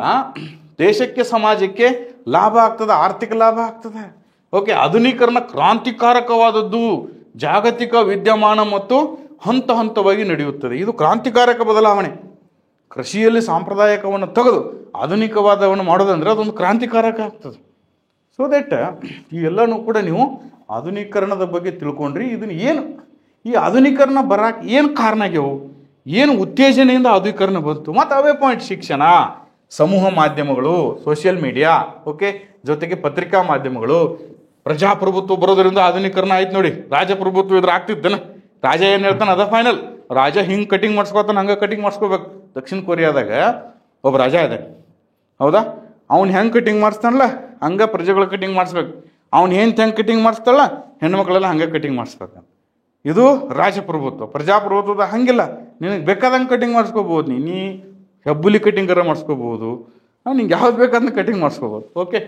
ದೇಶಕ್ಕೆ ಸಮಾಜಕ್ಕೆ ಲಾಭ ಆಗ್ತದೆ, ಆರ್ಥಿಕ ಲಾಭ ಆಗ್ತದೆ. ಓಕೆ, ಆಧುನೀಕರಣ ಕ್ರಾಂತಿಕಾರಕವಾದದ್ದು. ಜಾಗತಿಕ ವಿದ್ಯಮಾನ ಮತ್ತು ಹಂತ ಹಂತವಾಗಿ ನಡೆಯುತ್ತದೆ. ಇದು ಕ್ರಾಂತಿಕಾರಕ ಬದಲಾವಣೆ. ಕೃಷಿಯಲ್ಲಿ ಸಾಂಪ್ರದಾಯಿಕವನ್ನು ತೆಗೆದು ಆಧುನಿಕವಾದವನ್ನು ಮಾಡೋದಂದ್ರೆ ಅದೊಂದು ಕ್ರಾಂತಿಕಾರಕ ಆಗ್ತದೆ. ಸೊ ದಟ್ ಈ ಎಲ್ಲನೂ ಕೂಡ ನೀವು ಆಧುನೀಕರಣದ ಬಗ್ಗೆ ತಿಳ್ಕೊಂಡ್ರಿ. ಇದನ್ನು ಏನು, ಈ ಆಧುನೀಕರಣ ಬರಕ್ಕೆ ಏನು ಕಾರಣ ಆಗ್ಯವು, ಏನು ಉತ್ತೇಜನೆಯಿಂದ ಆಧುನೀಕರಣ ಬಂತು, ಮತ್ತು ಅವೇ ಪಾಯಿಂಟ್: ಶಿಕ್ಷಣ, ಸಮೂಹ ಮಾಧ್ಯಮಗಳು, ಸೋಷಿಯಲ್ ಮೀಡಿಯಾ, ಓಕೆ, ಜೊತೆಗೆ ಪತ್ರಿಕಾ ಮಾಧ್ಯಮಗಳು, ಪ್ರಜಾಪ್ರಭುತ್ವ ಬರೋದ್ರಿಂದ ಆಧುನೀಕರಣ ಆಯ್ತು ನೋಡಿ. ರಾಜಪ್ರಭುತ್ವ ಇದ್ರ ಆಗ್ತಿದ್ದೇನೆ. ರಾಜ ಏನು ಹೇಳ್ತಾನೆ ಅದ ಫೈನಲ್. ರಾಜ ಹಿಂಗೆ ಕಟಿಂಗ್ ಮಾಡಿಸ್ಕೊತಾನೆ, ಹಂಗೆ ಕಟಿಂಗ್ ಮಾಡಿಸ್ಕೋಬೇಕು. ದಕ್ಷಿಣ ಕೊರಿಯಾದಾಗ ಒಬ್ಬ ರಾಜ ಇದೆ, ಹೌದಾ? ಅವ್ನು ಹೆಂಗೆ ಕಟಿಂಗ್ ಮಾಡಿಸ್ತಾನಲ್ಲ ಹಂಗೆ ಪ್ರಜೆಗಳು ಕಟಿಂಗ್ ಮಾಡಿಸ್ಬೇಕು. ಅವ್ನು ಹೆಂಗೆ ಕಟಿಂಗ್ ಮಾಡಿಸ್ತಾಳ, ಹೆಣ್ಮಕ್ಳೆಲ್ಲ ಹಂಗೆ ಕಟಿಂಗ್ ಮಾಡಿಸ್ಬೇಕಂತ. ಇದು ರಾಜಪ್ರಭುತ್ವ. ಪ್ರಜಾಪ್ರಭುತ್ವದ ಹಂಗಿಲ್ಲ. ನಿನಗೆ ಬೇಕಾದಂಗೆ ಕಟಿಂಗ್ ಮಾಡಿಸ್ಕೋಬೋದು. ನೀ ಹೆಬ್ಬುಲಿ ಕಟಿಂಗರ ಮಾಡಿಸ್ಕೋಬೋದು, ನಿಂಗೆ ಯಾವ್ದು ಬೇಕಾದ್ರೆ ಕಟಿಂಗ್ ಮಾಡಿಸ್ಕೋಬೋದು. ಓಕೆ,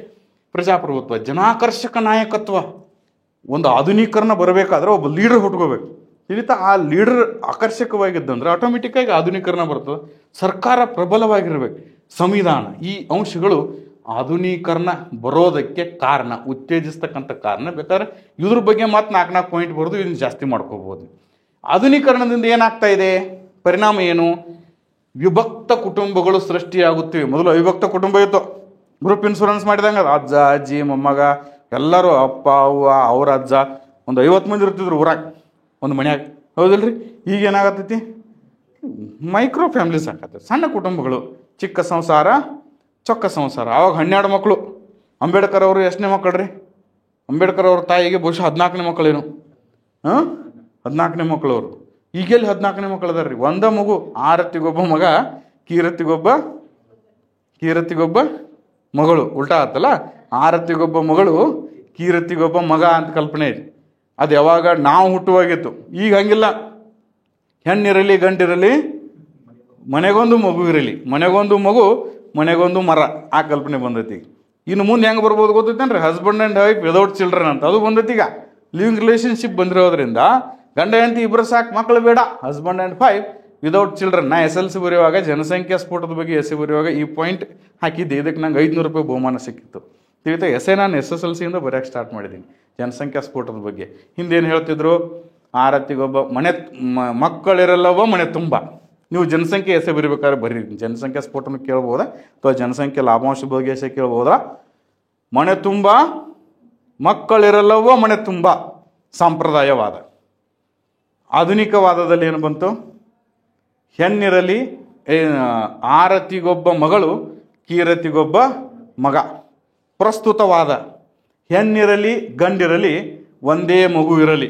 ಪ್ರಜಾಪ್ರಭುತ್ವ, ಜನಾಕರ್ಷಕ ನಾಯಕತ್ವ. ಒಂದು ಆಧುನೀಕರಣ ಬರಬೇಕಾದ್ರೆ ಒಬ್ಬ ಲೀಡರ್ ಹುಟ್ಕೋಬೇಕು. ತಿಳಿತಾ? ಆ ಲೀಡರ್ ಆಕರ್ಷಕವಾಗಿದ್ದಂದ್ರೆ ಆಟೋಮೆಟಿಕ್ಕಾಗಿ ಆಧುನೀಕರಣ ಬರ್ತದೆ. ಸರ್ಕಾರ ಪ್ರಬಲವಾಗಿರ್ಬೇಕು, ಸಂವಿಧಾನ, ಈ ಅಂಶಗಳು ಆಧುನೀಕರಣ ಬರೋದಕ್ಕೆ ಕಾರಣ, ಉತ್ತೇಜಿಸ್ತಕ್ಕಂಥ ಕಾರಣ. ಬೇಕಾದ್ರೆ ಇದ್ರ ಬಗ್ಗೆ ಮತ್ತೆ 4 ಪಾಯಿಂಟ್ ಬರೋದು, ಇದನ್ನು ಜಾಸ್ತಿ ಮಾಡ್ಕೋಬೋದು. ಆಧುನೀಕರಣದಿಂದ ಏನಾಗ್ತಾ ಇದೆ, ಪರಿಣಾಮ ಏನು? ವಿಭಕ್ತ ಕುಟುಂಬಗಳು ಸೃಷ್ಟಿಯಾಗುತ್ತಿವೆ. ಮೊದಲು ಅವಿಭಕ್ತ ಕುಟುಂಬ ಇತ್ತು. ಗ್ರೂಪ್ ಇನ್ಶೂರೆನ್ಸ್ ಮಾಡಿದಂಗೆ ಅಜ್ಜ, ಅಜ್ಜಿ, ಮೊಮ್ಮಗ ಎಲ್ಲರೂ, ಅಪ್ಪ, ಅವ್ವ, ಅವ್ರ ಅಜ್ಜ, ಒಂದು 50 ಮಂದಿ ಇರ್ತಿದ್ರು ಊರಾಗ, ಒಂದು ಮನ್ಯಾಗ, ಹೌದಿಲ್ರಿ? ಈಗ ಏನಾಗತ್ತೈತಿ, ಮೈಕ್ರೋ ಫ್ಯಾಮಿಲೀಸ್ ಆಗತ್ತೆ. ಸಣ್ಣ ಕುಟುಂಬಗಳು, ಚಿಕ್ಕ ಸಂಸಾರ, ಚೊಕ್ಕ ಸಂಸಾರ. ಆವಾಗ 12 ಮಕ್ಕಳು. ಅಂಬೇಡ್ಕರ್ ಅವರು ಎಷ್ಟನೇ ಮಕ್ಕಳು ರೀ? ಅಂಬೇಡ್ಕರ್ ಅವ್ರ ತಾಯಿಗೆ ಬಹುಶಃ 14ನೇ ಮಕ್ಕಳೇನು, 14ನೇ ಮಕ್ಕಳು ಅವರು. ಈಗೆಲ್ಲಿ 14ನೇ ಮಕ್ಕಳು ಅದಾರ ರೀ? ಒಂದ ಮಗು, ಆರತಿಗೊಬ್ಬ ಮಗ, ಕೀರತಿಗೊಬ್ಬ ಮಗಳು. ಉಲ್ಟಾ ಆತಲ್ಲ, ಆರತಿಗೊಬ್ಬ ಮಗಳು, ಕೀರತಿಗೊಬ್ಬ ಮಗ ಅಂತ ಕಲ್ಪನೆ ಇದೆ. ಅದು ಯಾವಾಗ ನಾವು ಹುಟ್ಟುವಾಗಿತ್ತು. ಈಗ ಹಂಗಿಲ್ಲ. ಹೆಣ್ಣಿರಲಿ ಗಂಡಿರಲಿ, ಮನೆಗೊಂದು ಮಗು ಇರಲಿ, ಮನೆಗೊಂದು ಮಗು, ಮನೆಗೊಂದು ಮರ, ಆ ಕಲ್ಪನೆ ಬಂದೈತಿ. ಇನ್ನು ಮುಂದೆ ಹೆಂಗೆ ಬರ್ಬೋದು ಗೊತ್ತೈತೇನ್ರಿ? Husband and wife without children ಅಂತ ಅದು ಬಂದೈತಿ. ಈಗ ಲಿವಿಂಗ್ ರಿಲೇಷನ್ಶಿಪ್ ಬಂದಿರೋದ್ರಿಂದ ಗಂಡ ಹೆಂಡತಿ ಇಬ್ಬರು ಸಾಕು, ಮಕ್ಕಳು ಬೇಡ. Husband and wife without children. ನಾ SLC ಬರೆಯುವಾಗ, ಜನಸಂಖ್ಯಾ ಸ್ಫೋಟದ ಬಗ್ಗೆ ಎಸ್ಸೆ ಬರೆಯುವಾಗ ಈ ಪಾಯಿಂಟ್ ಹಾಕಿದ್ದೆ. ಇದಕ್ಕೆ ನಂಗೆ 500 ರೂಪಾಯಿ ಬಹುಮಾನ ಸಿಕ್ಕಿತ್ತು. ತಿಳಿತಾ? ಎಸ್ಸೆ ನಾನು SSLC ಬರೆಯೋಕ್ಕೆ ಸ್ಟಾರ್ಟ್ ಮಾಡಿದ್ದೀನಿ ಜನಸಂಖ್ಯಾ ಸ್ಫೋಟದ ಬಗ್ಗೆ. ಹಿಂದೇನು ಹೇಳ್ತಿದ್ರು? ಆರತಿಗೊಬ್ಬ ಮಕ್ಕಳಿರಲ್ಲವ ಮನೆ ತುಂಬ. ನೀವು ಜನಸಂಖ್ಯೆ ಎಸೆ ಬರಿಬೇಕಾದ್ರೆ ಬರೀ ಜನಸಂಖ್ಯಾ ಸ್ಫೋಟನ ಕೇಳ್ಬೋದಾ, ಅಥವಾ ಜನಸಂಖ್ಯೆ ಲಾಭಾಂಶ ಬಗ್ಗೆ ಎಸೆ ಕೇಳ್ಬೋದಾ? ಮನೆ ತುಂಬ ಮಕ್ಕಳಿರಲ್ಲವೋ ಮನೆ ತುಂಬ. ಸಾಂಪ್ರದಾಯವಾದ. ಆಧುನಿಕವಾದದಲ್ಲಿ ಏನು ಬಂತು? ಹೆಣ್ಣಿರಲಿ, ಆರತಿಗೊಬ್ಬ ಮಗಳು, ಕೀರತಿಗೊಬ್ಬ ಮಗ. ಪ್ರಸ್ತುತವಾದ, ಹೆಣ್ಣಿರಲಿ ಗಂಡಿರಲಿ, ಒಂದೇ ಮಗು ಇರಲಿ.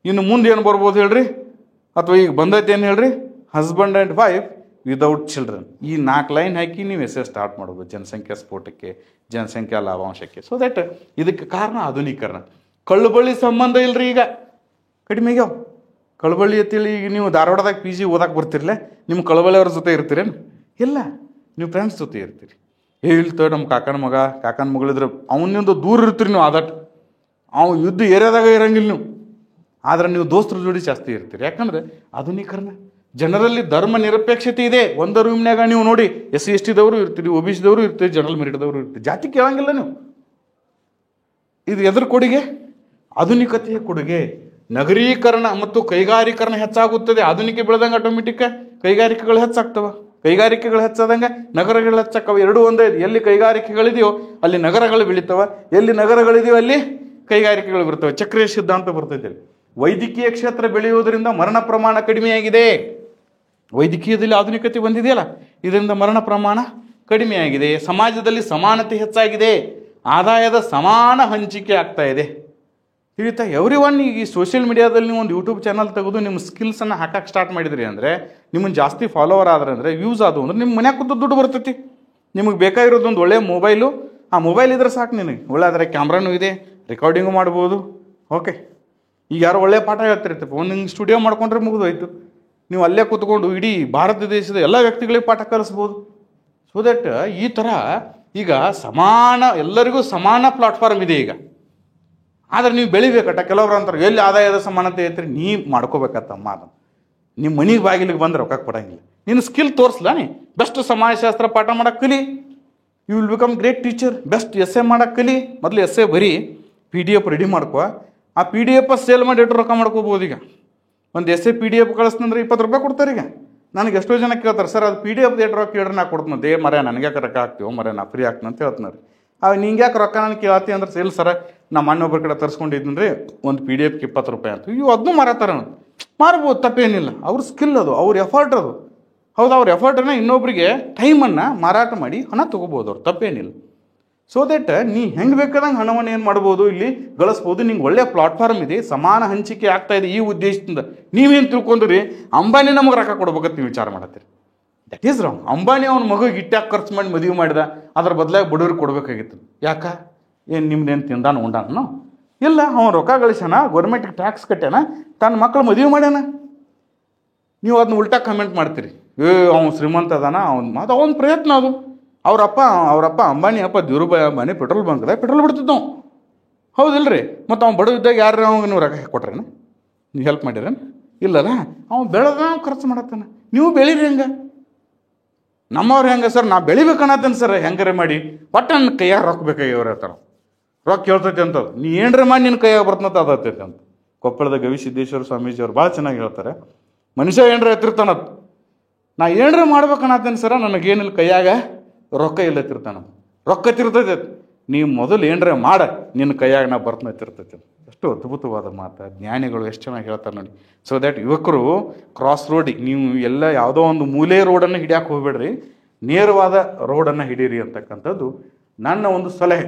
ಇನ್ನು ಮುಂದೆ ಏನು ಬರ್ಬೋದು ಹೇಳ್ರಿ? ಅಥವಾ ಈಗ ಬಂದೈತೆ ಏನು ಹೇಳ್ರಿ? Husband and wife without children. ಈ 4 ಲೈನ್ ಹಾಕಿ ನೀವು ಎಸೆ ಸ್ಟಾರ್ಟ್ ಮಾಡ್ಬೋದು ಜನಸಂಖ್ಯಾ ಸ್ಫೋಟಕ್ಕೆ, ಜನಸಂಖ್ಯಾ ಲಾಭಾಂಶಕ್ಕೆ. ಸೊ ದಟ್ ಇದಕ್ಕೆ ಕಾರಣ ಆಧುನೀಕರಣ. ಕಳ್ಳುಬಳ್ಳಿ ಸಂಬಂಧ ಇಲ್ರಿ, ಈಗ ಕಡಿಮೆ ಆಗ್ಯಾವ. ಕಳಬಳ್ಳಿ ಅಂತೇಳಿ ಈಗ ನೀವು ಧಾರವಾಡದಾಗ PG ಓದಕ್ಕೆ ಬರ್ತಿರ್ಲೆ, ನಿಮ್ಮ ಕಳಬಳ್ಳಿಯವ್ರ ಜೊತೆ ಇರ್ತೀರೇನು? ಇಲ್ಲ, ನೀವು ಫ್ರೆಂಡ್ಸ್ ಜೊತೆ ಇರ್ತೀರಿ. ಹೇಳ್ತೇವೆ ನಮ್ಮ ಕಾಕನ ಮಗಳಿದ್ರೆ ಅವನಿಂದ ದೂರ ಇರ್ತೀರಿ ನೀವು. ಆದಟ್ ಅವ್ನು ಯುದ್ಧ ಏರಿಯಾದಾಗ ಇರಂಗಿಲ್ಲ ನೀವು. ಆದ್ರೆ ನೀವು ದೋಸ್ತರ ಜೋಡಿ ಜಾಸ್ತಿ ಇರ್ತೀರಿ. ಯಾಕಂದ್ರೆ ಆಧುನೀಕರಣ. ಜನರಲ್ಲಿ ಧರ್ಮ ನಿರಪೇಕ್ಷತೆ ಇದೆ. ಒಂದು ರೂಮ್ನಾಗ ನೀವು ನೋಡಿ SC ST ದವರು ಇರ್ತೀರಿ, OBC ದವರು ಇರ್ತೀರಿ, ಜನರಲ್ ಮೆರಿಟ್ದವರು ಇರ್ತೀರಿ. ಜಾತಿ ಕೇಳಂಗಿಲ್ಲ ನೀವು. ಇದು ಎದ್ರ ಕೊಡುಗೆ? ಆಧುನಿಕತೆಯ ಕೊಡುಗೆ. ನಗರೀಕರಣ ಮತ್ತು ಕೈಗಾರೀಕರಣ ಹೆಚ್ಚಾಗುತ್ತದೆ. ಆಧುನಿಕ ಬೆಳೆದಂಗೆ ಆಟೋಮೆಟಿಕ್ ಕೈಗಾರಿಕೆಗಳು ಹೆಚ್ಚಾಗ್ತವ. ಕೈಗಾರಿಕೆಗಳು ಹೆಚ್ಚಾದಂಗೆ ನಗರಗಳು ಹೆಚ್ಚಾಕವ. ಎರಡೂ ಒಂದೇ. ಎಲ್ಲಿ ಕೈಗಾರಿಕೆಗಳಿದೆಯೋ ಅಲ್ಲಿ ನಗರಗಳು ಬೆಳಿತವ, ಎಲ್ಲಿ ನಗರಗಳಿದೆಯೋ ಅಲ್ಲಿ ಕೈಗಾರಿಕೆಗಳು ಬರ್ತವೆ. ಚಕ್ರೀಯ ಸಿದ್ಧಾಂತ ಬರ್ತೈತೆ. ವೈದ್ಯಕೀಯ ಕ್ಷೇತ್ರ ಬೆಳೆಯುವುದರಿಂದ ಮರಣ ಪ್ರಮಾಣ ಕಡಿಮೆಯಾಗಿದೆ. ವೈದ್ಯಕೀಯದಲ್ಲಿ ಆಧುನಿಕತೆ ಬಂದಿದೆಯಲ್ಲ, ಇದರಿಂದ ಮರಣ ಪ್ರಮಾಣ ಕಡಿಮೆಯಾಗಿದೆ, ಸಮಾಜದಲ್ಲಿ ಸಮಾನತೆ ಹೆಚ್ಚಾಗಿದೆ, ಆದಾಯದ ಸಮಾನ ಹಂಚಿಕೆ ಆಗ್ತಾ ಇದೆ. ತಿಳಿತಾ? ಎವ್ರಿ ಒನ್ ಈಗ ಈ ಸೋಷಿಯಲ್ ಮೀಡಿಯಾದಲ್ಲಿ ನೀವು ಒಂದು ಯೂಟ್ಯೂಬ್ ಚಾನಲ್ ತೆಗೆದು ನಿಮ್ಮ ಸ್ಕಿಲ್ಸನ್ನು ಹಾಕಕ್ಕೆ ಸ್ಟಾರ್ಟ್ ಮಾಡಿದ್ರಿ ಅಂದರೆ, ನಿಮ್ಮನ್ನು ಜಾಸ್ತಿ ಫಾಲೋವರ್ ಆದ್ರೆ ಅಂದರೆ, ವ್ಯೂಸ್ ಆದವು ಅಂದ್ರೆ ನಿಮ್ಮ ಮನ್ಯಾಗ ಕೂತು ದುಡ್ಡು ಬರ್ತೈತಿ. ನಿಮಗೆ ಬೇಕಾಗಿರೋದು ಒಂದು ಒಳ್ಳೆಯ ಮೊಬೈಲು, ಆ ಮೊಬೈಲ್ ಇದ್ರೆ ಸಾಕು ನಿನಗೆ. ಒಳ್ಳೆ ಅದರ ಕ್ಯಾಮ್ರಾನೂ ಇದೆ, ರೆಕಾರ್ಡಿಂಗು ಮಾಡ್ಬೋದು. ಓಕೆ, ಈಗ ಯಾರೋ ಒಳ್ಳೆಯ ಪಾಠ ಹೇಳ್ತಿರ್ತೀವಿ, ಒಂದು ಹಿಂಗೆ ಸ್ಟುಡಿಯೋ ಮಾಡ್ಕೊಂಡ್ರೆ ಮುಗಿದೋಯ್ತು. ನೀವು ಅಲ್ಲೇ ಕೂತ್ಕೊಂಡು ಇಡೀ ಭಾರತ ದೇಶದ ಎಲ್ಲ ವ್ಯಕ್ತಿಗಳಿಗೆ ಪಾಠ ಕಲಿಸ್ಬೋದು. ಸೊ ದಟ್ ಈ ಥರ ಈಗ ಸಮಾನ, ಎಲ್ಲರಿಗೂ ಸಮಾನ ಪ್ಲಾಟ್ಫಾರ್ಮ್ ಇದೆ ಈಗ. ಆದರೆ ನೀವು ಬೆಳಿಬೇಕಟ್ಟ. ಕೆಲವರು ಅಂತಾರೆ ಎಲ್ಲಿ ಆದಾಯದ ಸಮಾನತೆ ಐತ್ರಿ, ನೀ ಮಾಡ್ಕೋಬೇಕತ್ತಮ್ಮ. ಅದು ನಿಮ್ಮ ಮನೆಗೆ ಬಾಗಿಲಿಗೆ ಬಂದ್ರೆ ರೊಕ್ಕ ಕೊಡಂಗಿಲ್ಲ. ನಿನ್ನ ಸ್ಕಿಲ್ ತೋರಿಸ್ಲಾ, ನೀ ಬೆಸ್ಟ್ ಸಮಾಜಶಾಸ್ತ್ರ ಪಾಠ ಮಾಡೋಕ್ಕೆ ಕಲಿ, you will become great teacher. Best essay ಮಾಡೋಕ್ಕೆ ಕಲಿ. ಮೊದಲು ಎಸ್ ಎ ಬರೀ, PDF ರೆಡಿ ಮಾಡ್ಕೋ. ಆ PDF ಸೇಲ್ ಮಾಡಿ ಎಷ್ಟು ರೊಕ್ಕ ಮಾಡ್ಕೋಬೋದು. ಈಗ ಒಂದು ಎಸ್ ಎ PDF ಕಳಿಸ್ತಂದ್ರೆ 20 ರೂಪಾಯಿ ಕೊಡ್ತಾರೆ. ಈಗ ನನಗೆ ಎಷ್ಟೋ ಜನ ಕೇಳ್ತಾರೆ, ಸರ್ ಅದು PDF ಎಷ್ಟು ರೊಕ್ಕ ಕೇಳ್ರೆ ನಾ ಕೊಡ್ತೀನಿ. ದೇ ಮರ ನನಗೆ ಯಾಕೆ ರೊಕ್ಕ ಹಾಕ್ತೀವೋ ಮರ, ನಾ ಫ್ರೀ ಆಗ್ತೀನಿ ಅಂತ ಹೇಳ್ತೀನಿ ರೀ. ನಿಂಗೆ ಯಾಕೆ ರೊಕ್ಕ ನಾನು ಕೇಳ್ತಿ ಅಂದ್ರೆ, ಸೇಲ್ ಸರ ನಮ್ಮ ಅಣ್ಣೊಬ್ಬರ ಕಡೆ ತರಿಸ್ಕೊಂಡಿದ್ದೀನಿ ರೀ, ಒಂದು PDF 20 ರೂಪಾಯಿ ಅಂತ. ಇವು ಅದನ್ನೂ ಮಾರತಾರ, ಮಾರ್ಬೋದು, ತಪ್ಪೇನಿಲ್ಲ. ಅವ್ರ ಸ್ಕಿಲ್ ಅದು, ಅವ್ರ ಎಫರ್ಟ್ ಅದು. ಹೌದು, ಅವ್ರ ಎಫರ್ಟನ್ನು ಇನ್ನೊಬ್ಬರಿಗೆ ಟೈಮನ್ನು ಮಾರಾಟ ಮಾಡಿ ಹಣ ತೊಗೋಬೋದು ಅವ್ರು, ತಪ್ಪೇನಿಲ್ಲ. ಸೊ ದಟ್ ನೀ ಹೆಂಗೆ ಬೇಕಾದಂಗೆ ಹಣವನ್ನು ಏನು ಮಾಡ್ಬೋದು, ಇಲ್ಲಿ ಗಳಿಸ್ಬೋದು. ನಿಂಗೆ ಒಳ್ಳೆಯ ಪ್ಲಾಟ್ಫಾರ್ಮ್ ಇದೆ, ಸಮಾನ ಹಂಚಿಕೆ ಆಗ್ತಾ ಇದೆ. ಈ ಉದ್ದೇಶದಿಂದ ನೀವೇನು ತಿಳ್ಕೊಂಡ್ರಿ, ಅಂಬಾನಿ ನಮಗೆ ರೊಕ್ಕ ಕೊಡ್ಬೇಕಂತ ನೀವು ವಿಚಾರ ಮಾಡತ್ತೀರಿ. That is wrong. ಅಂಬಾನಿ ಅವ್ನ ಮಗುಗೆ ಇಟ್ಟಾಗ ಖರ್ಚು ಮಾಡಿ ಮದುವೆ ಮಾಡಿದ, ಅದ್ರ ಬದಲಾಗಿ ಬಡವ್ರಿಗೆ ಕೊಡಬೇಕಾಗಿತ್ತು. ಯಾಕೆ? ಏನು ನಿಮ್ದೇನು ತಿಂದಾನು ಉಂಡಾನು? ಇಲ್ಲ, ಅವ್ನು ರೊಕ್ಕ ಗಳಿಸ್ಯಾನ, ಗೌರ್ಮೆಂಟಿಗೆ ಟ್ಯಾಕ್ಸ್ ಕಟ್ಯಾನ, ತನ್ನ ಮಕ್ಳು ಮದುವೆ ಮಾಡ್ಯಾನ. ನೀವು ಅದನ್ನ ಉಲ್ಟಾ ಕಮೆಂಟ್ ಮಾಡ್ತೀರಿ, ಅವ್ನು ಶ್ರೀಮಂತ ಅದಾನ, ಅದು ಅವನ ಪ್ರಯತ್ನ. ಅದು ಅವರಪ್ಪ ಅಂಬಾನಿ ಅಪ್ಪ ಧೀರುಭಾಯಿ ಅಂಬಾನಿ ಪೆಟ್ರೋಲ್ ಬಂಕ್ದಾಗ ಪೆಟ್ರೋಲ್ ಬಿಡ್ತಿದ್ದವು, ಹೌದಿಲ್ರಿ? ಮತ್ತು ಅವ್ನು ಬಡವ ಇದ್ದಾಗ ಯಾರು ಅವಾಗ ನೀವು ರೊಕ್ಕ ಕೊಟ್ರೇನ? ನೀವು ಹೆಲ್ಪ್ ಮಾಡಿರೇನು? ಇಲ್ಲಲ್ಲ, ಅವ್ನು ಬೆಳೆದ ಖರ್ಚು ಮಾಡತ್ತಾನ. ನೀವು ಬೆಳೀರಿ ಹೆಂಗೆ? ನಮ್ಮವ್ರು ಹೆಂಗೆ ಸರ್, ನಾ ಬೆಳಿಬೇಕನ್ನತ್ತೇನೆ ಸರ್, ಹೆಂಗಾರೆ ಮಾಡಿ ಒಟ್ಟು ನನ್ನ ಕೈಯಾಗ ರೊಕ್ಕ ಬೇಕಾಗ್ಯವ್ರು ಹೇಳ್ತಾರೆ. ರೊಕ್ಕ ಕೇಳ್ತೈತಿ ಅಂತದ್ದು, ನೀ ಏನರ ಮಾಡಿ ನಿನ್ನ ಕೈಯಾಗ ಬರ್ತಂತ ಅದತ್ತೈತೆ ಅಂತ. ಕೊಪ್ಪಳದ ಗವಿಸಿದ್ದೇಶ್ವರ ಸ್ವಾಮೀಜಿಯವ್ರು ಭಾಳ ಚೆನ್ನಾಗಿ ಹೇಳ್ತಾರೆ, ಮನುಷ್ಯ ಏನರ ಎತ್ತಿರ್ತಾನತ್, ನಾ ಏನರ ಮಾಡ್ಬೇಕನ್ನತ್ತೇನೆ ಸರ, ನನಗೇನಿಲ್ಲ ಕೈಯಾಗ ರೊಕ್ಕ ಇಲ್ಲ ತಿರ್ತಾನ. ರೊಕ್ಕ ತಿರ್ತೈತೆ, ನೀವು ಮೊದಲು ಏನರ ಮಾಡ, ನಿನ್ನ ಕೈಯಾಗ ನಾ ಬರ್ತನ ತಿರ್ತೈತೆ. ಎಷ್ಟು ಅದ್ಭುತವಾದ ಮಾತು, ಜ್ಞಾನಿಗಳು ಎಷ್ಟು ಚೆನ್ನಾಗಿ ಹೇಳ್ತಾರೆ ನೋಡಿ. ಸೊ ದ್ಯಾಟ್ ಯುವಕರು ಕ್ರಾಸ್ ರೋಡಿಗೆ ನೀವು ಎಲ್ಲ ಯಾವುದೋ ಒಂದು ಮೂಲೆ ರೋಡನ್ನು ಹಿಡಿಯಕ್ಕೆ ಹೋಗ್ಬೇಡ್ರಿ, ನೇರವಾದ ರೋಡನ್ನು ಹಿಡೀರಿ ಅಂತಕ್ಕಂಥದ್ದು ನನ್ನ ಒಂದು ಸಲಹೆ.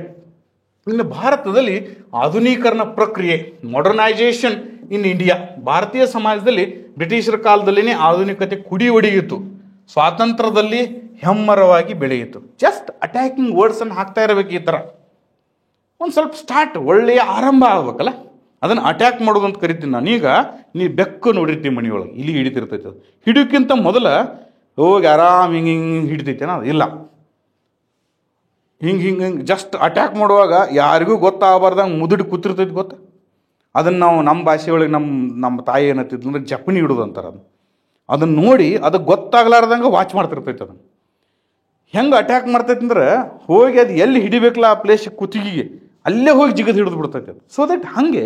ಇನ್ನು ಭಾರತದಲ್ಲಿ ಆಧುನೀಕರಣ ಪ್ರಕ್ರಿಯೆ, ಮಾಡರ್ನೈಜೇಷನ್ ಇನ್ ಇಂಡಿಯಾ. ಭಾರತೀಯ ಸಮಾಜದಲ್ಲಿ ಬ್ರಿಟಿಷರ ಕಾಲದಲ್ಲಿನೇ ಆಧುನಿಕತೆ ಕುಡಿ ಒಡೆಯಿತು, ಸ್ವಾತಂತ್ರ್ಯದಲ್ಲಿ ಹೆಮ್ಮರವಾಗಿ ಬೆಳೆಯಿತು. ಜಸ್ಟ್ ಅಟ್ಯಾಕಿಂಗ್ ವರ್ಡ್ಸನ್ನು ಹಾಕ್ತಾ ಇರಬೇಕು. ಈ ಥರ ಒಂದು ಸ್ವಲ್ಪ ಸ್ಟಾರ್ಟ್, ಒಳ್ಳೆಯ ಆರಂಭ ಆಗ್ಬೇಕಲ್ಲ, ಅದನ್ನು ಅಟ್ಯಾಕ್ ಮಾಡೋದು ಅಂತ ಕರಿತೀನಿ ನಾನು. ಈಗ ನೀ ಬೆಕ್ಕು ನೋಡಿರ್ತೀವಿ ಮನೆಯೊಳಗೆ, ಇಲ್ಲಿ ಹಿಡಿತಿರ್ತೈತೆ. ಅದು ಹಿಡಿಯೋಕ್ಕಿಂತ ಮೊದಲ ಹೋಗಿ ಆರಾಮ್ ಹಿಂಗೆ ಹಿಡಿತೈತೇನ? ಅದು ಇಲ್ಲ, ಹಿಂಗೆ ಜಸ್ಟ್ ಅಟ್ಯಾಕ್ ಮಾಡುವಾಗ ಯಾರಿಗೂ ಗೊತ್ತಾಗಬಾರ್ದಂಗೆ ಮುದುಡಿ ಕೂತಿರ್ತೈತೆ, ಗೊತ್ತಾ? ಅದನ್ನು ನಾವು ನಮ್ಮ ಭಾಷೆಯೊಳಗೆ ನಮ್ಮ ತಾಯಿ ಏನತ್ತಿದ್ಲು ಅಂದ್ರೆ ಜಪನಿ ಹಿಡೋದು ಅಂತಾರೆ. ಅದನ್ನು ನೋಡಿ ಅದಕ್ಕೆ ಗೊತ್ತಾಗ್ಲಾರ್ದಂಗೆ ವಾಚ್ ಮಾಡ್ತಿರ್ತೈತೆ. ಅದನ್ನು ಹೆಂಗೆ ಅಟ್ಯಾಕ್ ಮಾಡ್ತೈತೆ ಅಂದ್ರೆ, ಹೋಗಿ ಅದು ಎಲ್ಲಿ ಹಿಡಿಬೇಕಲ್ಲ ಆ ಪ್ಲೇಸಿಗೆ ಕುತ್ತಿಗೆಗೆ ಅಲ್ಲೇ ಹೋಗಿ ಜಿಗದು ಹಿಡಿದು ಬಿಡ್ತೈತೆ ಅದು. ಸೊ ದಟ್ ಹಾಗೆ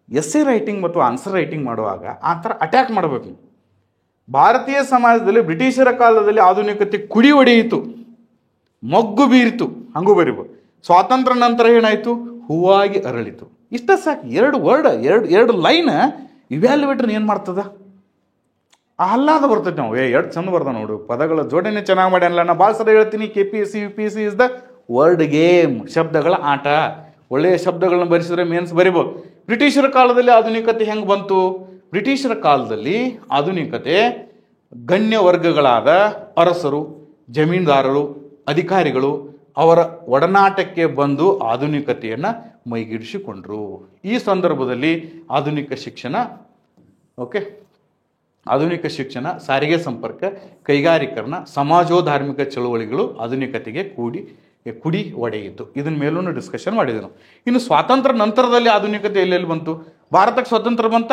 ಎಸ್ ಎ ರೈಟಿಂಗ್ ಮತ್ತು ಆನ್ಸರ್ ರೈಟಿಂಗ್ ಮಾಡುವಾಗ ಆ ಥರ ಅಟ್ಯಾಕ್ ಮಾಡಬೇಕು. ಭಾರತೀಯ ಸಮಾಜದಲ್ಲಿ ಬ್ರಿಟಿಷರ ಕಾಲದಲ್ಲಿ ಆಧುನಿಕತೆ ಕುಡಿ ಹೊಡೆಯಿತು, ಮೊಗ್ಗು ಬೀರಿತು, ಹಂಗೂ ಬರಿಬೋದು. ಸ್ವಾತಂತ್ರ್ಯ ನಂತರ ಏನಾಯಿತು? ಹೂವಾಗಿ ಅರಳಿತು. ಇಷ್ಟ ಸಾಕು. 2 ವರ್ಡ್, ಎರಡು ಲೈನ್ ಇವ್ಯಾಲ್ಯುವೇಟರ್ ಏನು ಮಾಡ್ತದ? ಆಹ್ಲಾದ ಬರ್ತೈತೆ. ನಾವು ಎರಡು ಚಂದ ಬರ್ದ ನೋಡು, ಪದಗಳ ಜೋಡಣೆ ಚೆನ್ನಾಗಿ ಮಾಡ್ಯಾನಲ್ಲ. ನಾನು ಭಾಳ ಸಲ ಹೇಳ್ತೀನಿ, KPSC UPSC is the word game, ಶಬ್ದಗಳ ಆಟ. ಒಳ್ಳೆಯ ಶಬ್ದಗಳನ್ನ ಬರೆಸಿದ್ರೆ ಮೇನ್ಸ್ ಬರಿಬೋದು. ಬ್ರಿಟಿಷರ ಕಾಲದಲ್ಲಿ ಆಧುನಿಕತೆ ಹೆಂಗೆ ಬಂತು? ಬ್ರಿಟಿಷರ ಕಾಲದಲ್ಲಿ ಆಧುನಿಕತೆ ಗಣ್ಯ ವರ್ಗಗಳಾದ ಅರಸರು, ಜಮೀನ್ದಾರರು, ಅಧಿಕಾರಿಗಳು ಅವರ ಒಡನಾಟಕ್ಕೆ ಬಂದು ಆಧುನಿಕತೆಯನ್ನು ಮೈಗೂಡಿಸಿಕೊಂಡ್ರು. ಈ ಸಂದರ್ಭದಲ್ಲಿ ಆಧುನಿಕ ಶಿಕ್ಷಣ, ಸಾರಿಗೆ ಸಂಪರ್ಕ, ಕೈಗಾರೀಕರಣ, ಸಮಾಜೋಧಾರ್ಮಿಕ ಚಳುವಳಿಗಳು ಆಧುನಿಕತೆಗೆ ಕುಡಿ ಒಡೆಯಿತು. ಇದನ್ನ ಮೇಲೂ ಡಿಸ್ಕಷನ್ ಮಾಡಿದ್ವಿ ನಾವು. ಇನ್ನು ಸ್ವಾತಂತ್ರ್ಯ ನಂತರದಲ್ಲಿ ಆಧುನಿಕತೆ ಎಲ್ಲೆಲ್ಲಿ ಬಂತು? ಭಾರತಕ್ಕೆ ಸ್ವಾತಂತ್ರ್ಯ ಬಂತ,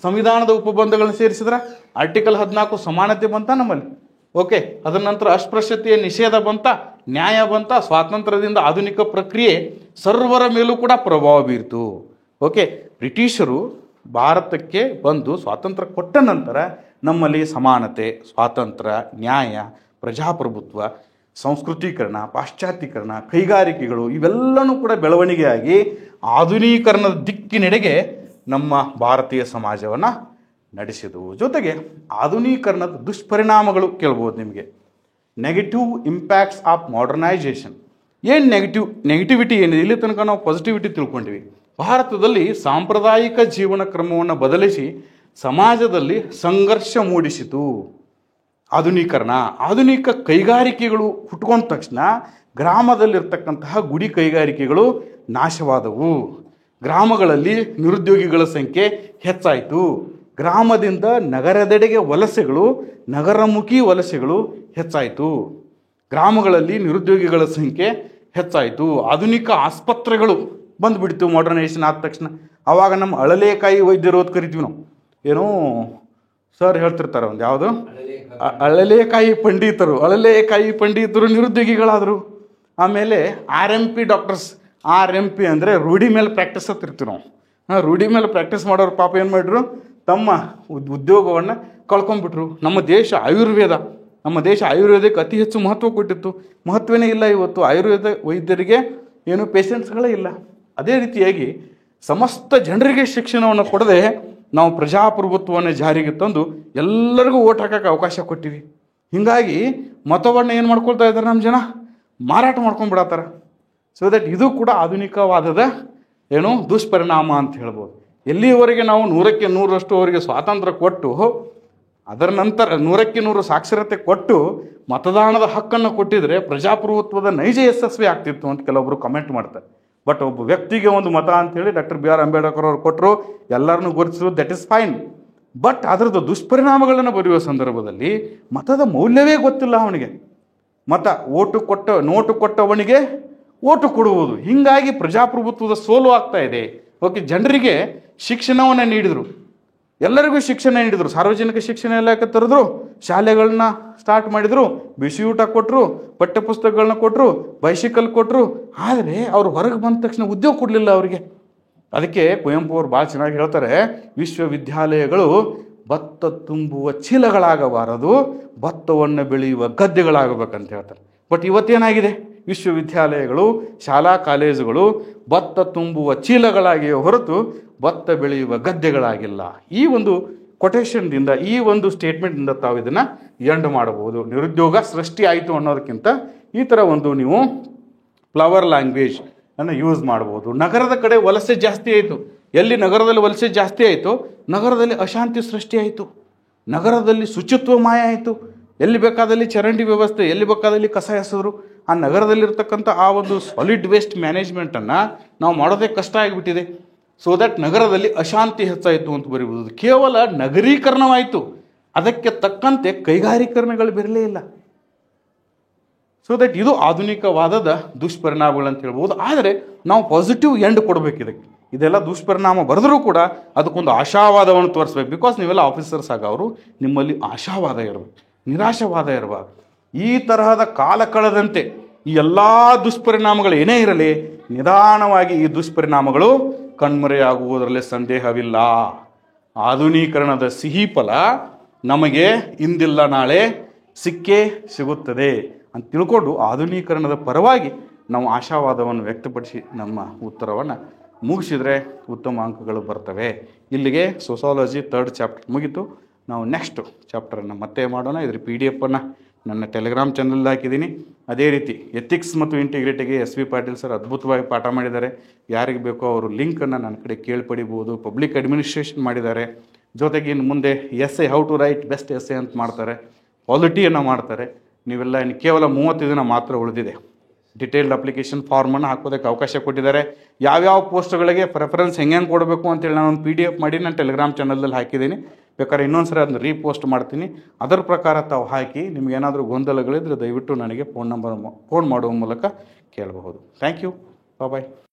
ಸಂವಿಧಾನದ ಉಪಬಂಧಗಳನ್ನು ಸೇರಿಸಿದ್ರ, ಆರ್ಟಿಕಲ್ 14 ಸಮಾನತೆ ಬಂತ ನಮ್ಮಲ್ಲಿ. ಓಕೆ, ಅದರ ನಂತರ ಅಸ್ಪೃಶ್ಯತೆಯ ನಿಷೇಧ ಬಂತ, ನ್ಯಾಯ ಬಂತ. ಸ್ವಾತಂತ್ರ್ಯದಿಂದ ಆಧುನಿಕ ಪ್ರಕ್ರಿಯೆ ಸರ್ವರ ಮೇಲೂ ಕೂಡ ಪ್ರಭಾವ ಬೀರಿತು. ಓಕೆ, ಬ್ರಿಟಿಷರು ಭಾರತಕ್ಕೆ ಬಂದು ಸ್ವಾತಂತ್ರ್ಯ ಕೊಟ್ಟ ನಂತರ ನಮ್ಮಲ್ಲಿ ಸಮಾನತೆ, ಸ್ವಾತಂತ್ರ್ಯ, ನ್ಯಾಯ, ಪ್ರಜಾಪ್ರಭುತ್ವ, ಸಂಸ್ಕೃತೀಕರಣ, ಪಾಶ್ಚಾತ್ಯೀಕರಣ, ಕೈಗಾರಿಕೆಗಳು ಇವೆಲ್ಲವೂ ಕೂಡ ಬೆಳವಣಿಗೆಯಾಗಿ ಆಧುನೀಕರಣದ ದಿಕ್ಕಿನೆಡೆಗೆ ನಮ್ಮ ಭಾರತೀಯ ಸಮಾಜವನ್ನು ನಡೆಸಿದವು. ಜೊತೆಗೆ ಆಧುನೀಕರಣದ ದುಷ್ಪರಿಣಾಮಗಳು ಕೇಳ್ಬೋದು ನಿಮಗೆ. Negative impacts of modernisation. ಏನು ನೆಗೆಟಿವಿಟಿ ಏನಿದೆ, ಇಲ್ಲಿ ತನಕ ನಾವು ಪಾಸಿಟಿವಿಟಿ ತಿಳ್ಕೊಂಡಿವಿ. ಭಾರತದಲ್ಲಿ ಸಾಂಪ್ರದಾಯಿಕ ಜೀವನ ಕ್ರಮವನ್ನು ಬದಲಿಸಿ ಸಮಾಜದಲ್ಲಿ ಸಂಘರ್ಷ ಮೂಡಿಸಿತು ಆಧುನೀಕರಣ. ಆಧುನಿಕ ಕೈಗಾರಿಕೆಗಳು ಹುಟ್ಕೊಂಡ ತಕ್ಷಣ ಗ್ರಾಮದಲ್ಲಿರ್ತಕ್ಕಂತಹ ಗುಡಿ ಕೈಗಾರಿಕೆಗಳು ನಾಶವಾದವು. ಗ್ರಾಮಗಳಲ್ಲಿ ನಿರುದ್ಯೋಗಿಗಳ ಸಂಖ್ಯೆ ಹೆಚ್ಚಾಯಿತು. ಗ್ರಾಮದಿಂದ ನಗರದೆಡೆಗೆ ವಲಸೆಗಳು, ನಗರಮುಖಿ ವಲಸೆಗಳು ಹೆಚ್ಚಾಯಿತು. ಗ್ರಾಮಗಳಲ್ಲಿ ನಿರುದ್ಯೋಗಿಗಳ ಸಂಖ್ಯೆ ಹೆಚ್ಚಾಯಿತು. ಆಧುನಿಕ ಆಸ್ಪತ್ರೆಗಳು ಬಂದುಬಿಡ್ತು ಮಾಡರ್ನೈಸೇಷನ್ ಆದ ತಕ್ಷಣ. ಆವಾಗ ನಮ್ಮ ಅಳಲೇಕಾಯಿ ವೈದ್ಯರು ಅಂತ ಕರಿತೀವಿ ನಾವು. ಏನೋ ಸರ್ ಹೇಳ್ತಿರ್ತಾರೆ ಒಂದು ಯಾವುದು, ಅಳಲೇಕಾಯಿ ಪಂಡಿತರು ನಿರುದ್ಯೋಗಿಗಳಾದರು. ಆಮೇಲೆ RMP ಡಾಕ್ಟರ್ಸ್. RMP ಅಂದರೆ ರೂಢಿ ಮೇಲೆ ಪ್ರಾಕ್ಟೀಸ್ ಅಂತಿರ್ತೀವಿ ನಾವು. ರೂಢಿ ಮೇಲೆ ಪ್ರಾಕ್ಟೀಸ್ ಮಾಡೋರು ಪಾಪ ಏನು ಮಾಡಿದ್ರು, ತಮ್ಮ ಉದ್ಯೋಗವನ್ನು ಕಳ್ಕೊಂಡ್ಬಿಟ್ರು. ನಮ್ಮ ದೇಶ ಆಯುರ್ವೇದಕ್ಕೆ ಅತಿ ಹೆಚ್ಚು ಮಹತ್ವ ಕೊಟ್ಟಿತ್ತು. ಮಹತ್ವನೇ ಇಲ್ಲ ಇವತ್ತು. ಆಯುರ್ವೇದ ವೈದ್ಯರಿಗೆ ಏನು ಪೇಷಂಟ್ಸ್ಗಳೇ ಇಲ್ಲ. ಅದೇ ರೀತಿಯಾಗಿ ಸಮಸ್ತ ಜನರಿಗೆ ಶಿಕ್ಷಣವನ್ನು ಕೊಡದೆ ನಾವು ಪ್ರಜಾಪ್ರಭುತ್ವವನ್ನು ಜಾರಿಗೆ ತಂದು ಎಲ್ಲರಿಗೂ ಓಟ್ ಹಾಕೋಕ್ಕೆ ಅವಕಾಶ ಕೊಟ್ಟಿವಿ. ಹೀಗಾಗಿ ಮತವನ್ನು ಏನು ಮಾಡ್ಕೊಳ್ತಾ ಇದ್ದಾರೆ ನಮ್ಮ ಜನ, ಮಾರಾಟ ಮಾಡ್ಕೊಂಡ್ಬಿಡತ್ತಾರ. ಸೊ ದಟ್ ಇದು ಕೂಡ ಆಧುನಿಕವಾದದ ಏನು ದುಷ್ಪರಿಣಾಮ ಅಂತ ಹೇಳ್ಬೋದು. ಎಲ್ಲಿವರೆಗೆ ನಾವು 100ಕ್ಕೆ 100ರಷ್ಟು ಅವರಿಗೆ ಸ್ವಾತಂತ್ರ್ಯ ಕೊಟ್ಟು, ಅದರ ನಂತರ 100ಕ್ಕೆ 100 ಸಾಕ್ಷರತೆ ಕೊಟ್ಟು ಮತದಾನದ ಹಕ್ಕನ್ನು ಕೊಟ್ಟಿದ್ರೆ ಪ್ರಜಾಪ್ರಭುತ್ವದ ನೈಜ ಯಶಸ್ವಿ ಆಗ್ತಿತ್ತು ಅಂತ ಕೆಲವೊಬ್ಬರು ಕಮೆಂಟ್ ಮಾಡ್ತಾರೆ. ಬಟ್ ಒಬ್ಬ ವ್ಯಕ್ತಿಗೆ ಒಂದು ಮತ ಅಂತೇಳಿ ಡಾಕ್ಟರ್ BR ಅಂಬೇಡ್ಕರ್ ಅವರು ಕೊಟ್ಟರು, ಎಲ್ಲರನ್ನೂ ಗುರುತಿಸಿದ್ರು, ದಟ್ ಇಸ್ ಫೈನ್. ಬಟ್ ಅದರದ್ದು ದುಷ್ಪರಿಣಾಮಗಳನ್ನು ಬರೆಯುವ ಸಂದರ್ಭದಲ್ಲಿ ಮತದ ಮೌಲ್ಯವೇ ಗೊತ್ತಿಲ್ಲ ಅವನಿಗೆ. ನೋಟು ಕೊಟ್ಟವನಿಗೆ ಓಟು ಕೊಡುವುದು. ಹೀಗಾಗಿ ಪ್ರಜಾಪ್ರಭುತ್ವದ ಸೋಲು ಆಗ್ತಾ ಇದೆ. ಓಕೆ, ಜನರಿಗೆ ಶಿಕ್ಷಣವನ್ನು ನೀಡಿದರು, ಎಲ್ಲರಿಗೂ ಶಿಕ್ಷಣ ನೀಡಿದರು. ಸಾರ್ವಜನಿಕ ಶಿಕ್ಷಣ ಇಲಾಖೆ ತರೆದ್ರು, ಶಾಲೆಗಳನ್ನ ಸ್ಟಾರ್ಟ್ ಮಾಡಿದರು, ಬಿಸಿ ಊಟ ಕೊಟ್ಟರು, ಪಠ್ಯಪುಸ್ತಕಗಳನ್ನ ಕೊಟ್ಟರು, ಬೈಸಿಕಲ್ ಕೊಟ್ಟರು. ಆದರೆ ಅವರು ಹೊರಗೆ ಬಂದ ತಕ್ಷಣ ಉದ್ಯೋಗ ಕೊಡಲಿಲ್ಲ ಅವರಿಗೆ. ಅದಕ್ಕೆ ಕುವೆಂಪು ಅವರು ಭಾಳ ಚೆನ್ನಾಗಿ ಹೇಳ್ತಾರೆ, ವಿಶ್ವವಿದ್ಯಾಲಯಗಳು ಭತ್ತ ತುಂಬುವ ಚೀಲಗಳಾಗಬಾರದು, ಭತ್ತವನ್ನು ಬೆಳೆಯುವ ಗದ್ದೆಗಳಾಗಬೇಕಂತ ಹೇಳ್ತಾರೆ. ಬಟ್ ಇವತ್ತೇನಾಗಿದೆ, ವಿಶ್ವವಿದ್ಯಾಲಯಗಳು, ಶಾಲಾ ಕಾಲೇಜುಗಳು ಭತ್ತ ತುಂಬುವ ಚೀಲಗಳಾಗಿಯೇ ಹೊರತು ಭತ್ತ ಬೆಳೆಯುವ ಗದ್ದೆಗಳಾಗಿಲ್ಲ. ಈ ಒಂದು ಕೊಟೇಶನ್ದಿಂದ, ಈ ಒಂದು ಸ್ಟೇಟ್ಮೆಂಟ್ನಿಂದ ತಾವು ಇದನ್ನು ಎಂಡ್ ಮಾಡಬಹುದು. ನಿರುದ್ಯೋಗ ಸೃಷ್ಟಿ ಆಯಿತು ಅನ್ನೋದಕ್ಕಿಂತ ಈ ಥರ ಒಂದು ನೀವು ಫ್ಲವರ್ ಲ್ಯಾಂಗ್ವೇಜ್ ಅನ್ನು ಯೂಸ್ ಮಾಡ್ಬೋದು. ನಗರದ ಕಡೆ ವಲಸೆ ಜಾಸ್ತಿ ಆಯಿತು. ಎಲ್ಲಿ ನಗರದಲ್ಲಿ ವಲಸೆ ಜಾಸ್ತಿ ಆಯಿತು, ನಗರದಲ್ಲಿ ಅಶಾಂತಿ ಸೃಷ್ಟಿ ಆಯಿತು, ನಗರದಲ್ಲಿ ಶುಚಿತ್ವ ಮಾಯ ಆಯಿತು. ಎಲ್ಲಿ ಬೇಕಾದಲ್ಲಿ ಚರಂಡಿ ವ್ಯವಸ್ಥೆ, ಎಲ್ಲಿ ಬೇಕಾದಲ್ಲಿ ಕಸ ಎಸೆದ್ರು. ಆ ನಗರದಲ್ಲಿರ್ತಕ್ಕಂಥ ಆ ಒಂದು ಸಾಲಿಡ್ ವೇಸ್ಟ್ ಮ್ಯಾನೇಜ್ಮೆಂಟನ್ನು ನಾವು ಮಾಡೋದೇ ಕಷ್ಟ ಆಗಿಬಿಟ್ಟಿದೆ. ಸೊ ದಟ್ ನಗರದಲ್ಲಿ ಅಶಾಂತಿ ಹೆಚ್ಚಾಯಿತು ಅಂತ ಬರೀಬೋದು. ಕೇವಲ ನಗರೀಕರಣವಾಯಿತು, ಅದಕ್ಕೆ ತಕ್ಕಂತೆ ಕೈಗಾರೀಕರಣಗಳು ಬರಲೇ ಇಲ್ಲ. ಸೊ ದಟ್ ಇದು ಆಧುನಿಕವಾದದ ದುಷ್ಪರಿಣಾಮಗಳಂತ ಹೇಳ್ಬೋದು. ಆದರೆ ನಾವು ಪಾಸಿಟಿವ್ ಎಂಡ್ ಕೊಡಬೇಕು ಇದಕ್ಕೆ. ಇದೆಲ್ಲ ದುಷ್ಪರಿಣಾಮ ಬರೆದರೂ ಕೂಡ ಅದಕ್ಕೊಂದು ಆಶಾವಾದವನ್ನು ತೋರಿಸ್ಬೇಕು. ಬಿಕಾಸ್ ನೀವೆಲ್ಲ ಆಫೀಸರ್ಸ್ ಆಗೋರು, ನಿಮ್ಮಲ್ಲಿ ಆಶಾವಾದ ಇರಬೇಕು, ನಿರಾಶಾವಾದ ಇರಬಾರ್ದು. ಈ ತರಹದ ಕಾಲ ಕಳೆದಂತೆ ಈ ಎಲ್ಲ ದುಷ್ಪರಿಣಾಮಗಳು ಏನೇ ಇರಲಿ, ನಿಧಾನವಾಗಿ ಈ ದುಷ್ಪರಿಣಾಮಗಳು ಕಣ್ಮರೆಯಾಗುವುದರಲ್ಲಿ ಸಂದೇಹವಿಲ್ಲ. ಆಧುನೀಕರಣದ ಸಿಹಿ ಫಲ ನಮಗೆ ಇಂದಿಲ್ಲ ನಾಳೆ ಸಿಕ್ಕೇ ಸಿಗುತ್ತದೆ ಅಂತ ತಿಳ್ಕೊಂಡು ಆಧುನೀಕರಣದ ಪರವಾಗಿ ನಾವು ಆಶಾವಾದವನ್ನು ವ್ಯಕ್ತಪಡಿಸಿ ನಮ್ಮ ಉತ್ತರವನ್ನು ಮುಗಿಸಿದರೆ ಉತ್ತಮ ಅಂಕಗಳು ಬರ್ತವೆ. ಇಲ್ಲಿಗೆ ಸೋಸಾಲಜಿ 3rd ಚಾಪ್ಟರ್ ಮುಗಿತು. ನಾವು ನೆಕ್ಸ್ಟ್ ಚಾಪ್ಟರನ್ನು ಮತ್ತೆ ಮಾಡೋಣ. ಇದ್ರ PDF-ಅನ್ನು ನನ್ನ ಟೆಲಿಗ್ರಾಮ್ ಚಾನಲ್ ಹಾಕಿದ್ದೀನಿ. ಅದೇ ರೀತಿ ಎಥಿಕ್ಸ್ ಮತ್ತು ಇಂಟಿಗ್ರಿಟಿಗೆ SV ಪಾಟೀಲ್ ಸರ್ ಅದ್ಭುತವಾಗಿ ಪಾಠ ಮಾಡಿದ್ದಾರೆ. ಯಾರಿಗೆ ಬೇಕೋ ಅವರು ಲಿಂಕನ್ನು ನನ್ನ ಕಡೆ ಕೇಳ್ಪಡಿಬೋದು. ಪಬ್ಲಿಕ್ ಅಡ್ಮಿನಿಸ್ಟ್ರೇಷನ್ ಮಾಡಿದ್ದಾರೆ. ಜೊತೆಗೆ ಇನ್ನು ಮುಂದೆ essay, how to write best essay ಅಂತ ಮಾಡ್ತಾರೆ, ಪಾಲಿಟಿಯನ್ನು ಮಾಡ್ತಾರೆ. ನೀವೆಲ್ಲ ಇನ್ನು ಕೇವಲ 30 ದಿನ ಮಾತ್ರ ಉಳಿದಿದೆ. ಡಿಟೇಲ್ಡ್ ಅಪ್ಲಿಕೇಶನ್ ಫಾರ್ಮನ್ನು ಹಾಕೋದಕ್ಕೆ ಅವಕಾಶ ಕೊಟ್ಟಿದ್ದಾರೆ. ಯಾವ್ಯಾವ ಪೋಸ್ಟ್ಗಳಿಗೆ ಪ್ರೆಫರೆನ್ಸ್ ಹೆಂಗೆ ಕೊಡಬೇಕು ಅಂತೇಳಿ ನಾನು ಒಂದು PDF ಮಾಡಿ ನಾನು ಟೆಲಿಗ್ರಾಮ್ ಚಾನಲಲ್ಲಿ ಹಾಕಿದ್ದೀನಿ. ಬೇಕಾದ್ರೆ ಇನ್ನೊಂದು ಸರಿ ಅದನ್ನ ರೀಪೋಸ್ಟ್ ಮಾಡ್ತೀನಿ. ಅದರ ಪ್ರಕಾರ ತಾವು ಹಾಕಿ, ನಿಮಗೇನಾದರೂ ಗೊಂದಲಗಳಿದ್ರೆ ದಯವಿಟ್ಟು ನನಗೆ ಫೋನ್ ಮಾಡುವ ಮೂಲಕ ಕೇಳಬಹುದು. Thank you. ಬಾಯ್.